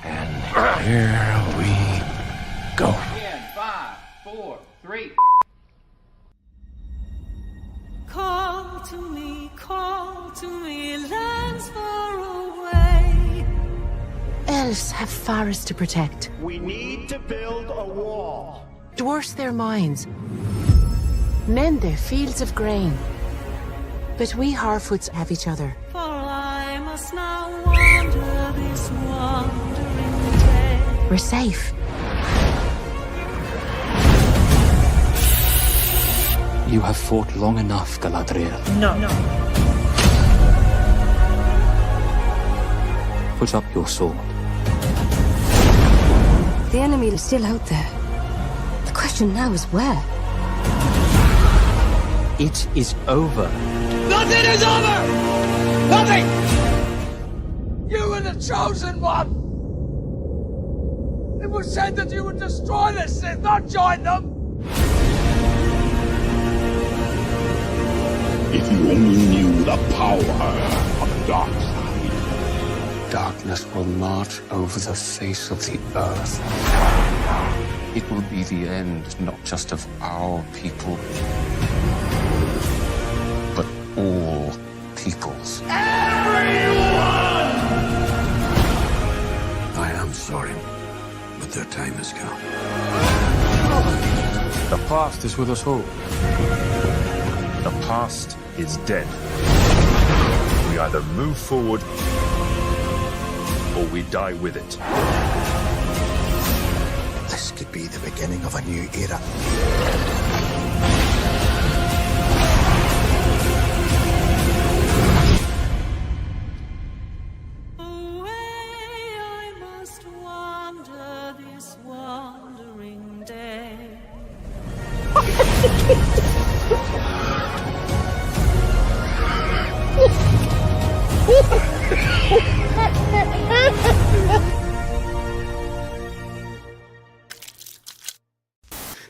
And here we go. In 5, 4, 3. Call to me, lands far away. Elves have forests to protect. We need to build a wall. Dwarfs their mines. Men their fields of grain. But we Harfoots have each other. For I must now wander this wandering day. We're safe. You have fought long enough, Galadriel. No. Put up your sword. The enemy is still out there. The question now is where? It is over. Nothing is over! Nothing! You were the chosen one! It was said that you would destroy the Sith, not join them! If you only knew the power of the dark side. Darkness will march over the face of the earth. It will be the end, not just of our people, but all peoples. Everyone! I am sorry, but their time has come. The past is with us all. The past is dead. We either move forward or we die with it. This could be the beginning of a new era. Away I must wander this wandering day.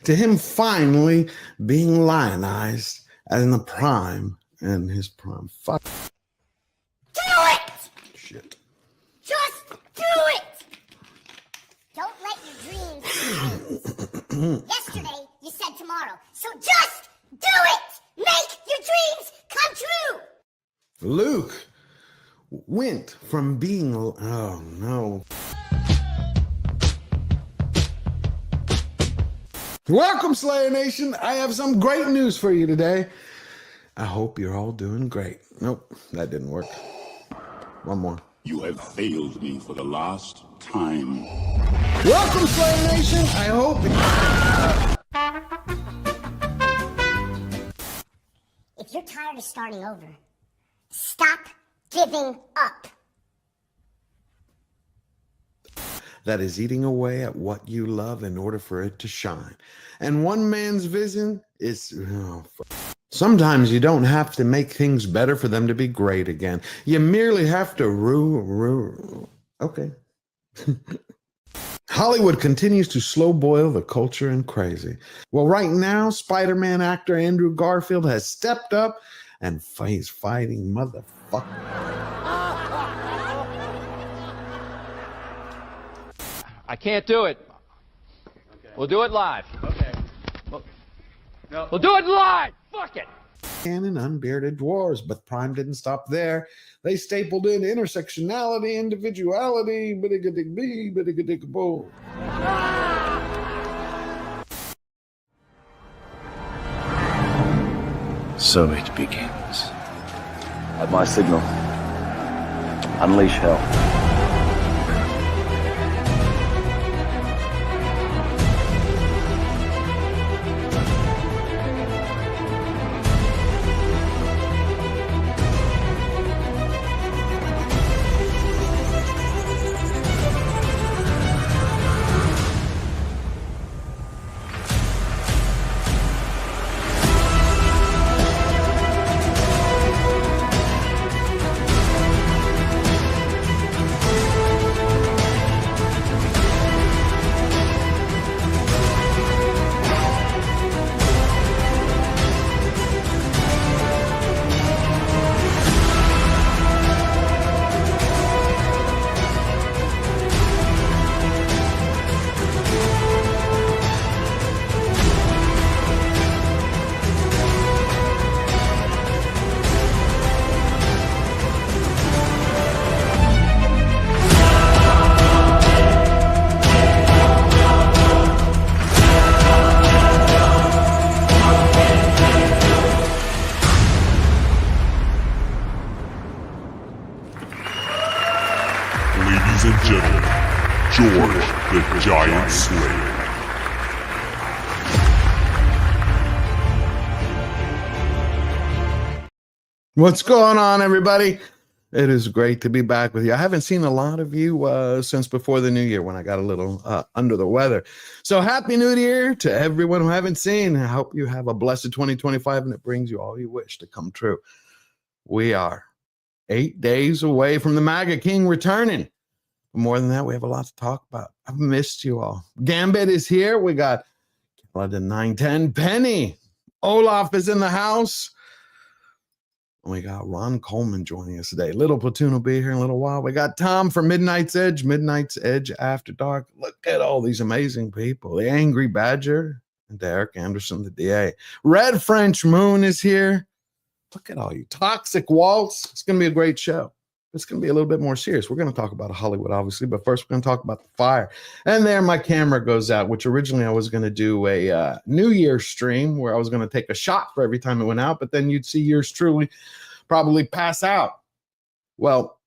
To him finally being lionized in the prime and his prime. Fuck. Do it! Shit. Just do it! Don't let your dreams Yesterday, you said tomorrow. So just do it! Make your dreams come true! Luke went from being... Oh, no. Welcome, Slayer Nation. I have some great news for you today. I hope you're all doing great. Nope, that didn't work. One more. You have failed me for the last time. Welcome, Slayer Nation. I hope... If you're tired of starting over, stop giving up. That is eating away at what you love in order for it to shine. And one man's vision is... Sometimes you don't have to make things better for them to be great again. You merely have to Okay. Hollywood continues to slow boil the culture and crazy. Well, right now, Spider-Man actor Andrew Garfield has stepped up and he's fighting motherfucker. I can't do it. Okay. We'll do it live. Okay. We'll do it live. Fuck it. And unbearded dwarves, but Prime didn't stop there. They stapled in intersectionality, individuality, bitty-ga-dig-bee, bitty-ga-dig-boo. So it begins. At my signal, unleash hell. Ladies and gentlemen, George the Giant Slayer. What's going on, everybody? It is great to be back with you. I haven't seen a lot of you since before the new year when I got a little under the weather. So happy new year to everyone who haven't seen. I hope you have a blessed 2025 and it brings you all you wish to come true. We are 8 days away from the MAGA King returning. More than that, we have a lot to talk about. I've missed you all. Gambit is here. We got 910 Penny. Olaf is in the house. We got Ron Coleman joining us today. Little Platoon will be here in a little while. We got Tom from Midnight's Edge After Dark. Look at all these amazing people. The Angry Badger and Derek Anderson, the DA. Red French Moon is here. Look at all you. Toxic Waltz. It's going to be a great show. It's going to be a little bit more serious. We're going to talk about Hollywood, obviously, but first we're going to talk about the fire. And there my camera goes out, which originally I was going to do a New Year's stream where I was going to take a shot for every time it went out, but then you'd see yours truly probably pass out. Well,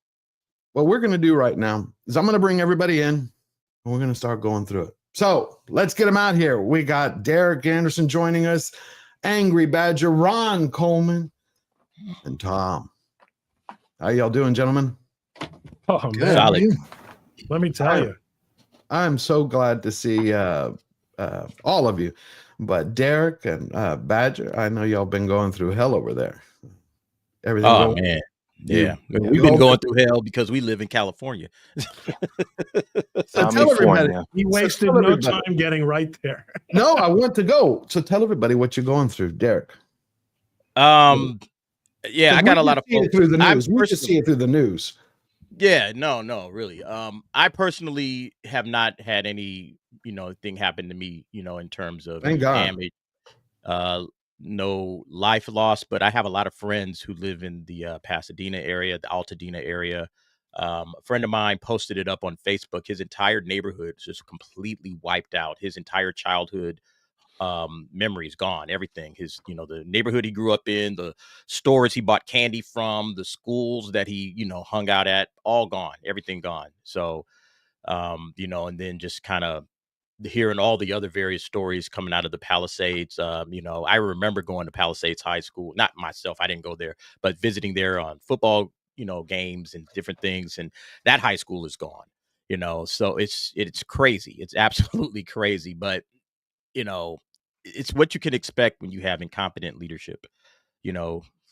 what we're going to do right now is I'm going to bring everybody in and we're going to start going through it. So let's get them out here. We got Derek Anderson joining us, Angry Badger, Ron Coleman, and Tom. How y'all doing, gentlemen? Oh, man. Let me tell you. I'm so glad to see all of you. But Derek and Badger, I know y'all been going through hell over there. Everything. Oh, man. Yeah. We've been going through hell because we live in California. So tell everybody. He wasted no time getting right there. No, I want to go. So tell everybody what you're going through, Derek. Yeah, I got a lot of folks. Through the news. We just see it through the news. Yeah, no, really. I personally have not had any, thing happen to me, in terms of damage, no life loss, but I have a lot of friends who live in the Pasadena area, the Altadena area. A friend of mine posted it up on Facebook. His entire neighborhood is just completely wiped out. His entire childhood memories gone. Everything, his the neighborhood he grew up in, the stores he bought candy from, the schools that he hung out at, all gone. Everything gone. So and then just kind of hearing all the other various stories coming out of the Palisades. I remember going to Palisades High School, not myself, I didn't go there, but visiting there on football games and different things, and that high school is gone. So it's crazy. It's absolutely crazy, but it's what you can expect when you have incompetent leadership,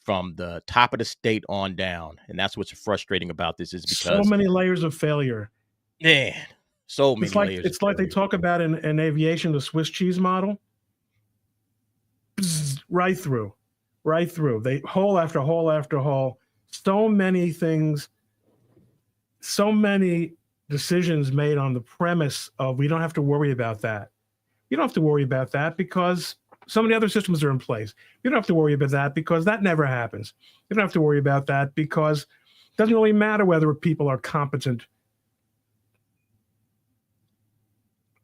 from the top of the state on down. And that's what's frustrating about this, is because so many layers of failure. Man, so many layers. It's like they talk about in aviation, the Swiss cheese model. Bzz, right through. They hole after hole after hole. So many things, so many decisions made on the premise of we don't have to worry about that. You don't have to worry about that because so many other systems are in place. You don't have to worry about that because that never happens. You don't have to worry about that because it doesn't really matter whether people are competent.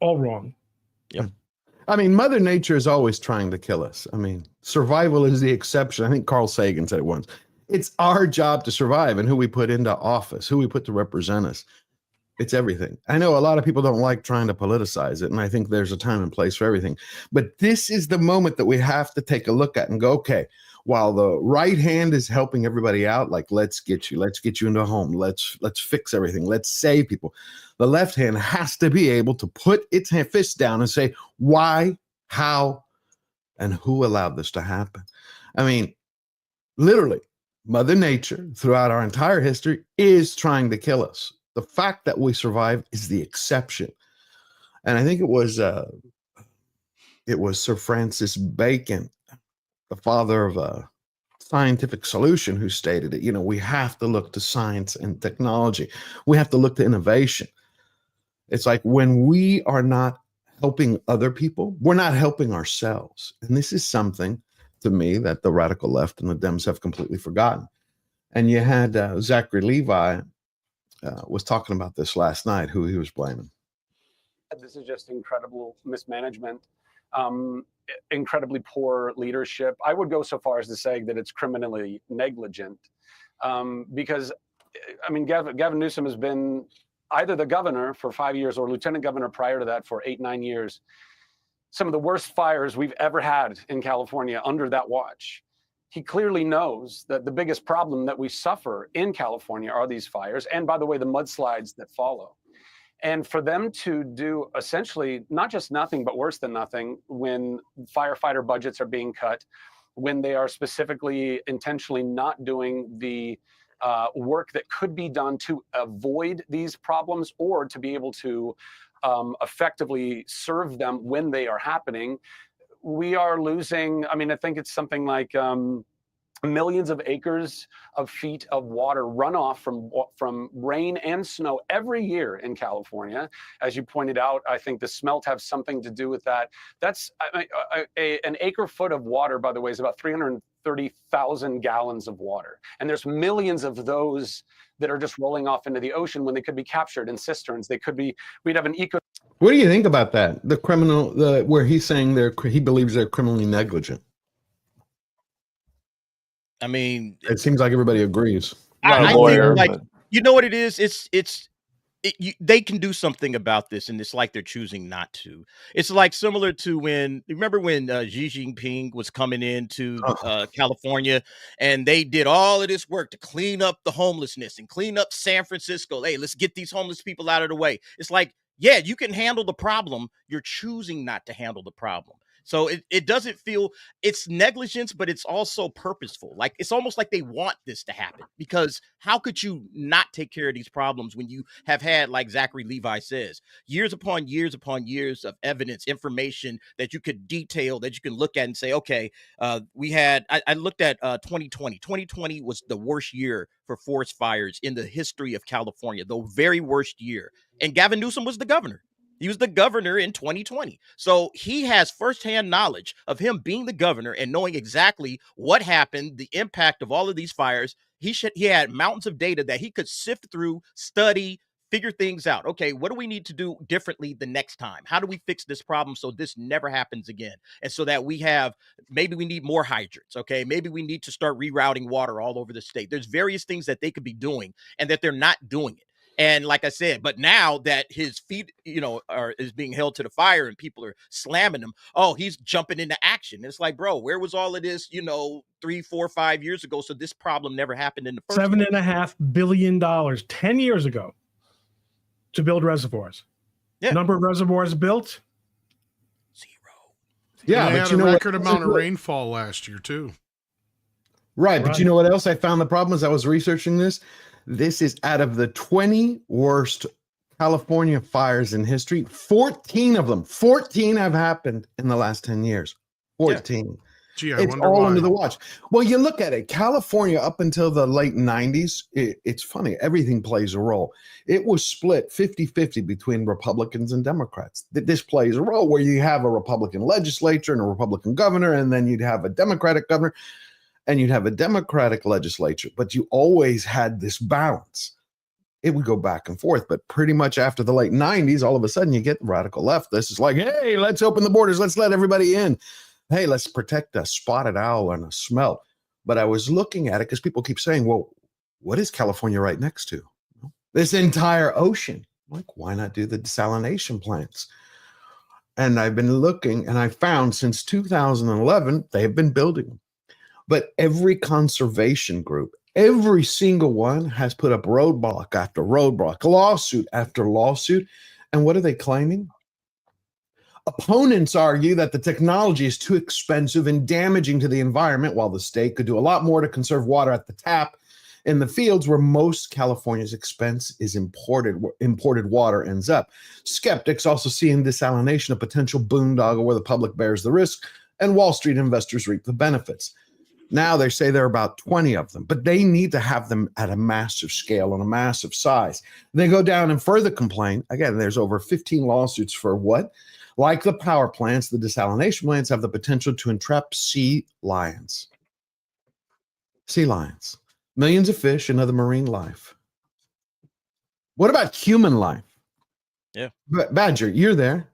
All wrong. Yep. I mean, Mother Nature is always trying to kill us. I mean, survival is the exception. I think Carl Sagan said it once. It's our job to survive, and who we put into office, who we put to represent us. It's everything. I know a lot of people don't like trying to politicize it, and I think there's a time and place for everything. But this is the moment that we have to take a look at and go, okay, while the right hand is helping everybody out, like let's get you into a home, let's fix everything, let's save people. The left hand has to be able to put its fist down and say why, how, and who allowed this to happen. I mean, literally, Mother Nature throughout our entire history is trying to kill us. The fact that we survive is the exception. And I think it was Sir Francis Bacon, the father of scientific solution, who stated it. We have to look to science and technology. We have to look to innovation. It's like when we are not helping other people, we're not helping ourselves. And this is something, to me, that the radical left and the Dems have completely forgotten. And you had Zachary Levi was talking about this last night, who he was blaming. This is just incredible mismanagement, incredibly poor leadership. I would go so far as to say that it's criminally negligent, because, I mean, Gavin Newsom has been either the governor for 5 years or lieutenant governor prior to that for 8-9 years. Some of the worst fires we've ever had in California under that watch. He clearly knows that the biggest problem that we suffer in California are these fires, and by the way, the mudslides that follow. And for them to do essentially not just nothing, but worse than nothing, when firefighter budgets are being cut, when they are specifically intentionally not doing the work that could be done to avoid these problems or to be able to effectively serve them when they are happening, we are losing, I mean, I think it's something like millions of acres of feet of water runoff from rain and snow every year in California. As you pointed out, I think the smelt have something to do with that. That's an acre foot of water, by the way, is about 330,000 gallons of water. And there's millions of those that are just rolling off into the ocean when they could be captured in cisterns. They could be, we'd have an eco. What do you think about that? The criminal, where he's saying he believes they're criminally negligent. I mean, it seems like everybody agrees. I think, like, you know what it is? They can do something about this, and it's like they're choosing not to. It's like similar to remember when Xi Jinping was coming into California, and they did all of this work to clean up the homelessness and clean up San Francisco. Hey, let's get these homeless people out of the way. It's like, yeah, you can handle the problem. You're choosing not to handle the problem. So it doesn't feel, it's negligence, but it's also purposeful. Like, it's almost like they want this to happen, because how could you not take care of these problems when you have had, like Zachary Levi says, years upon years upon years of evidence, information that you could detail, that you can look at and say, okay, I looked at 2020. 2020 was the worst year for forest fires in the history of California, the very worst year. And Gavin Newsom was the governor. He was the governor in 2020. So he has firsthand knowledge of him being the governor and knowing exactly what happened, the impact of all of these fires. He had mountains of data that he could sift through, study, figure things out. Okay, what do we need to do differently the next time? How do we fix this problem so this never happens again? And so that maybe we need more hydrants. Okay, maybe we need to start rerouting water all over the state. There's various things that they could be doing and that they're not doing it. And like I said, but now that his feet, is being held to the fire and people are slamming him, he's jumping into action. It's like, bro, where was all of this, 3, 4, 5 years ago? So this problem never happened in the first place. $7.5 billion 10 years ago to build reservoirs. Yeah. Number of reservoirs built? 0. Yeah, they had a record amount of rainfall last year too. Right, but you know what else I found the problem as I was researching this? This is out of the 20 worst California fires in history. 14 of them, 14 have happened in the last 10 years. 14. Yeah. Gee, it's all why. Under the watch. Well, you look at it, California up until the late 90s, it's funny. Everything plays a role. It was split 50-50 between Republicans and Democrats. This plays a role where you have a Republican legislature and a Republican governor, and then you'd have a Democratic governor. And you'd have a Democratic legislature, but you always had this balance. It would go back and forth, but pretty much after the late 90s, all of a sudden you get the radical left. This is like, hey, let's open the borders. Let's let everybody in. Hey, let's protect a spotted owl and a smelt. But I was looking at it because people keep saying, well, what is California right next to? This entire ocean. Like, why not do the desalination plants? And I've been looking, and I found since 2011, they have been building them. But every conservation group, every single one has put up roadblock after roadblock, lawsuit after lawsuit. And what are they claiming? Opponents argue that the technology is too expensive and damaging to the environment, while the state could do a lot more to conserve water at the tap in the fields where most California's expense is imported water ends up. Skeptics also see in desalination a potential boondoggle where the public bears the risk and Wall Street investors reap the benefits. Now they say there are about 20 of them, but they need to have them at a massive scale and a massive size. They go down and further complain. Again, there's over 15 lawsuits for what? Like the power plants, the desalination plants have the potential to entrap sea lions. Sea lions. Millions of fish and other marine life. What about human life? Yeah. Badger, you're there.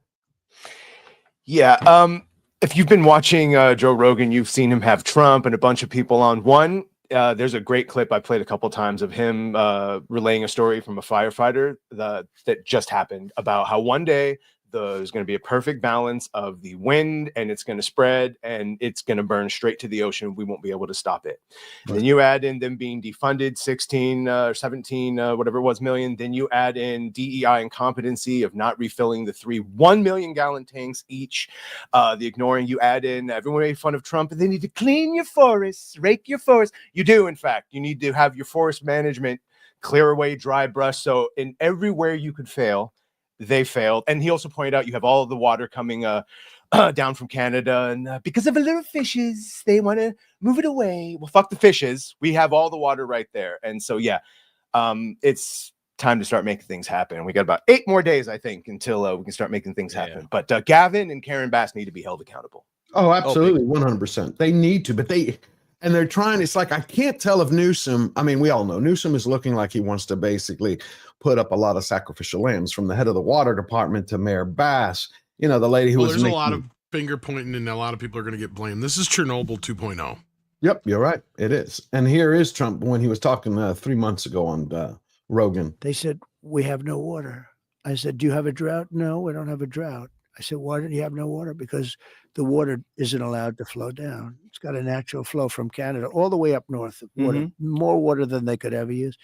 Yeah. If you've been watching Joe Rogan, you've seen him have Trump and a bunch of people on. One, there's a great clip I played a couple times of him relaying a story from a firefighter that just happened about how one day there's going to be a perfect balance of the wind, and it's going to spread, and it's going to burn straight to the ocean. We won't be able to stop it. And then you add in them being defunded 16 or 17, whatever it was, million. Then you add in DEI incompetency of not refilling the 1 million gallon tanks each. The ignoring, you add in everyone made fun of Trump, and they need to clean your forests, rake your forests. You do, in fact, you need to have your forest management clear away, dry brush. So in everywhere you could fail, they failed. And he also pointed out you have all of the water coming down from Canada, and because of the little fishes, they want to move it away. Well, fuck the fishes. We have all the water right there. And so, yeah, it's time to start making things happen. We got about 8 more days, I think, until we can start making things happen. But Gavin and Karen Bass need to be held accountable. Oh, absolutely. 100%. They need to, but they're trying. It's like, I can't tell if Newsom, I mean, we all know Newsom is looking like he wants to basically put up a lot of sacrificial lambs, from the head of the water department to Mayor Bass, the lady who was there's a lot of finger pointing, and a lot of people are going to get blamed. This is Chernobyl 2.0. Yep, you're right. It is. And here is Trump when he was talking 3 months ago on Rogan. They said, we have no water. I said, do you have a drought? No, we don't have a drought. I said, why did you have no water? Because the water isn't allowed to flow down. It's got a natural flow from Canada all the way up north. Water, more water than they could ever use.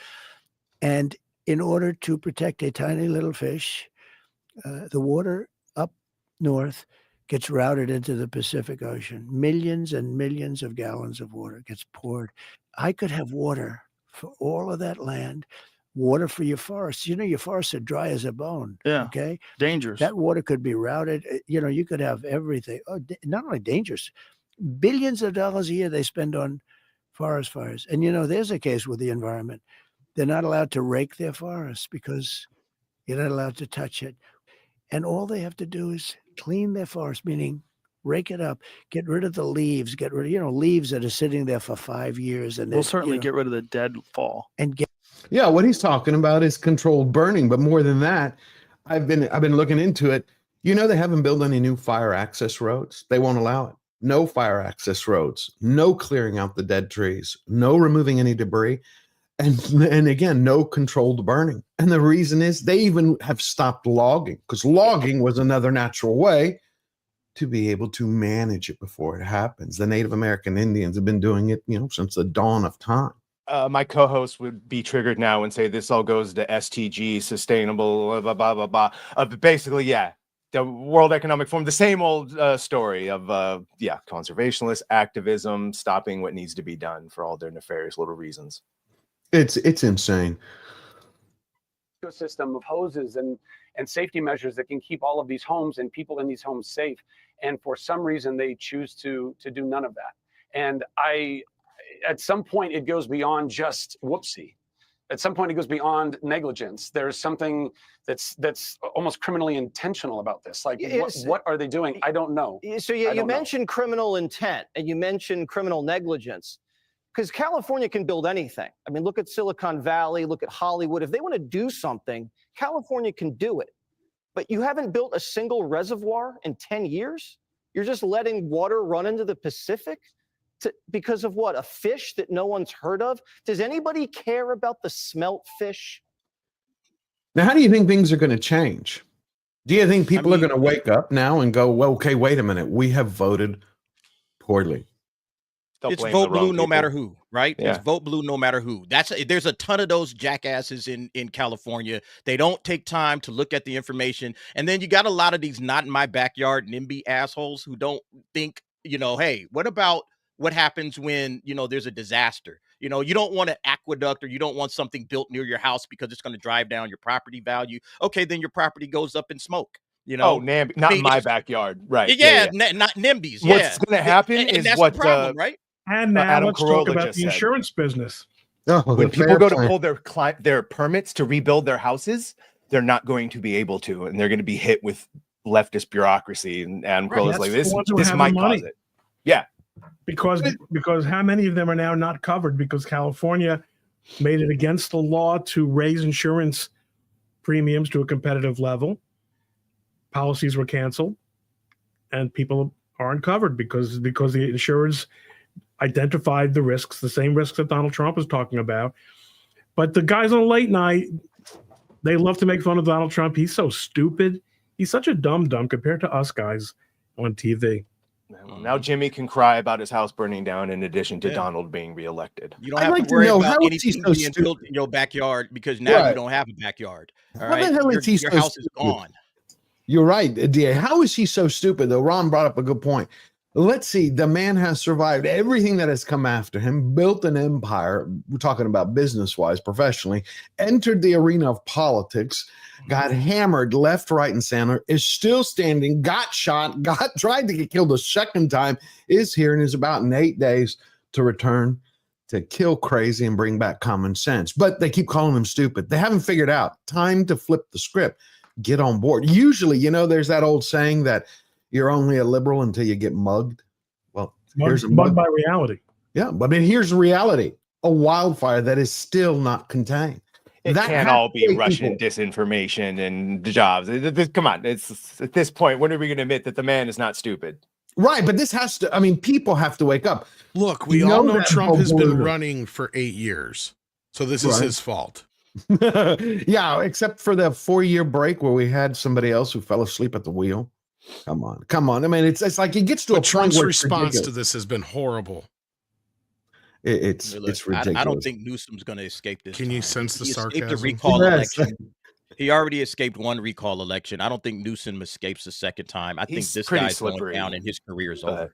And in order to protect a tiny little fish, the water up north gets routed into the Pacific Ocean. Millions and millions of gallons of water gets poured. I could have water for all of that land. Water for your forests. Your forests are dry as a bone. Yeah. Okay. Dangerous. That water could be routed. You could have everything. Oh, not only dangerous, billions of dollars a year they spend on forest fires. And there's a case with the environment. They're not allowed to rake their forests because you're not allowed to touch it. And all they have to do is clean their forest, meaning rake it up, get rid of the leaves, get rid of, leaves that are sitting there for 5 years. And we'll certainly get rid of the deadfall. And yeah, what he's talking about is controlled burning. But more than that, I've been looking into it. They haven't built any new fire access roads. They won't allow it. No fire access roads, no clearing out the dead trees, no removing any debris. And again, no controlled burning. And the reason is they even have stopped logging, because logging was another natural way to be able to manage it before it happens. The Native American Indians have been doing it, since the dawn of time. My co-host would be triggered now and say this all goes to STG, sustainable, blah, blah, blah, blah. But basically, yeah, the World Economic Forum, the same old story of, conservationist activism, stopping what needs to be done for all their nefarious little reasons. It's insane. Ecosystem of hoses and safety measures that can keep all of these homes and people in these homes safe. And for some reason, they choose to do none of that. And at some point, it goes beyond just whoopsie. At some point, it goes beyond negligence. There's something that's almost criminally intentional about this. Like, what are they doing? I don't know. So you mentioned criminal intent, and you mentioned criminal negligence. Because California can build anything. I mean, look at Silicon Valley, look at Hollywood. If they want to do something, California can do it. But you haven't built a single reservoir in 10 years? You're just letting water run into the Pacific because of what? A fish that no one's heard of? Does anybody care about the smelt fish? Now, how do you think things are going to change? Do you think people are going to wake up now and go, well, okay, wait a minute, we have voted poorly? It's vote blue no matter who, right? Yeah. It's vote blue no matter who. There's a ton of those jackasses in California. They don't take time to look at the information. And then you got a lot of these not in my backyard NIMBY assholes who don't think, hey, what about what happens when, there's a disaster? You don't want an aqueduct, or you don't want something built near your house because it's going to drive down your property value. Okay, then your property goes up in smoke. Not in my backyard, right? Yeah. Not NIMBYs. What's going to happen is that's what the problem, right? And now Adam let's Carolla talk about the insurance business. When people go to pull their permits to rebuild their houses, they're not going to be able to, and they're going to be hit with leftist bureaucracy. And Adam Carolla's like, this might cause it. Yeah. Because how many of them are now not covered because California made it against the law to raise insurance premiums to a competitive level. Policies were canceled, and people aren't covered because the insurers identified the risks, the same risks that Donald Trump is talking about. But the guys on late night, they love to make fun of Donald Trump. He's so stupid. He's such a dumb compared to us guys on TV. Now Jimmy can cry about his house burning down in addition to Donald being reelected. You don't have to worry about anything being built in your backyard because now you don't have a backyard. All right? How the hell is he your so house is gone. You're right, DA. How is he so stupid, though? Ron brought up a good point. Let's see. The man has survived everything that has come after him, built an empire. We're talking about business-wise, professionally, entered the arena of politics, got hammered left, right, and center, is still standing, got shot, tried to get killed a second time, is here, and is about in 8 days to return to kill crazy and bring back common sense. But they keep calling him stupid. They haven't figured out. Time to flip the script. Get on board. Usually, there's that old saying that you're only a liberal until you get mugged. Well, here's a mugged by reality. Yeah, but here's the reality. A wildfire that is still not contained. It can't all be Russian disinformation and jobs. Come on. It's at this point, when are we going to admit that the man is not stupid? Right, but this has to, people have to wake up. Look, we all know Trump has been running for 8 years. So this is his fault. Yeah, except for the 4-year break where we had somebody else who fell asleep at the wheel. Come on. I mean, it's like it gets to a point Trump's where response to this has been horrible. It's ridiculous. I don't think Newsom's going to escape this. Can you sense the sarcasm? The recall election. He already escaped one recall election. I don't think Newsom escapes the second time. I think this guy's going down and his career is over.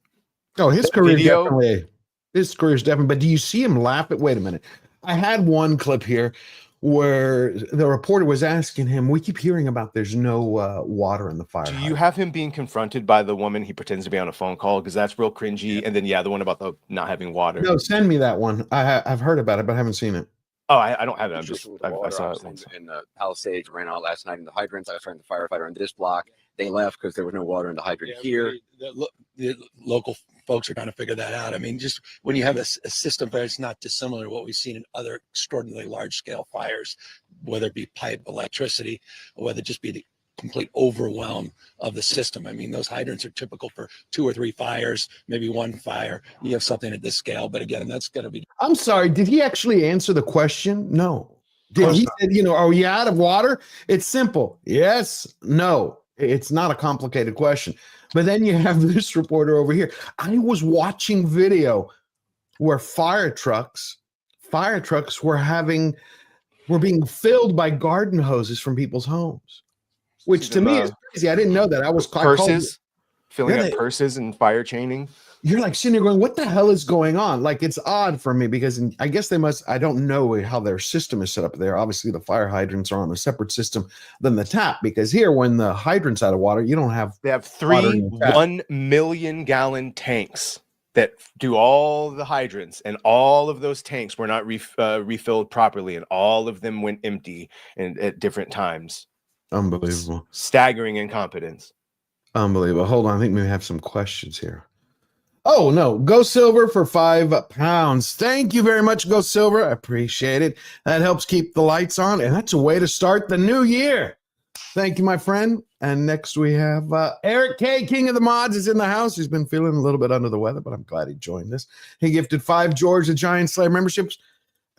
Oh, his career definitely. His career is definitely. But do you see him laugh at? Wait a minute. I had one clip here where the reporter was asking him, we keep hearing about there's no water in the fire. Do you have him being confronted by the woman he pretends to be on a phone call? Because that's real cringy. And then, the one about the not having water. No, send me that one. I've heard about it, but I haven't seen it. Oh, I don't have it. I saw it. In the Palisades ran out last night in the hydrants. I was trying to firefighter on this block. They left because there was no water in the hydrant here. The local folks are trying to figure that out. I mean, just when you have a system that's not dissimilar to what we've seen in other extraordinarily large scale fires, whether it be pipe, electricity, or whether it just be the complete overwhelm of the system. I mean, those hydrants are typical for 2 or 3 fires, maybe 1 fire. You have something at this scale, but again, that's going to be. I'm sorry. Did he actually answer the question? No. Did he said, are we out of water? It's simple. Yes, no. It's not a complicated question. But then you have this reporter over here. I was watching video where fire trucks were being filled by garden hoses from people's homes, which to me is crazy. I didn't know that. I was purses, filling up purses and fire chaining. You're like sitting there going, what the hell is going on? Like, it's odd for me because I guess they must, I don't know how their system is set up there. Obviously, the fire hydrants are on a separate system than the tap, because here, when the hydrant's out of water, you don't have. They have 3 1 million gallon tanks that do all the hydrants, and all of those tanks were not refilled properly, and all of them went empty at different times. Unbelievable. Staggering incompetence. Unbelievable. Hold on. I think we have some questions here. Oh, no. Go Silver for £5. Thank you very much, Go Silver. I appreciate it. That helps keep the lights on, and that's a way to start the new year. Thank you, my friend. And next we have Eric K., King of the Mods, is in the house. He's been feeling a little bit under the weather, but I'm glad he joined us. He gifted 5 George the Giant Slayer memberships.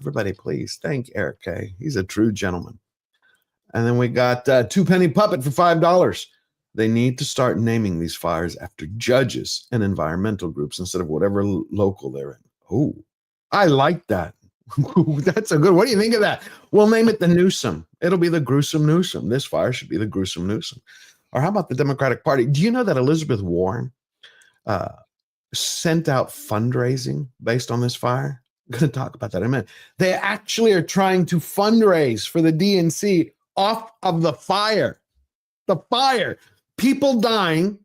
Everybody, please thank Eric K. He's a true gentleman. And then we got 2 Penny Puppet for $5. They need to start naming these fires after judges and environmental groups instead of whatever local they're in. Oh, I like that. That's a good. What do you think of that? We'll name it the Newsom. It'll be the gruesome Newsom. This fire should be the gruesome Newsom. Or how about the Democratic Party? Do you know that Elizabeth Warren sent out fundraising based on this fire? I'm going to talk about that in a minute. They actually are trying to fundraise for the DNC off of the fire. The fire. People dying,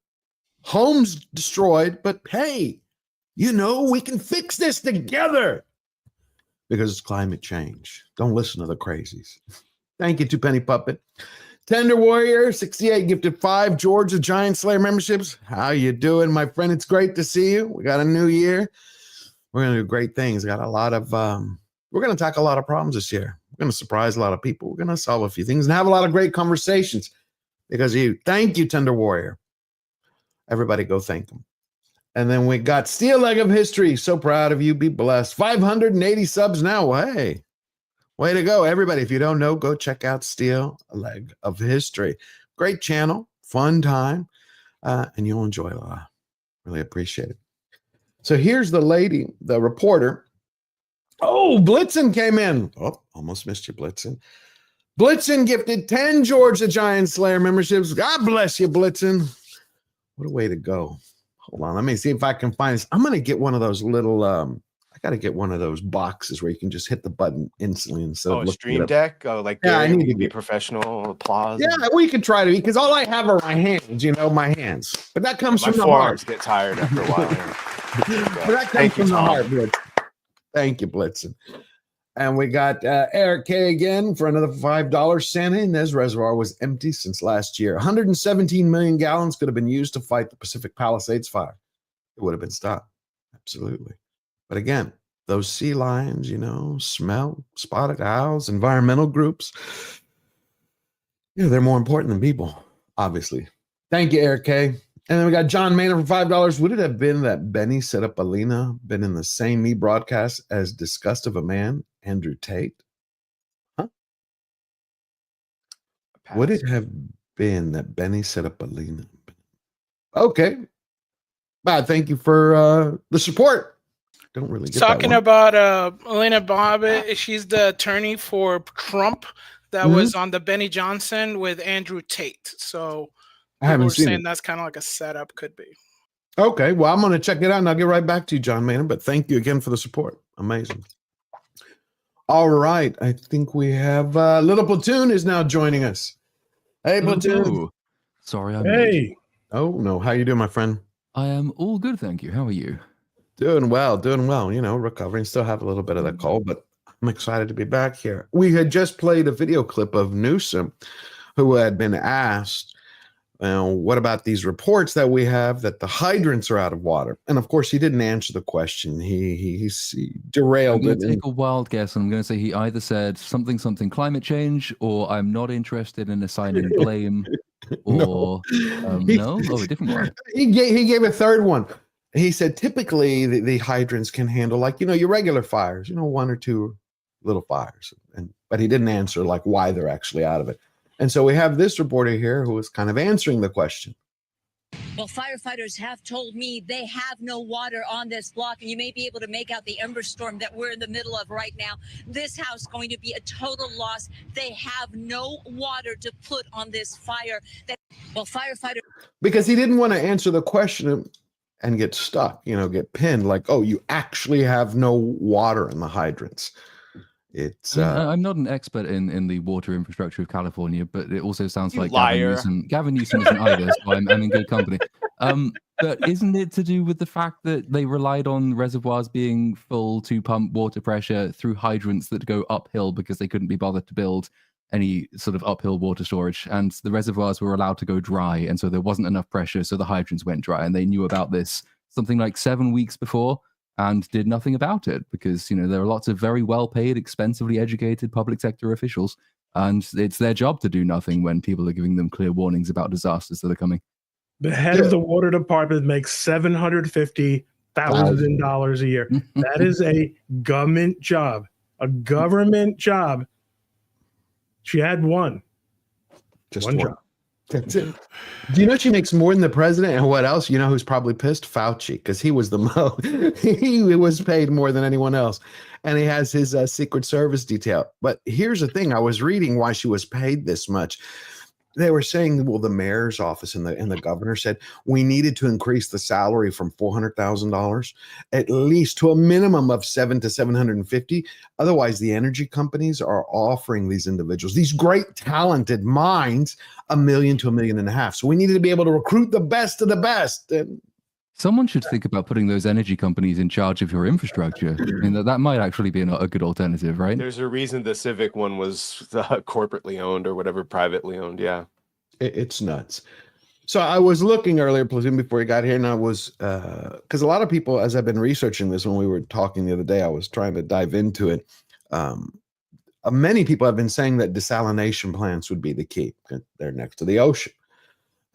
homes destroyed, but hey, we can fix this together because it's climate change. Don't listen to the crazies. Thank you, 2 Penny Puppet. Tender Warrior 68 gifted 5 George the Giant Slayer memberships. How you doing, my friend? It's great to see you. We got a new year. We're going to do great things. Got a lot of, we're going to tackle a lot of problems this year. We're going to surprise a lot of people. We're going to solve a few things and have a lot of great conversations because of you. Thank you, Tender Warrior. Everybody go thank him. And then we got Steel Leg of History. So proud of you. Be blessed. 580 subs now. Hey, way to go, everybody. If you don't know, go check out Steel Leg of History. Great channel, fun time, and you'll enjoy a lot. Really appreciate it. So here's the lady, the reporter. Oh, Blitzen came in. Oh, almost missed you, Blitzen. Blitzen gifted 10 George the Giant Slayer memberships. God bless you, Blitzen. What a way to go. Hold on. Let me see if I can find this. I'm going to get one of those little, I got to get one of those boxes where you can just hit the button instantly instead of a stream deck. Oh, like, yeah, I need to be professional applause. Yeah, we could try to be, because all I have are my hands, my hands. But that comes from the heart. Get tired after a while. But that comes from the heart, Blitzen. Thank you, Blitzen. And we got Eric K again for another $5. San Ynez Reservoir was empty since last year. 117 million gallons could have been used to fight the Pacific Palisades fire. It would have been stopped. Absolutely. But again, those sea lions, smell, spotted owls, environmental groups, they're more important than people, obviously. Thank you, Eric K. And then we got John Maynard for $5. Would it have been that Benny set up Alina, been in the same Me broadcast as Disgust of a Man, Andrew Tate? Huh? Would it have been that Benny set up Alina? Okay. Wow, thank you for the support. Don't really get Talking that about Elena Bobbitt, she's the attorney for Trump that was on the Benny Johnson with Andrew Tate. So I haven't seen saying it. that's kind of like a setup, could be. Okay, well, I'm going to check it out and I'll get right back to you, John Maynard. But thank you again for the support. Amazing. All right, I think we have Little Platoon is now joining us. Hey, Platoon. Hello. Sorry, I'm Hey. late. Oh no, how you doing, my friend? I am all good, thank you. How are you? Doing well. Recovering. Still have a little bit of the cold, but I'm excited to be back here. We had just played a video clip of Newsom, who had been asked, what about these reports that we have that the hydrants are out of water? And of course, he didn't answer the question. He derailed I'm going it. to take a wild guess, and I'm going to say he either said something climate change, or I'm not interested in assigning blame, or no, a different one. He gave a third one. He said typically the hydrants can handle your regular fires, one or two little fires, but he didn't answer why they're actually out of it. And so we have this reporter here who is kind of answering the question. Well, firefighters have told me they have no water on this block, and you may be able to make out the ember storm that we're in the middle of right now. This house is going to be a total loss. They have no water to put on this fire. Firefighters... Because he didn't want to answer the question and get stuck, get pinned you actually have no water in the hydrants. It's I'm not an expert in the water infrastructure of California, but it also sounds like liar. Gavin Newsom isn't either, so I'm in good company. But isn't it to do with the fact that they relied on reservoirs being full to pump water pressure through hydrants that go uphill because they couldn't be bothered to build any sort of uphill water storage, and the reservoirs were allowed to go dry, and so there wasn't enough pressure, so the hydrants went dry, and they knew about this something like 7 weeks before and did nothing about it because, there are lots of very well-paid, expensively educated public sector officials, and it's their job to do nothing when people are giving them clear warnings about disasters that are coming. The head of the water department makes $750,000 a year. That is a government job. A government job. She had one. Just one job. That's it. Do you know she makes more than the president? And what else? You know who's probably pissed? Fauci, because he was he was paid more than anyone else. And he has his Secret Service detail. But here's the thing. I was reading why she was paid this much. They were saying, well, the mayor's office and the governor said we needed to increase the salary from $400,000 at least to a minimum of $700 to $750. Otherwise, the energy companies are offering these individuals, these great talented minds, $1 million to $1.5 million. So we needed to be able to recruit the best of the best. And someone should think about putting those energy companies in charge of your infrastructure. I mean, that might actually be a good alternative, right? There's a reason the Civic one was corporately owned or whatever, privately owned. Yeah. It's nuts. So I was looking earlier, Platoon, before you got here, and I was, because a lot of people, as I've been researching this, when we were talking the other day, I was trying to dive into it. Many people have been saying that desalination plants would be the key. They're next to the ocean.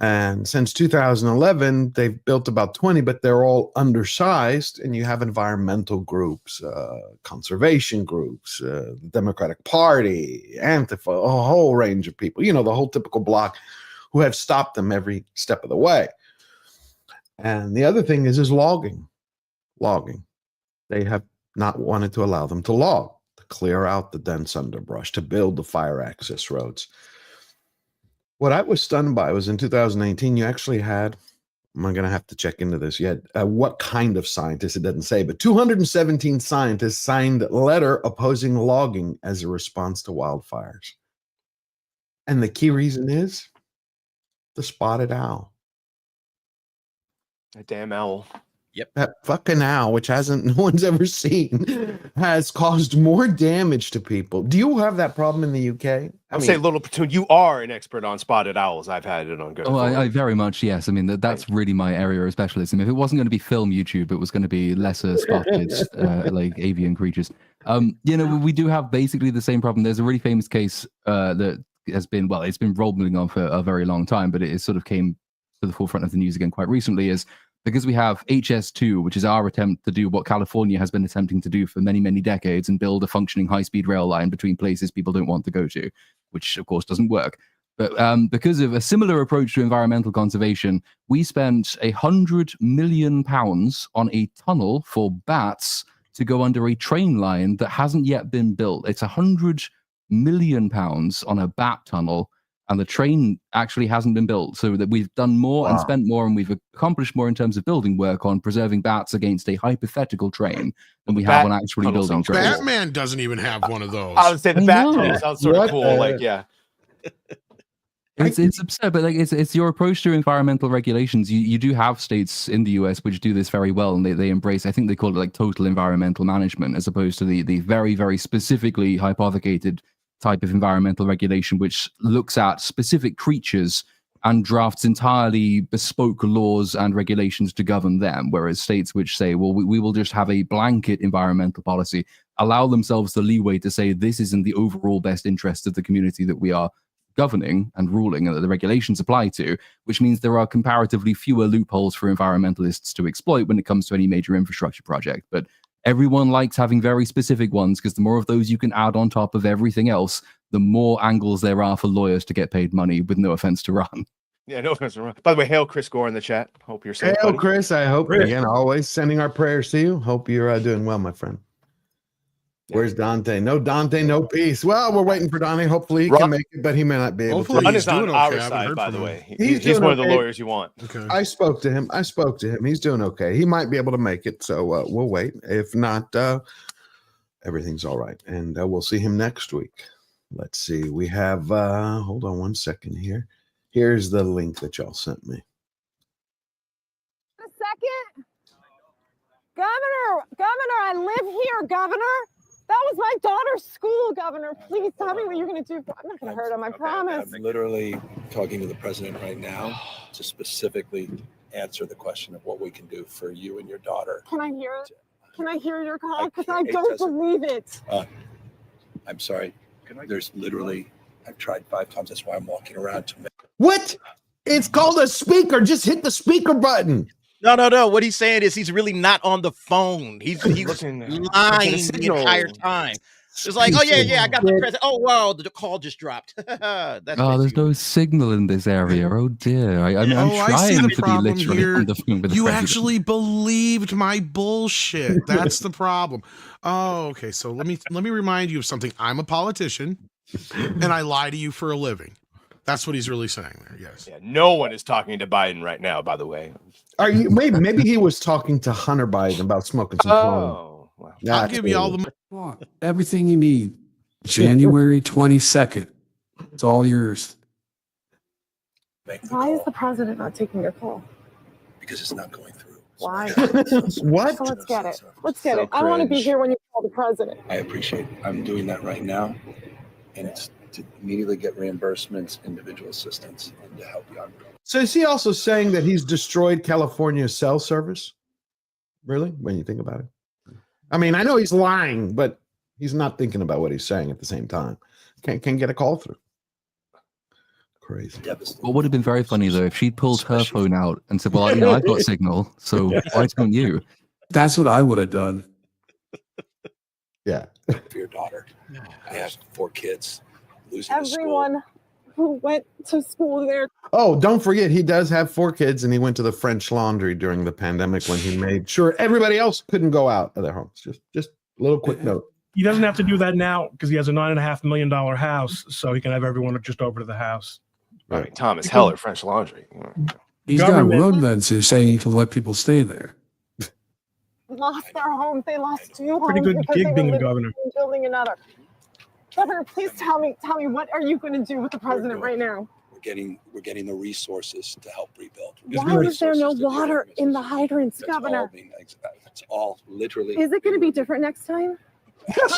And since 2011, they've built about 20, but they're all undersized. And you have environmental groups, conservation groups, Democratic Party, Antifa, a whole range of people, you know, the whole typical block who have stopped them every step of the way. And the other thing is logging. Logging. They have not wanted to allow them to log, to clear out the dense underbrush, to build the fire access roads. What I was stunned by was in 2018, you actually had, I'm going to have to check into this yet, what kind of scientists, it doesn't say, but 217 scientists signed a letter opposing logging as a response to wildfires. And the key reason is the spotted owl. A damn owl. Yep. That fucking owl, which no one's ever seen, has caused more damage to people. Do you have that problem in the UK? I would say, Little Platoon, you are an expert on spotted owls. I've had it on good. Oh, I very much, yes. I mean, that's really my area of specialism. If it wasn't going to be film YouTube, it was going to be lesser spotted, like avian creatures. You know, we do have basically the same problem. There's a really famous case that has been, well, it's been rolling on for a very long time, but it sort of came to the forefront of the news again quite recently, is because we have HS2, which is our attempt to do what California has been attempting to do for many, many decades and build a functioning high-speed rail line between places people don't want to go to, which of course doesn't work. But because of a similar approach to environmental conservation, we spent £100 million on a tunnel for bats to go under a train line that hasn't yet been built. It's £100 million on a bat tunnel, and the train actually hasn't been built. So that we've done more and spent more, and we've accomplished more in terms of building work on preserving bats against a hypothetical train than we have on actually building trains. Batman doesn't even have one of those. I would say the Batman sounds sort of cool. Like, yeah. It's absurd, but like it's your approach to environmental regulations. You do have states in the US which do this very well, and they embrace, I think they call it like total environmental management, as opposed to the very, very specifically hypothecated type of environmental regulation, which looks at specific creatures and drafts entirely bespoke laws and regulations to govern them, whereas states which say, well, we will just have a blanket environmental policy, allow themselves the leeway to say this is in the overall best interest of the community that we are governing and ruling and that the regulations apply to, which means there are comparatively fewer loopholes for environmentalists to exploit when it comes to any major infrastructure project. But everyone likes having very specific ones, because the more of those you can add on top of everything else, the more angles there are for lawyers to get paid money, with no offense to Ron. Yeah, no offense to Ron. By the way, hail Chris Gore in the chat. Hope you're safe. Hail, buddy. Chris. I hope, again, always sending our prayers to you. Hope you're doing well, my friend. Where's Dante? No Dante, no peace. Well, we're waiting for Dante. Hopefully he can make it, but he may not be able to. Ron is on our side, by the way. He's one of the lawyers you want. Okay. I spoke to him. He's doing okay. He might be able to make it, so we'll wait. If not, everything's all right. And we'll see him next week. Let's see. We have, hold on one second here. Here's the link that y'all sent me. A second. Governor, I live here, Governor. That was my daughter's school, Governor. Please tell me what you're going to do. I'm not going to hurt him, I promise. I'm literally talking to the president right now to specifically answer the question of what we can do for you and your daughter. Can I hear it? Can I hear your call? Because I don't believe it. I'm sorry. There's literally, I've tried 5 times. That's why I'm walking around to make. What? It's called a speaker. Just hit the speaker button. No. What he's saying is he's really not on the phone. He's lying the entire time. It's like, oh yeah, I got the president. Oh wow, the call just dropped. There's no signal in this area. Oh dear. I'm trying to be literally on the phone with the You president. actually believed my bullshit. That's the problem. Oh, okay. So let me remind you of something. I'm a politician, and I lie to you for a living. That's what he's really saying there. Yes. Yeah, no one is talking to Biden right now, by the way. Are you? Maybe he was talking to Hunter Biden about smoking some clone. Wow. I'll give you all the everything you need. January 22nd. It's all yours. Why is the president not taking your call? Because it's not going through. Why? What? So let's get it. Let's get it. I want to be here when you call the president. I appreciate it. I'm doing that right now, and it's to immediately get reimbursements, individual assistance, and to help you out. So is he also saying that he's destroyed California's cell service? Really? When you think about it. I mean, I know he's lying, but he's not thinking about what he's saying at the same time. Can't get a call through. crazy. What would have been very funny though if she'd pulled her phone out and said, "Well, I've got signal, so why don't you?" That's what I would have done. Yeah. For your daughter. I have 4 kids. Losing to school. Everyone who went to school there. Oh, don't forget, he does have 4 kids, and he went to the French Laundry during the pandemic when he made sure everybody else couldn't go out of their homes. Just a little quick note. He doesn't have to do that now because he has a $9.5 million house, so he can have everyone just over to the house. I mean, Thomas Heller, French Laundry. He's got road lenses saying he can let people stay there. Lost their homes. They lost 2 homes. Pretty good because gig they were being a living governor. in building another. Governor, please tell me, what are you going to do with the president right now? We're getting the resources to help rebuild. Why is there no water in the hydrants, Governor? It's all literally. Is it going to be different next time? Do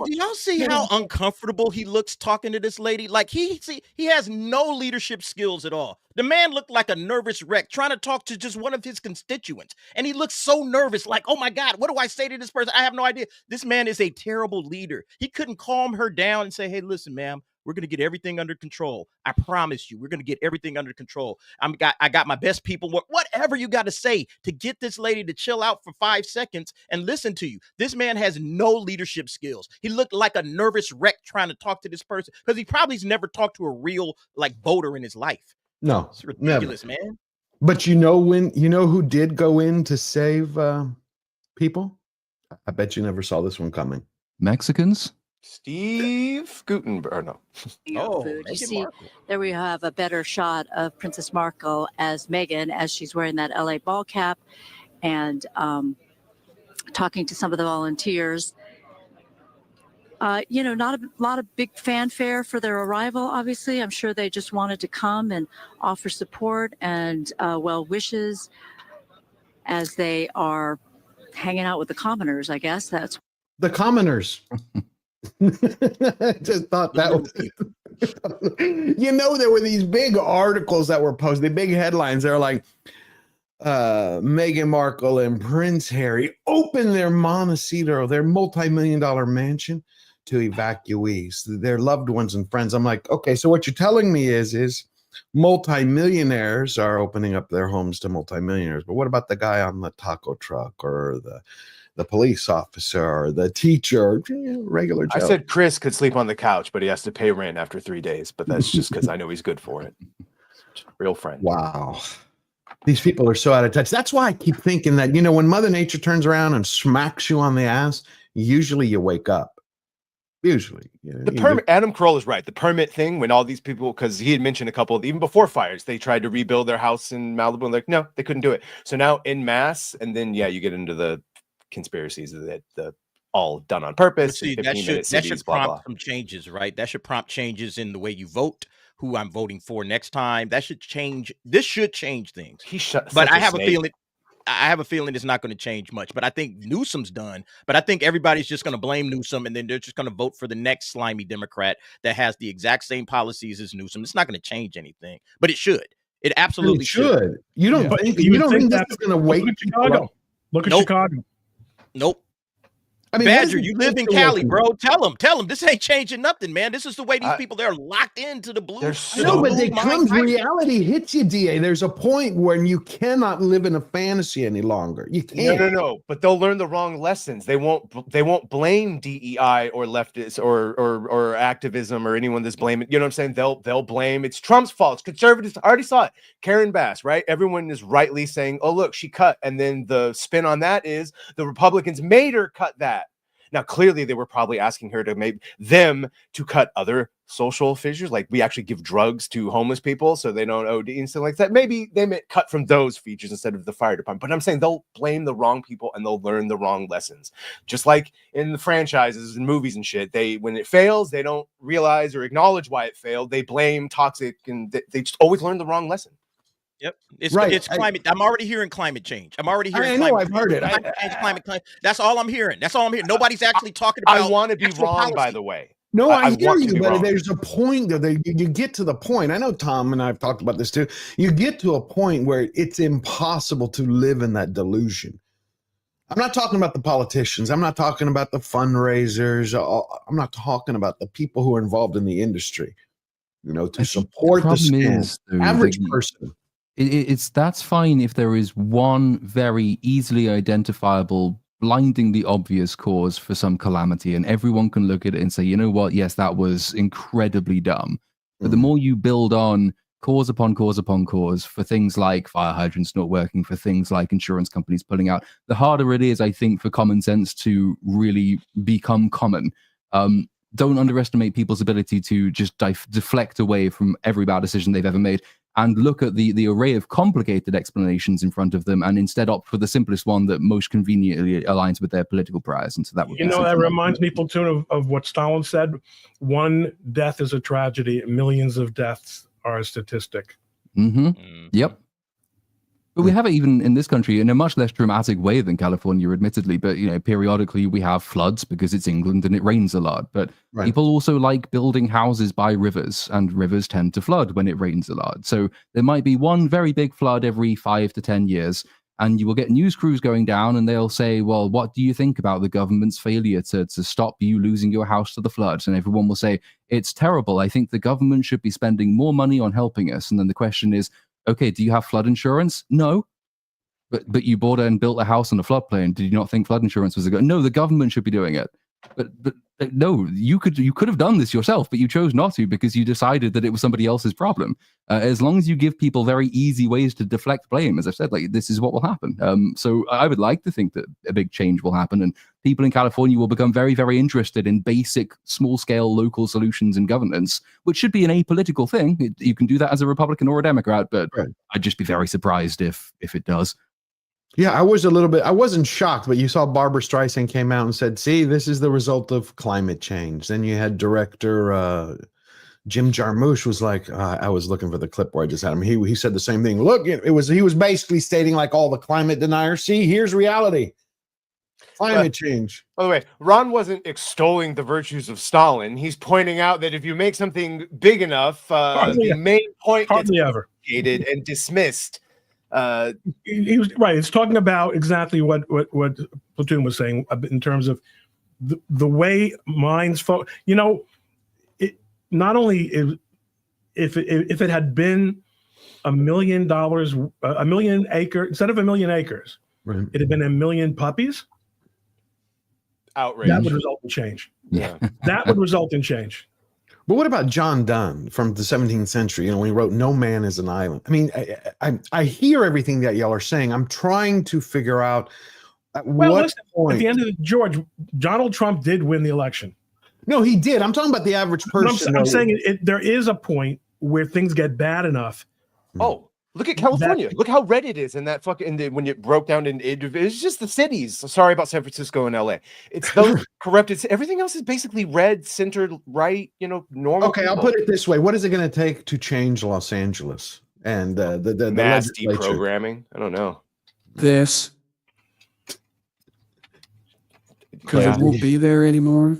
y'all see how uncomfortable he looks talking to this lady? Like he has no leadership skills at all. The man looked like a nervous wreck trying to talk to just one of his constituents. And he looks so nervous, like, oh my God, what do I say to this person? I have no idea. This man is a terrible leader. He couldn't calm her down and say, hey, listen, ma'am, we're going to get everything under control. I promise you, we're going to get everything under control. I got my best people, whatever you got to say to get this lady to chill out for 5 seconds and listen to you. This man has no leadership skills. He looked like a nervous wreck trying to talk to this person because he probably's never talked to a real voter in his life. No, it's ridiculous, never. Man. But you know who did go in to save people? I bet you never saw this one coming. Mexicans? Steve Gutenberg. No. Food. You see, there we have a better shot of Princess Markle as Meghan as she's wearing that LA ball cap and talking to some of the volunteers. Not a lot of big fanfare for their arrival, obviously. I'm sure they just wanted to come and offer support and well wishes as they are hanging out with the commoners, I guess. That's the commoners. Just thought that was there were these big articles that were posted, the big headlines. They're like Meghan Markle and Prince Harry open their Montecito, their multi-million-dollar mansion to evacuees, their loved ones and friends. I'm like, okay, so what you're telling me is multi-millionaires are opening up their homes to multi-millionaires, but what about the guy on the taco truck or the police officer or the teacher, regular Joe? I said Chris could sleep on the couch, but he has to pay rent after 3 days. But that's just because I know he's good for it. Real friend. Wow. These people are so out of touch. That's why I keep thinking that, when Mother Nature turns around and smacks you on the ass, usually you wake up. Usually. The permit, Adam Kroll is right. The permit thing, when all these people, because he had mentioned a couple of, even before fires, they tried to rebuild their house in Malibu and no, they couldn't do it. So now in mass, and then, you get into the conspiracies that the all done on purpose. See, that should prompt some changes, right? That should prompt changes in the way you vote, who I'm voting for next time. That should change. This should change things. But I have a feeling it's not going to change much. But I think Newsom's done. But I think everybody's just going to blame Newsom, and then they're just going to vote for the next slimy Democrat that has the exact same policies as Newsom. It's not going to change anything, but it should. It absolutely should. You don't think this is going to wait? Look at Chicago. Look at Chicago. Nope. I mean, Badger, you live in Cali, bro. Tell them this ain't changing nothing, man. This is the way these people, they're locked into the blue. No, but it comes, reality hits you, DA. There's a point when you cannot live in a fantasy any longer. You can't. No. But they'll learn the wrong lessons. They won't blame DEI or leftists or activism or anyone that's blaming. You know what I'm saying? They'll blame it's Trump's fault. It's conservatives. I already saw it. Karen Bass, right? Everyone is rightly saying, oh, look, she cut. And then the spin on that is the Republicans made her cut that. Now, clearly, they were probably asking her to make them to cut other social fissures, like we actually give drugs to homeless people so they don't OD and stuff like that. Maybe they meant cut from those features instead of the fire department. But I'm saying they'll blame the wrong people and they'll learn the wrong lessons. Just like in the franchises and movies and shit, when it fails, they don't realize or acknowledge why it failed. They blame toxic and they just always learn the wrong lesson. Yep, it's climate. I'm already hearing climate change. I'm already hearing. I know, I've heard it. Climate. That's all I'm hearing. Nobody's actually talking about. I want to be wrong, policy. By the way. No, I hear you, but there's a point that you get to the point. I know Tom and I've talked about this too. You get to a point where it's impossible to live in that delusion. I'm not talking about the politicians. I'm not talking about the fundraisers. I'm not talking about the people who are involved in the industry. to support the stand. Average person. That's fine if there is one very easily identifiable, blindingly obvious cause for some calamity, and everyone can look at it and say, you know what, yes, that was incredibly dumb. But the more you build on cause upon cause upon cause for things like fire hydrants not working, for things like insurance companies pulling out, the harder it is, I think, for common sense to really become common. Don't underestimate people's ability to just deflect away from every bad decision they've ever made and look at the array of complicated explanations in front of them and instead opt for the simplest one that most conveniently aligns with their political priors. And so that would be that reminds me, Platoon, of what Stalin said. One death is a tragedy. Millions of deaths are a statistic. Yep. But we have it even in this country in a much less dramatic way than California, admittedly. But, periodically we have floods because it's England and it rains a lot. But people also like building houses by rivers, and rivers tend to flood when it rains a lot. So there might be one very big flood every 5 to 10 years, and you will get news crews going down and they'll say, well, what do you think about the government's failure to stop you losing your house to the floods? And everyone will say, it's terrible. I think the government should be spending more money on helping us. And then the question is, okay, do you have flood insurance? No. But you bought and built a house on a floodplain. Did you not think flood insurance was a good? No, the government should be doing it. But no, you could have done this yourself, but you chose not to because you decided that it was somebody else's problem. As long as you give people very easy ways to deflect blame, as I've said, this is what will happen. So I would like to think that a big change will happen, and people in California will become very, very interested in basic, small-scale local solutions and governance, which should be an apolitical thing. You can do that as a Republican or a Democrat, but I'd just be very surprised if it does. Yeah, I wasn't shocked, but you saw Barbara Streisand came out and said, see, this is the result of climate change. Then you had director Jim Jarmusch was like, I was looking for the clip where I just had him. He said the same thing. Look, he was basically stating like all the climate deniers, see, here's reality. Climate change. By the way, Ron wasn't extolling the virtues of Stalin. He's pointing out that if you make something big enough, the main point gets complicated and dismissed. He was right. It's talking about exactly what Platoon was saying in terms of the way minds not only if it had been $1 million, a million acre instead of 1 million acres, it had been 1 million puppies. Outrage. That would result in change. Yeah, that would result in change. But what about John Donne from the 17th century? When he wrote "No Man is an Island." I mean, I hear everything that y'all are saying. I'm trying to figure out at what point. At the end of George, Donald Trump did win the election. No, he did. I'm talking about the average person. I'm saying there is a point where things get bad enough. Oh, look at California. Look how red it is in that fucking. When you broke down it's just the cities. Sorry about San Francisco and LA. It's those corrupted. Everything else is basically red, centered right. Normal. Okay, I'll put it this way: what is it going to take to change Los Angeles and the mass deprogramming? I don't know. This, because it won't be there anymore.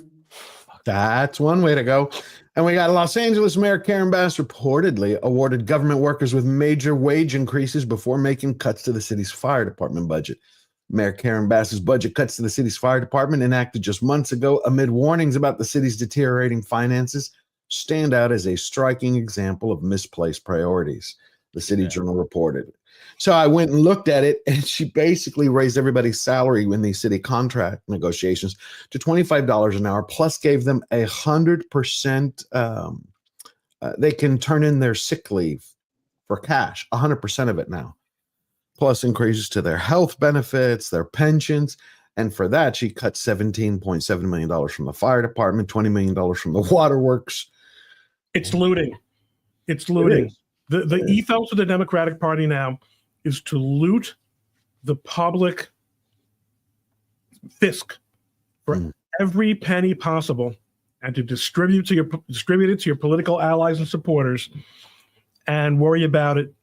That's one way to go. And we got Los Angeles Mayor Karen Bass reportedly awarded government workers with major wage increases before making cuts to the city's fire department budget. Mayor Karen Bass's budget cuts to the city's fire department, enacted just months ago amid warnings about the city's deteriorating finances, stand out as a striking example of misplaced priorities, the City Journal reported. So I went and looked at it, and she basically raised everybody's salary in these city contract negotiations to $25 an hour, plus gave them 100%. They can turn in their sick leave for cash, 100% of it now, plus increases to their health benefits, their pensions. And for that, she cut $17.7 million from the fire department, $20 million from the waterworks. It's looting. It's looting. The ethos of the Democratic Party now is to loot the public fisc for every penny possible and to distribute it to your political allies and supporters and worry about it,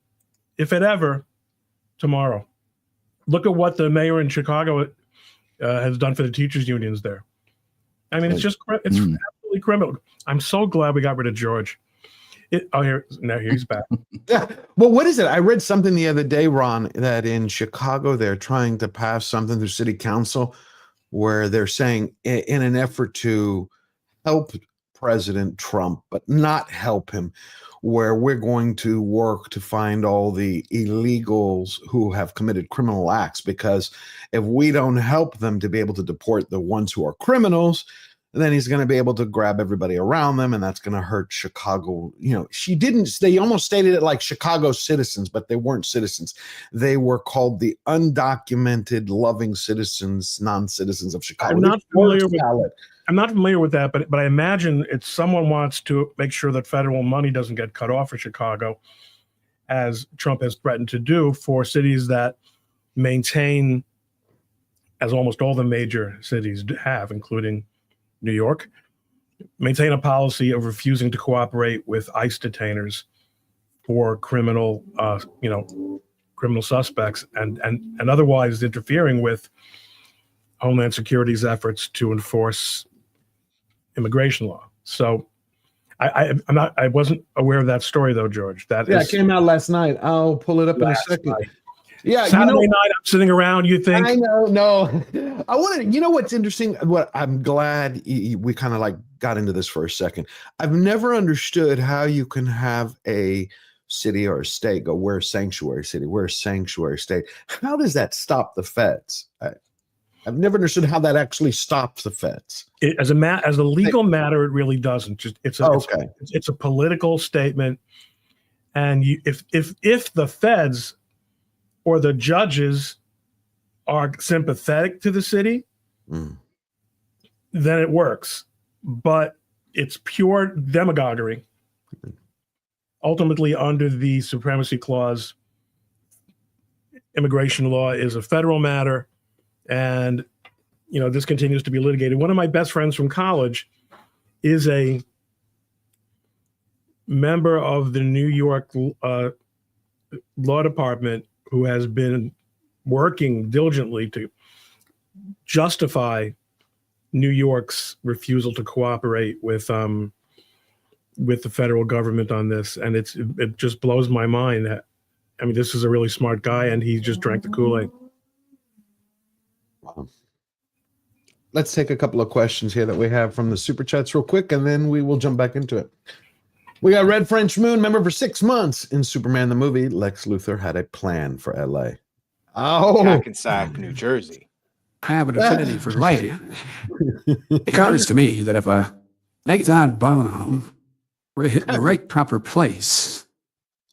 if it ever, tomorrow. Look at what the mayor in Chicago has done for the teachers unions there. I mean, it's absolutely criminal. I'm so glad we got rid of George. Here he's back. Yeah. Well, what is it? I read something the other day, Ron, that in Chicago they're trying to pass something through city council where they're saying in an effort to help President Trump, but not help him, where we're going to work to find all the illegals who have committed criminal acts, because if we don't help them to be able to deport the ones who are criminals, then he's going to be able to grab everybody around them, and that's going to hurt Chicago. They almost stated it like Chicago citizens, but they weren't citizens. They were called the undocumented, loving citizens, non-citizens of Chicago. I'm not familiar with that, but I imagine it's someone wants to make sure that federal money doesn't get cut off for Chicago, as Trump has threatened to do for cities that maintain, as almost all the major cities have, including New York, maintain a policy of refusing to cooperate with ICE detainers for criminal suspects, and otherwise interfering with Homeland Security's efforts to enforce immigration law. So I wasn't aware of that story though, George. It came out last night. I'll pull it up in a second. Night. Yeah, Saturday night, I'm sitting around. You think? I know. No, I wanted. You know what's interesting? What I'm glad we kind of like got into this for a second. I've never understood how you can have a city or a state go, we're a sanctuary city, we're a sanctuary state. How does that stop the feds? I've never understood how that actually stops the feds. As a legal matter, it really doesn't. It's a political statement, and if the feds or the judges are sympathetic to the city, then it works. But it's pure demagoguery. Ultimately, under the Supremacy Clause, immigration law is a federal matter, and this continues to be litigated. One of my best friends from college is a member of the New York Law Department who has been working diligently to justify New York's refusal to cooperate with the federal government on this, and it just blows my mind. I mean, this is a really smart guy, and he just drank the Kool-Aid. Wow. Let's take a couple of questions here that we have from the super chats real quick, and then we will jump back into it. We got Red French Moon, member for 6 months. In Superman the movie, Lex Luthor had a plan for LA. Hackensack, New Jersey. I have an affinity for light. It occurs to me that if a necktie bomb were hit in the right proper place,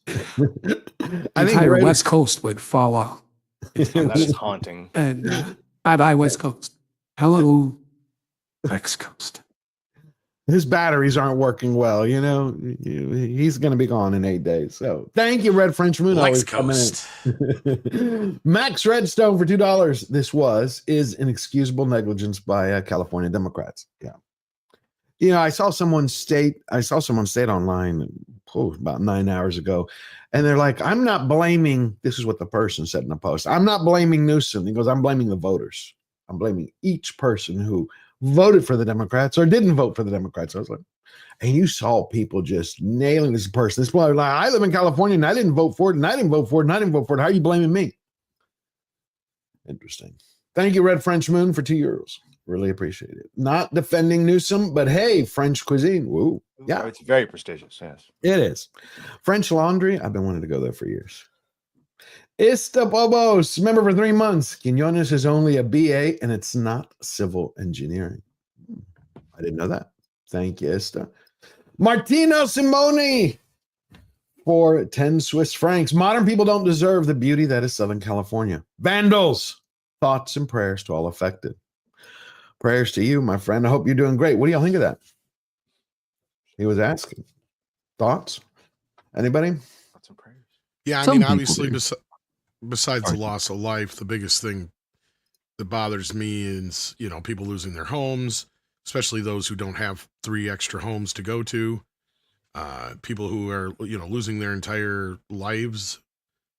the entire West Coast would fall off. That is haunting. And bye-bye, West Coast. Hello, West Coast. His batteries aren't working well, he's going to be gone in 8 days. So thank you, Red French Moon. West Coast. Max Redstone for $2. This is inexcusable negligence by California Democrats. Yeah. I saw someone state online about 9 hours ago, and they're like, I'm not blaming, this is what the person said in the post, I'm not blaming Newsom. He goes, I'm blaming the voters. I'm blaming each person who voted for the Democrats or didn't vote for the Democrats. I was like, and you saw people just nailing this person. This boy, like, I live in California and I didn't vote for it, and I didn't vote for it, and I didn't vote for it. How are you blaming me? Interesting. Thank you, Red French Moon, for €2. Really appreciate it. Not defending Newsom, but hey, French cuisine. Woo. Yeah. It's very prestigious. Yes. It is. French Laundry. I've been wanting to go there for years. Istapobos, member for 3 months. Quinones is only a BA and it's not civil engineering. I didn't know that. Thank you, Ista. Martino Simone for 10 Swiss francs. Modern people don't deserve the beauty that is Southern California. Vandals, thoughts and prayers to all affected. Prayers to you, my friend. I hope you're doing great. What do y'all think of that? He was asking. Thoughts? Anybody? Thoughts and prayers. Yeah, I mean, obviously, besides the loss of life, the biggest thing that bothers me is, people losing their homes, especially those who don't have 3 extra homes to go to. People who are, losing their entire lives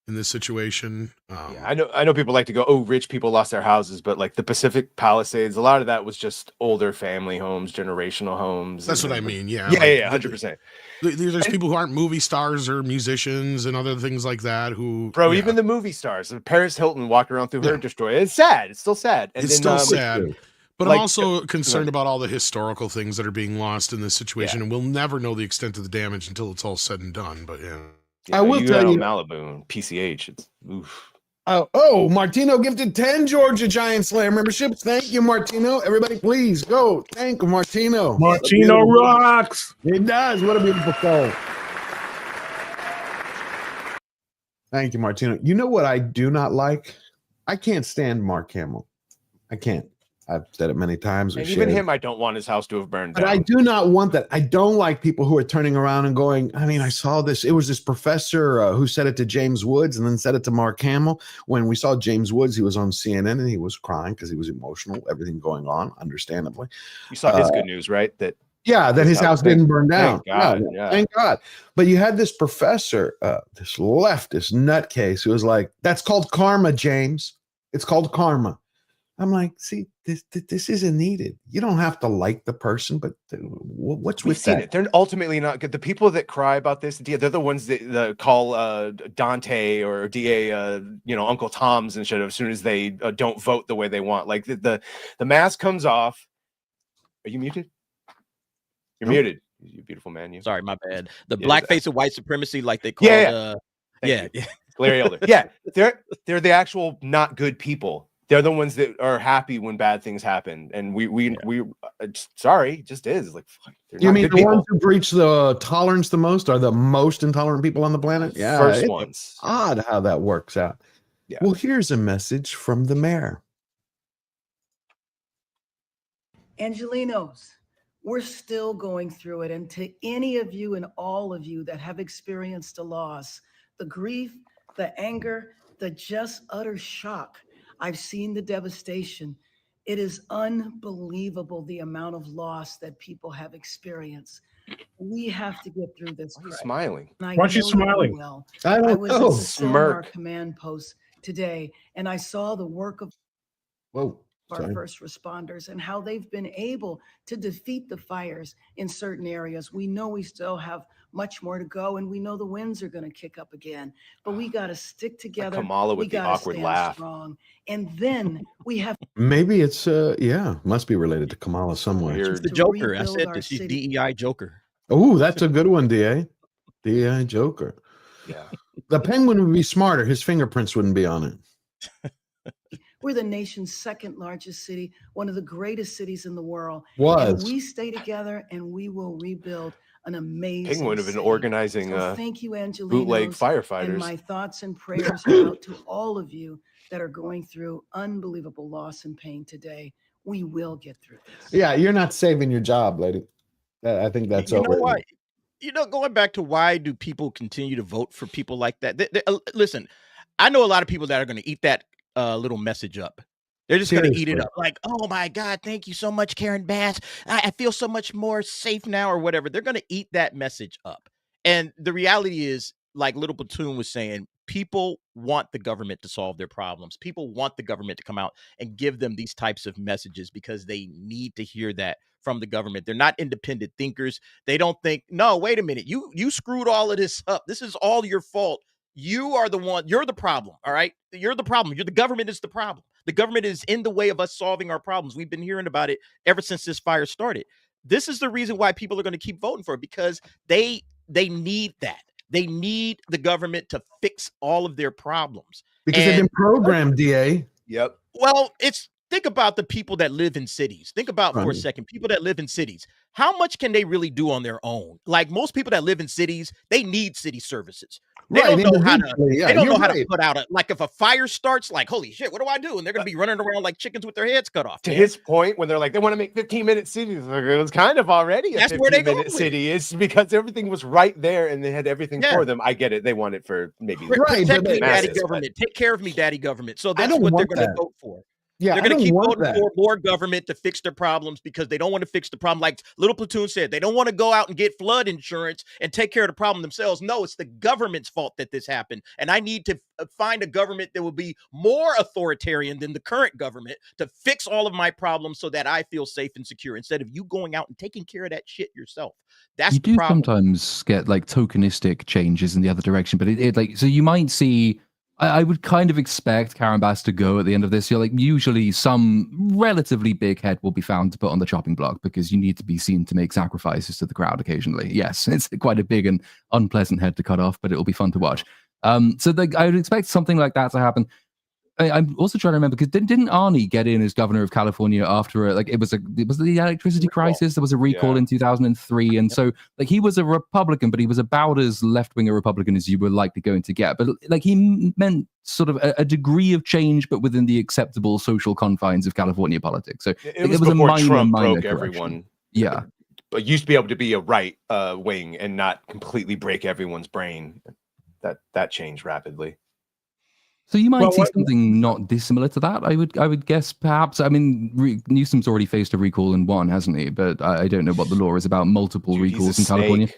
in this situation. I know people like to go, oh, rich people lost their houses, but like the Pacific Palisades, a lot of that was just older family homes, generational homes. That's what I mean. Yeah. Yeah, 100%. There's people who aren't movie stars or musicians and other things like that who. Bro, even the movie stars, Paris Hilton walking around through her destroy. It's sad. It's still sad. And it's still sad. But Like, I'm also concerned about all the historical things that are being lost in this situation, and we'll never know the extent of the damage until it's all said and done. But yeah, I will tell you, Malibu and PCH. It's oof. Oh, Martino gifted 10 Georgia Giant Slayer memberships. Thank you, Martino. Everybody, please go. Thank Martino. Martino rocks. He does. What a beautiful soul. Thank you, Martino. You know what I do not like? I can't stand Mark Hamill. I can't. I've said it many times. And even him, I don't want his house to have burned But down. I do not want that. I don't like people who are turning around and going, I mean, I saw this. It was this professor who said it to James Woods and then said it to Mark Hamill. When we saw James Woods, he was on CNN and he was crying because he was emotional, everything going on, understandably. You saw his good news, right? That his house didn't burn down. Thank God. Yeah. Thank God. But you had this professor, this leftist nutcase who was like, that's called karma, James. It's called karma. I'm like, see, this isn't needed. You don't have to like the person, but what's We've with seen that? it. They're ultimately not good. The people that cry about this, they're the ones that call Dante or DA, Uncle Tom's instead of as soon as they don't vote the way they want. Like the mask comes off. Are you muted? You're muted. You beautiful man. You. Sorry, my bad. The Yeah, blackface of white supremacy, like they call yeah. Larry Elder. Yeah, they're the actual not good people. They're the ones that are happy when bad things happen, and we sorry, it just is like. Fuck, You mean the ones who breach the tolerance the most are the most intolerant people on the planet? Yeah, First it's ones. odd how that works out. Yeah. Well, here's a message from the mayor. Angelinos, we're still going through it. And to any of you and all of you that have experienced a loss, the grief, the anger, the just utter shock, I've seen the devastation. It is unbelievable the amount of loss that people have experienced. We have to get through this. He's smiling. Why is she smiling? Well, I don't was know. at the Silmar Smirk. command post today, and I saw the work of Whoa. our Sorry. first responders and how they've been able to defeat the fires in certain areas. We know we still have much more to go, and we know the winds are going to kick up again, but we got to stick together. Kamala with we the gotta awkward stand laugh. strong. And then we have Maybe it's must be related to Kamala somewhere. She's the Joker. I said this. She's DEI Joker. Oh, that's a good one, DA. DA Joker. Yeah. The penguin would be smarter. His fingerprints wouldn't be on it. We're the nation's second largest city, one of the greatest cities in the world. Was. And we stay together and we will rebuild an amazing Penguin have been city. organizing So thank you, Angelinos, bootleg and firefighters. my thoughts and prayers go out to all of you that are going through unbelievable loss and pain today. We will get through this. Yeah, you're not saving your job, lady. I think that's You over. know why? Going back to why do people continue to vote for people like that? Listen, I know a lot of people that are going to eat that little message up. They're just going to eat it up. Like, oh my God, thank you so much, Karen Bass. I feel so much more safe now or whatever. They're going to eat that message up. And the reality is, like Little Platoon was saying, people want the government to solve their problems. People want the government to come out and give them these types of messages because they need to hear that from the government. They're not independent thinkers. They don't think, no, wait a minute. You screwed all of this up. This is all your fault. You are the one. You're the problem. All right. You're the problem. The government is the problem. The government is in the way of us solving our problems. We've been hearing about it ever since this fire started. This is the reason why people are going to keep voting for it, because they need that. They need the government to fix all of their problems. Because they've been programmed, DA. Yep. Well, think about the people that live in cities. Think about for a second, people that live in cities. How much can they really do on their own? Like most people that live in cities, they need city services. They don't know how to. They don't know how to put out like if a fire starts, like holy shit, what do I do? And they're gonna be running around like chickens with their heads cut off. To his point, when they're like they want to make 15-minute cities, like, it was kind of already a 15-minute city. It's because everything was right there and they had everything for them. I get it. They want it for maybe protect me, daddy government. Take care of me, daddy government. So that's what they're going to vote for. Yeah, they're going to keep voting for more government to fix their problems because they don't want to fix the problem. Like Little Platoon said, they don't want to go out and get flood insurance and take care of the problem themselves. No, it's the government's fault that this happened. And I need to find a government that will be more authoritarian than the current government to fix all of my problems so that I feel safe and secure instead of you going out and taking care of that shit yourself. That's you the do problem. sometimes get like tokenistic changes in the other direction, but it like, so you might see I would kind of expect Karen Bass to go at the end of this year. Like, usually some relatively big head will be found to put on the chopping block because you need to be seen to make sacrifices to the crowd occasionally. Yes, it's quite a big and unpleasant head to cut off, but it'll be fun to watch. So I would expect something like that to happen. I'm also trying to remember, because didn't Arnie get in as governor of California after it was the electricity crisis? There was a recall in 2003, and so like he was a Republican, but he was about as left-wing a Republican as you were likely going to get. But like he meant sort of a degree of change, but within the acceptable social confines of California politics. So it was was a before minor, Trump minor broke correction. everyone. Yeah, but used to be able to be a right wing and not completely break everyone's brain. That changed rapidly. So you might see something not dissimilar to that. I would guess, perhaps. I mean, Newsom's already faced a recall in one, hasn't he? But I don't know what the law is about multiple recalls in California.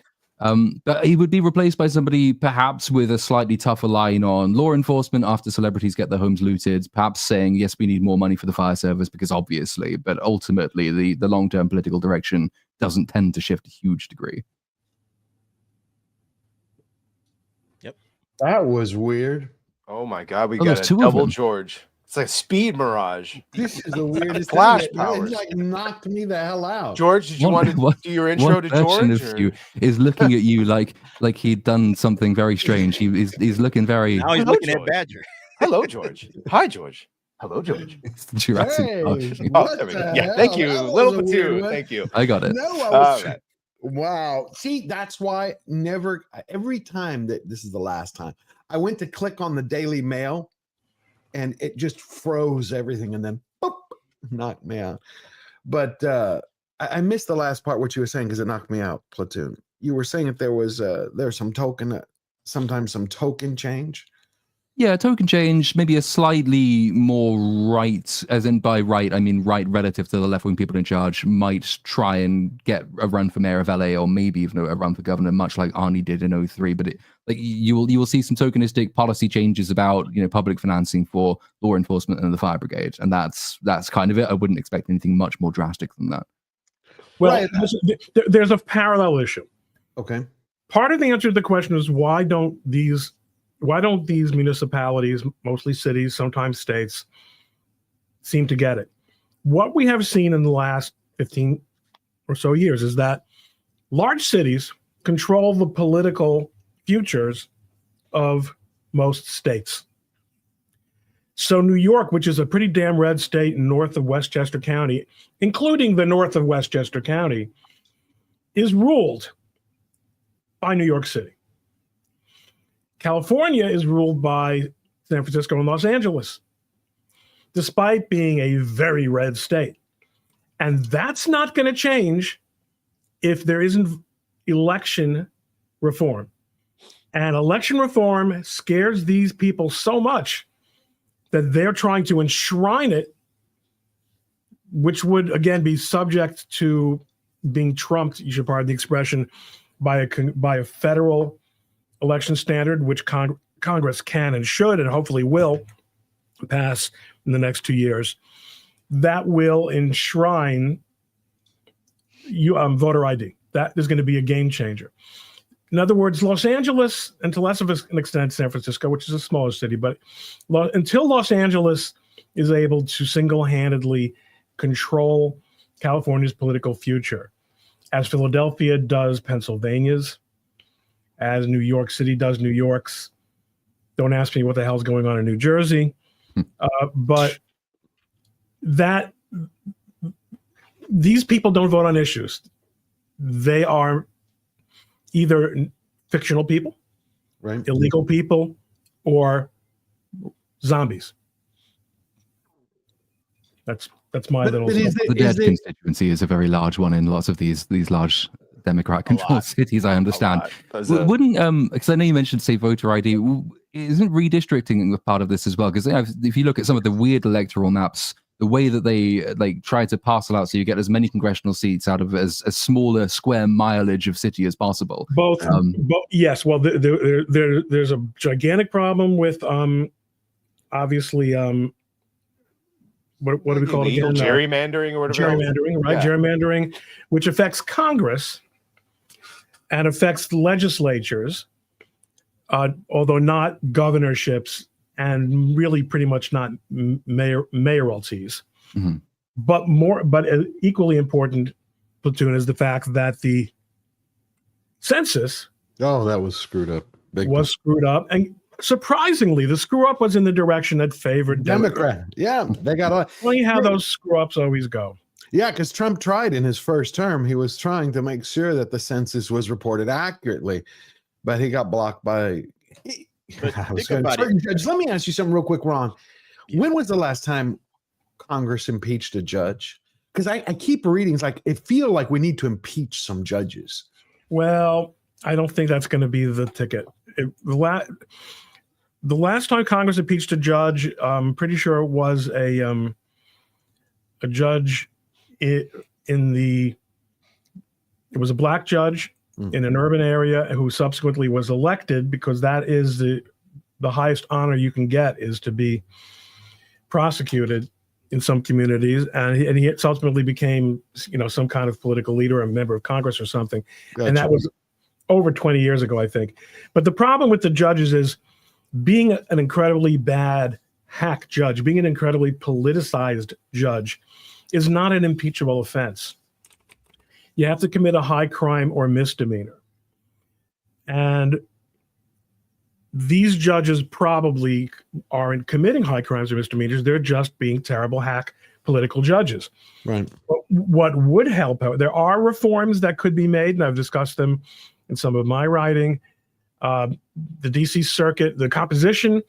But he would be replaced by somebody perhaps with a slightly tougher line on law enforcement after celebrities get their homes looted, perhaps saying, yes, we need more money for the fire service, because obviously, but ultimately the long-term political direction doesn't tend to shift a huge degree. Yep. That was weird. Oh my God, we Oh, got there's a two of double them. George. It's like speed mirage. This is the weirdest Flash thing. powers. It like knocked me the hell out. George, did you want to do your intro one to version George? of you is looking at you like he'd done something very strange. He's looking very. Now he's Hello, looking George. at Badger. Hello, George. Hi, George. Hello, George. It's Jurassic Park. Hey, Oh, what there we go. the Yeah, thank hell? you, That was Little a weird Platoon. one. Thank you. I got it. No, I All was. right. Wow. See, that's why every time that this is the last time I went to click on the Daily Mail and it just froze everything and then boop, knocked me out. But I missed the last part, what you were saying, because it knocked me out, Platoon. You were saying that there's some token, sometimes some token change. Yeah, token change, maybe a slightly more right, as in by right, I mean right relative to the left-wing people in charge, might try and get a run for mayor of LA, or maybe even a run for governor, much like Arnie did in 03. But you will see some tokenistic policy changes about public financing for law enforcement and the fire brigade, and that's kind of it. I wouldn't expect anything much more drastic than that. Well, Right. there's a parallel issue. Okay. Part of the answer to the question is why don't these municipalities, mostly cities, sometimes states, seem to get it? What we have seen in the last 15 or so years is that large cities control the political futures of most states. So New York, which is a pretty damn red state north of Westchester County, including the north of Westchester County, is ruled by New York City. California is ruled by San Francisco and Los Angeles, despite being a very red state. And that's not going to change if there isn't election reform. And election reform scares these people so much that they're trying to enshrine it, which would, again, be subject to being trumped, you should pardon the expression, by a federal election standard, which Congress can and should and hopefully will pass in the next 2 years. That will enshrine voter ID. That is going to be a game changer. In other words, Los Angeles, and to less of an extent San Francisco, which is a smaller city, but until Los Angeles is able to single-handedly control California's political future, as Philadelphia does Pennsylvania's, as New York City does New York's. Don't ask me what the hell's going on in New Jersey. But these people don't vote on issues. They are either fictional people, right, illegal people, or zombies. That's my little. The dead constituency is a very large one in lots of these large Democrat-controlled cities, I understand. Wouldn't because I know you mentioned, say, voter ID. Isn't redistricting a part of this as well? Because if you look at some of the weird electoral maps, the way that they try to parcel out so you get as many congressional seats out of as small a square mileage of city as possible. Both yes. Well, there's a gigantic problem with obviously what do we call it again? Gerrymandering or whatever. Gerrymandering, right? Yeah. Gerrymandering, which affects Congress and affects legislatures, although not governorships and really pretty much not mayoralties. But equally important, Platoon, is the fact that the census that was screwed up. Screwed up, and surprisingly, the screw up was in the direction that favored Democrat. Yeah, they got a funny how those screw ups always go. Yeah, because Trump tried in his first term. He was trying to make sure that the census was reported accurately, but he got blocked by. Judge, let me ask you something real quick, Ron. When was the last time Congress impeached a judge? Because I keep reading, it's like it feels like we need to impeach some judges. Well, I don't think that's going to be the ticket. The last time Congress impeached a judge, I'm pretty sure it was a judge it was a black judge in an urban area who subsequently was elected, because that is the highest honor you can get, is to be prosecuted in some communities, and he subsequently became some kind of political leader, a member of Congress or something. Gotcha. And that was over 20 years ago, I think. But the problem with the judges is being an incredibly bad hack judge, being an incredibly politicized judge, is not an impeachable offense. You have to commit a high crime or misdemeanor. And these judges probably aren't committing high crimes or misdemeanors. They're just being terrible hack political judges. Right. What would help out, there are reforms that could be made, and I've discussed them in some of my writing. The DC Circuit, the composition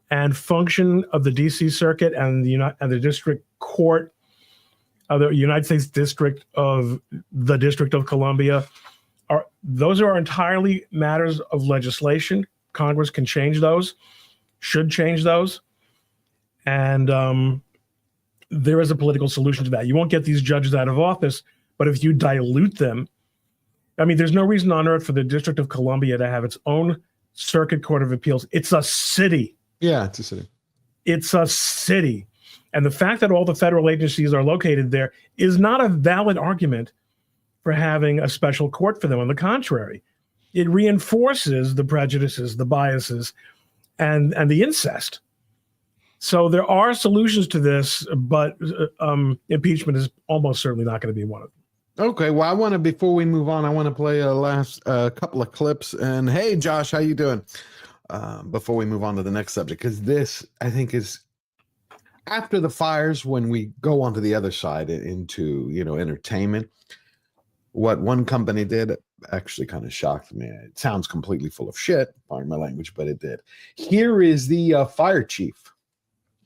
and function of the DC Circuit and the District Court of the United States District of the District of Columbia those are entirely matters of legislation. Congress can change those, should change those, and there is a political solution to that. You won't get these judges out of office, but if you dilute them, I mean, there's no reason on earth for the District of Columbia to have its own Circuit Court of Appeals. It's a city. Yeah, it's a city. It's a city. And the fact that all the federal agencies are located there is not a valid argument for having a special court for them. On the contrary, it reinforces the prejudices, the biases, and the incest. So there are solutions to this, but impeachment is almost certainly not going to be one of them. Okay, well, before we move on, I want to play a last couple of clips. And hey, Josh, how you doing? Before we move on to the next subject, because this, I think, is after the fires, when we go on to the other side into, entertainment, what one company did actually kind of shocked me. It sounds completely full of shit, pardon my language, but it did. Here is the fire chief.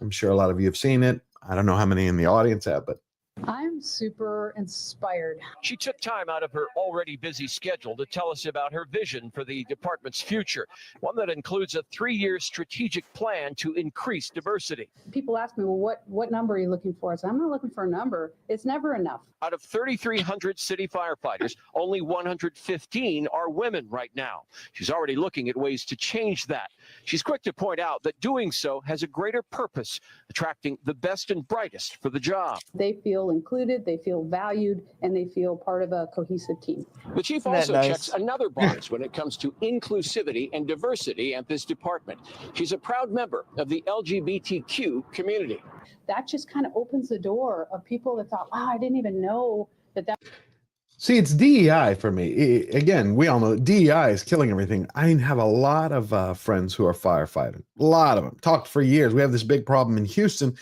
I'm sure a lot of you have seen it. I don't know how many in the audience have, but I'm super inspired. She took time out of her already busy schedule to tell us about her vision for the department's future, one that includes a 3-year strategic plan to increase diversity. People ask me, well, what number are you looking for? I said, I'm not looking for a number. It's never enough. Out of 3,300 city firefighters, only 115 are women right now. She's already looking at ways to change that. She's quick to point out that doing so has a greater purpose, attracting the best and brightest for the job. They feel included, they feel valued, and they feel part of a cohesive team. The chief also checks another box when it comes to inclusivity and diversity at this department. She's a proud member of the LGBTQ community. That just kind of opens the door of people that thought, wow, I didn't even know that. See, it's DEI for me. Again, we all know DEI is killing everything. I have a lot of friends who are firefighters. A lot of them. Talked for years. We have this big problem in Houston.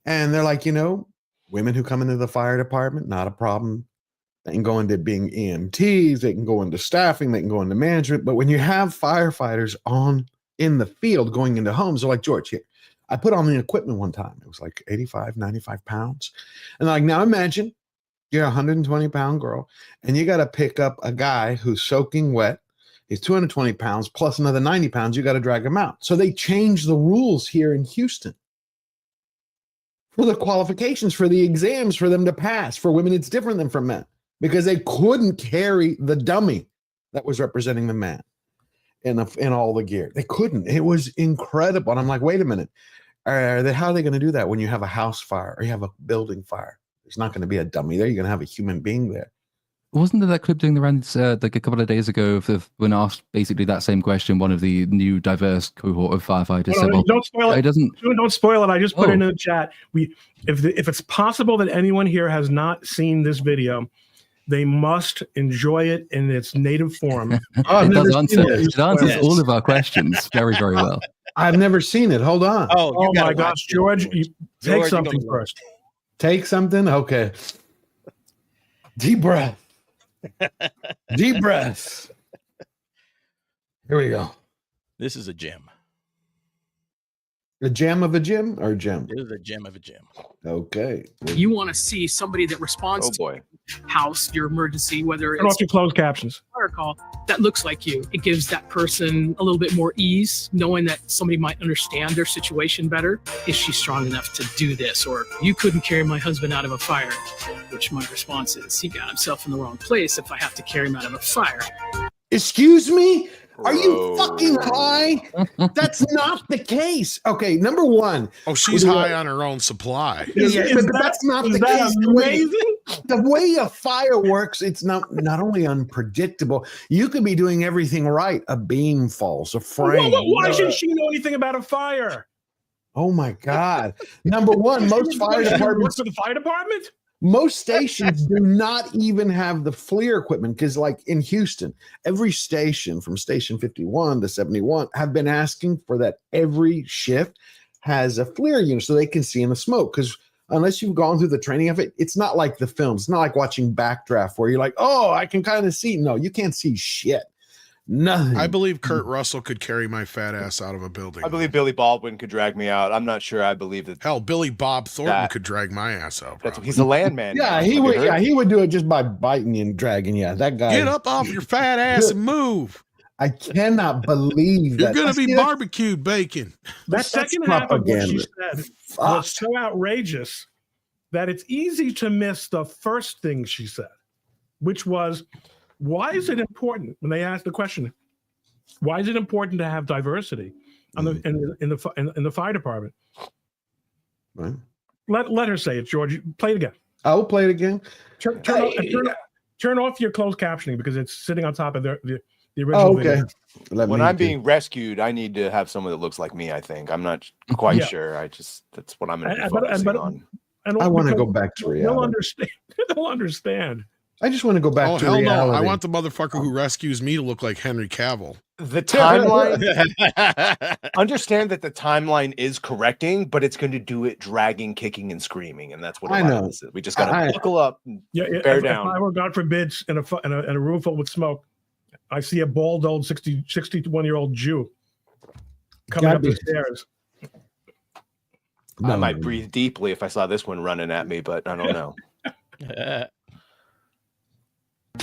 And they're like, women who come into the fire department, not a problem. They can go into being EMTs. They can go into staffing. They can go into management. But when you have firefighters in the field going into homes, they're like, George, here, I put on the equipment one time. It was like 85, 95 pounds. And like, now imagine you're a 120-pound girl and you got to pick up a guy who's soaking wet. He's 220 pounds plus another 90 pounds. You got to drag him out. So they changed the rules here in Houston for the qualifications, for the exams, for them to pass. For women, it's different than for men because they couldn't carry the dummy that was representing the man in all the gear. They couldn't. It was incredible. And I'm like, wait a minute. How are they going to do that when you have a house fire or you have a building fire? There's not going to be a dummy there. You're going to have a human being there. Wasn't there that clip doing the rounds like a couple of days ago when asked basically that same question, one of the new diverse cohort of firefighters said, well, don't spoil it. Don't spoil it. I just put it in the chat. If it's possible that anyone here has not seen this video, they must enjoy it in its native form. It answers all of our questions very, very well. I've never seen it. Hold on. Oh my gosh, George, take something first. Take something? Okay. Deep breath. Deep breaths. Here we go. This is a gem. A gem of a gym or gem? This is a gem of a gem. Okay. You want to see somebody that responds to house, your emergency, whether Turn off it's your closed captions. fire call, that looks like you. It gives that person a little bit more ease, knowing that somebody might understand their situation better. Is she strong enough to do this? Or you couldn't carry my husband out of a fire, which my response is, he got himself in the wrong place if I have to carry him out of a fire. Excuse me? Are you fucking high? That's not the case. Okay, number one. Oh, she's high on her own supply. But that's not the case. The way a fire works, it's not only unpredictable. You could be doing everything right. A beam falls, a frame. Why should she know anything about a fire? Oh my God. Number one, most fire departments. For the fire department? Most stations do not even have the FLIR equipment because, like in Houston, every station from station 51 to 71 have been asking for that. Every shift has a FLIR unit so they can see in the smoke. Because unless you've gone through the training of it, it's not like the films. It's not like watching Backdraft where you're like, oh, I can kind of see. No, you can't see shit. Nothing. I believe Kurt Russell could carry my fat ass out of a building. I believe Billy Baldwin could drag me out. I'm not sure. I believe that. Hell, Billy Bob Thornton could drag my ass out. That's he's a landman. Yeah, he would. Yeah, he would do it just by biting you and dragging you. That guy. Get up off your fat ass and move. I cannot believe You're that. going to be barbecued bacon. That second half of what she said was so outrageous that it's easy to miss the first thing she said, which was, why is it important when they asked the question? Why is it important to have diversity in the fire department? Right. Let her say it, George. Play it again. I will play it again. Turn off your closed captioning because it's sitting on top of the original video. When I'm being rescued, I need to have someone that looks like me. I think I'm not quite sure. That's what I'm going to be focusing on. I want to go back to reality. They'll understand. They'll understand. I just want to go back to reality. No. I want the motherfucker who rescues me to look like Henry Cavill. The timeline. Understand that the timeline is correcting, but it's going to do it dragging, kicking, and screaming, and that's what a lot of this is. We just got to buckle up, and bear down. If I were, God forbid, in a room filled with smoke, I see a bald old 61-year-old Jew coming up the stairs. I might breathe deeply if I saw this one running at me, but I don't know.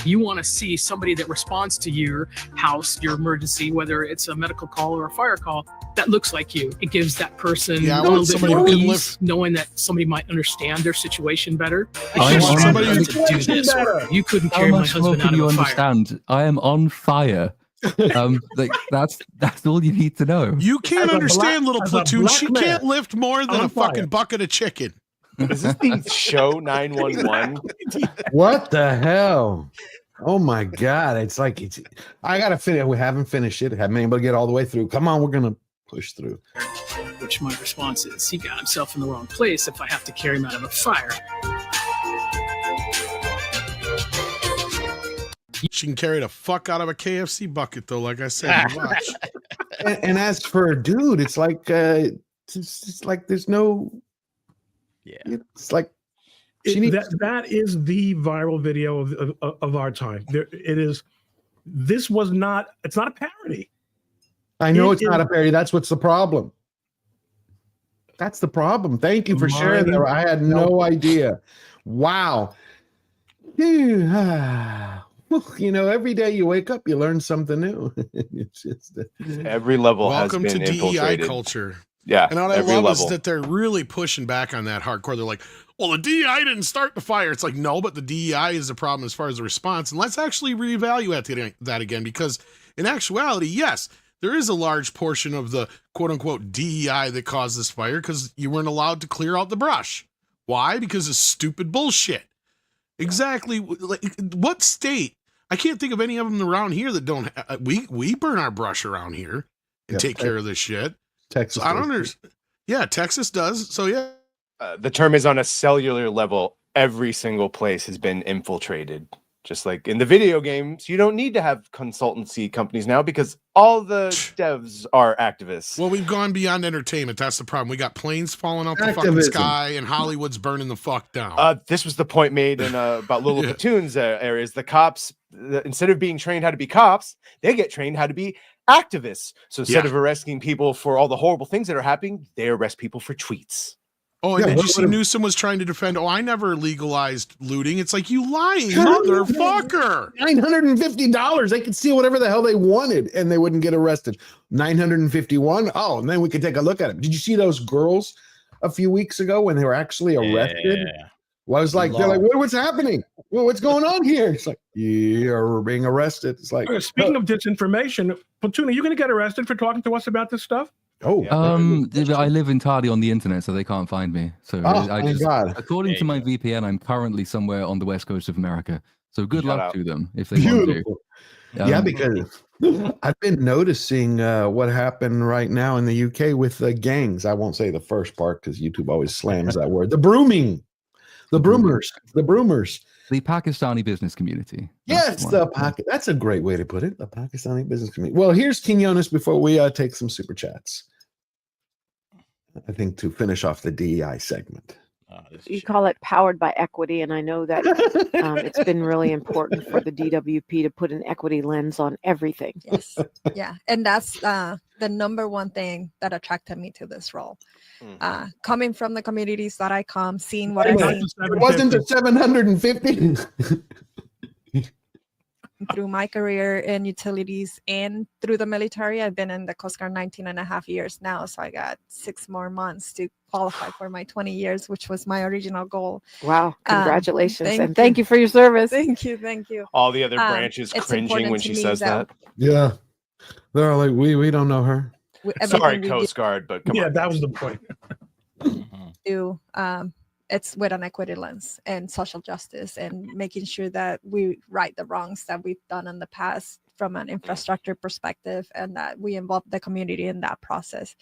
You want to see somebody that responds to your house, your emergency, whether it's a medical call or a fire call, that looks like you. It gives that person a little bit more ease, knowing that somebody might understand their situation better. Somebody to do this, or you couldn't carry my husband out of a fire. Understand? I am on fire. Like that's all you need to know. You can't understand, Little Platoon. She can't lift more than a fucking bucket of chicken. Is this the show 911? What the hell? Oh my God. It's like I gotta finish. We haven't finished it. Haven't been able to get all the way through. Come on, we're gonna push through. Which my response is, he got himself in the wrong place if I have to carry him out of a fire. She can carry the fuck out of a KFC bucket though, like I said. Watch. And as for a dude, it's like it's like there's no. Yeah, it's like that is the viral video of our time. It is. This was not. It's not a parody. I know it's not a parody. That's what's the problem. That's the problem. Thank you for sharing that. I had no idea. Wow. You know, every day you wake up, you learn something new. It's just every level. Welcome has been to DEI infiltrated. Culture. Yeah, and what I love is that they're really pushing back on that hardcore. They're like, well, the DEI didn't start the fire. It's like, no, but the DEI is the problem as far as the response. And let's actually reevaluate that again, because in actuality, yes, there is a large portion of the quote unquote DEI that caused this fire because you weren't allowed to clear out the brush. Why? Because of stupid bullshit. Exactly. Like, what state? I can't think of any of them around here that don't. We burn our brush around here and take care of this shit. Texas. So I don't understand. Yeah, Texas does. So yeah. The term is on a cellular level. Every single place has been infiltrated. Just like in the video games, you don't need to have consultancy companies now because all the devs are activists. Well, we've gone beyond entertainment. That's the problem. We got planes falling out the fucking sky, and Hollywood's burning the fuck down. This was the point made in about Little Platoon's areas. The cops, instead of being trained how to be cops, they get trained how to be activists. So instead of arresting people for all the horrible things that are happening, they arrest people for tweets. Oh, and did you see Newsom was trying to defend, I never legalized looting. It's like, you lying motherfucker. $950. They could steal whatever the hell they wanted and they wouldn't get arrested. 951. Oh, and then we could take a look at it. Did you see those girls a few weeks ago when they were actually arrested? Yeah. Well, I was like, they're like, what's happening? Well, what's going on here? It's like, you're being arrested. It's like, speaking of disinformation, Platoon, are you going to get arrested for talking to us about this stuff? Oh, I live entirely on the internet, so they can't find me. So God. According to my VPN, I'm currently somewhere on the west coast of America. So good luck to them if they want to. Yeah, because I've been noticing what happened right now in the UK with the gangs. I won't say the first part because YouTube always slams that word. The broomers. The Pakistani business community. Yes, that's a great way to put it. The Pakistani business community. Well, here's King Jonas before we take some super chats. I think to finish off the DEI segment. You call it powered by equity, and I know that it's been really important for the DWP to put an equity lens on everything. Yes, yeah, and that's the number one thing that attracted me to this role. Coming from the communities that I come, seeing what I see. It wasn't the 750. Through my career in utilities and through the military, I've been in the Coast Guard 19 and a half years now. So I got 6 more months to qualify for my 20 years, which was my original goal. Wow. Congratulations. And thank you for your service. Thank you. Thank you. All the other branches cringing when she says that. Yeah. They're all like, we don't know her. Sorry, Coast Guard, but come on. That was the point. It's with an equity lens and social justice and making sure that we right the wrongs that we've done in the past from an infrastructure perspective, and that we involve the community in that process.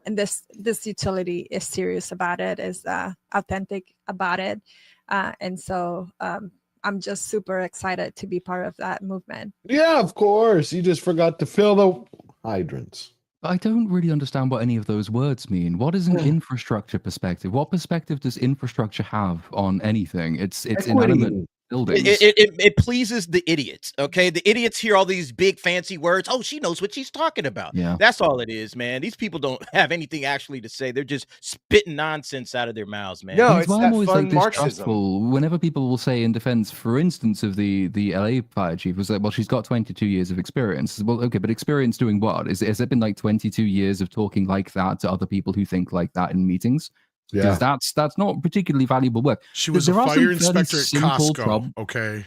And this utility is serious about it, is authentic about it. And so I'm just super excited to be part of that movement. Yeah, of course. You just forgot to fill the hydrants. I don't really understand what any of those words mean. What is an infrastructure perspective? What perspective does infrastructure have on anything? It's inanimate buildings. It pleases the idiots, okay? The idiots hear all these big fancy words. Oh, she knows what she's talking about. Yeah. That's all it is, man. These people don't have anything actually to say. They're just spitting nonsense out of their mouths, man. No, That's why I'm always like distrustful. Whenever people will say in defense, for instance, of the LA fire chief, was like, well, she's got 22 years of experience. Well, okay, but experience doing what? Has it been like 22 years of talking like that to other people who think like that in meetings? Because that's not particularly valuable work. She was a fire inspector at Costco. Okay.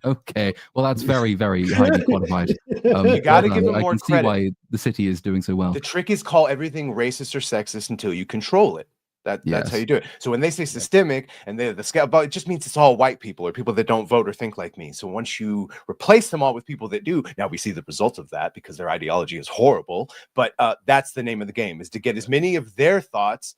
Okay. Well, that's very, very highly qualified. You got to give them more I can see why the city is doing so well. The trick is call everything racist or sexist until you control it. That's how you do it. So when they say systemic and the scale, but it just means it's all white people or people that don't vote or think like me. So once you replace them all with people that do, now we see the result of that because their ideology is horrible. But that's the name of the game, is to get as many of their thoughts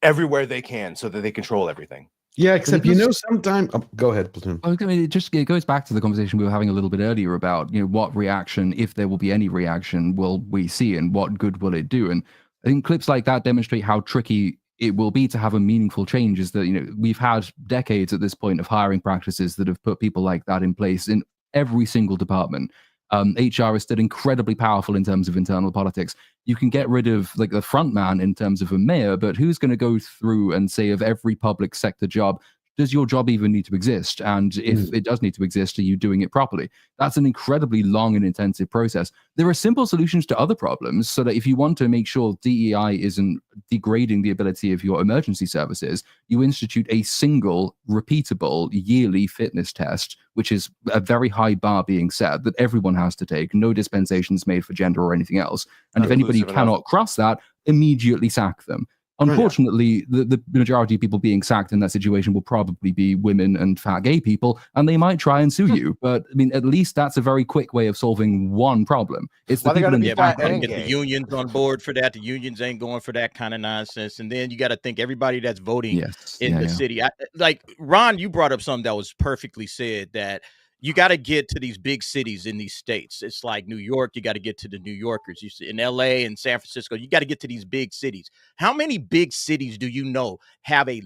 everywhere they can so that they control everything. Yeah, except sometimes go ahead, Platoon. I mean, it goes back to the conversation we were having a little bit earlier about what reaction, if there will be any reaction, will we see, and what good will it do? And I think clips like that demonstrate how tricky it will be to have a meaningful change. Is that we've had decades at this point of hiring practices that have put people like that in place in every single department. HR is still incredibly powerful in terms of internal politics. You can get rid of like the front man in terms of a mayor, but who's going to go through and say of every public sector job, does your job even need to exist? And if it does need to exist, are you doing it properly? That's an incredibly long and intensive process. There are simple solutions to other problems, so that if you want to make sure DEI isn't degrading the ability of your emergency services, you institute a single, repeatable, yearly fitness test, which is a very high bar being set that everyone has to take. No dispensations made for gender or anything else. And if anybody cannot cross that, immediately sack them. Unfortunately, the majority of people being sacked in that situation will probably be women and fat gay people, and they might try and sue you. But I mean, at least that's a very quick way of solving one problem. It's the people in the back get the unions on board for that. The unions ain't going for that kind of nonsense. And then you got to think everybody that's voting in the city. Like Ron, you brought up something that was perfectly said, that you got to get to these big cities in these states. It's like New York, you got to get to the New Yorkers. You see, in LA and San Francisco, you got to get to these big cities. How many big cities do you know have a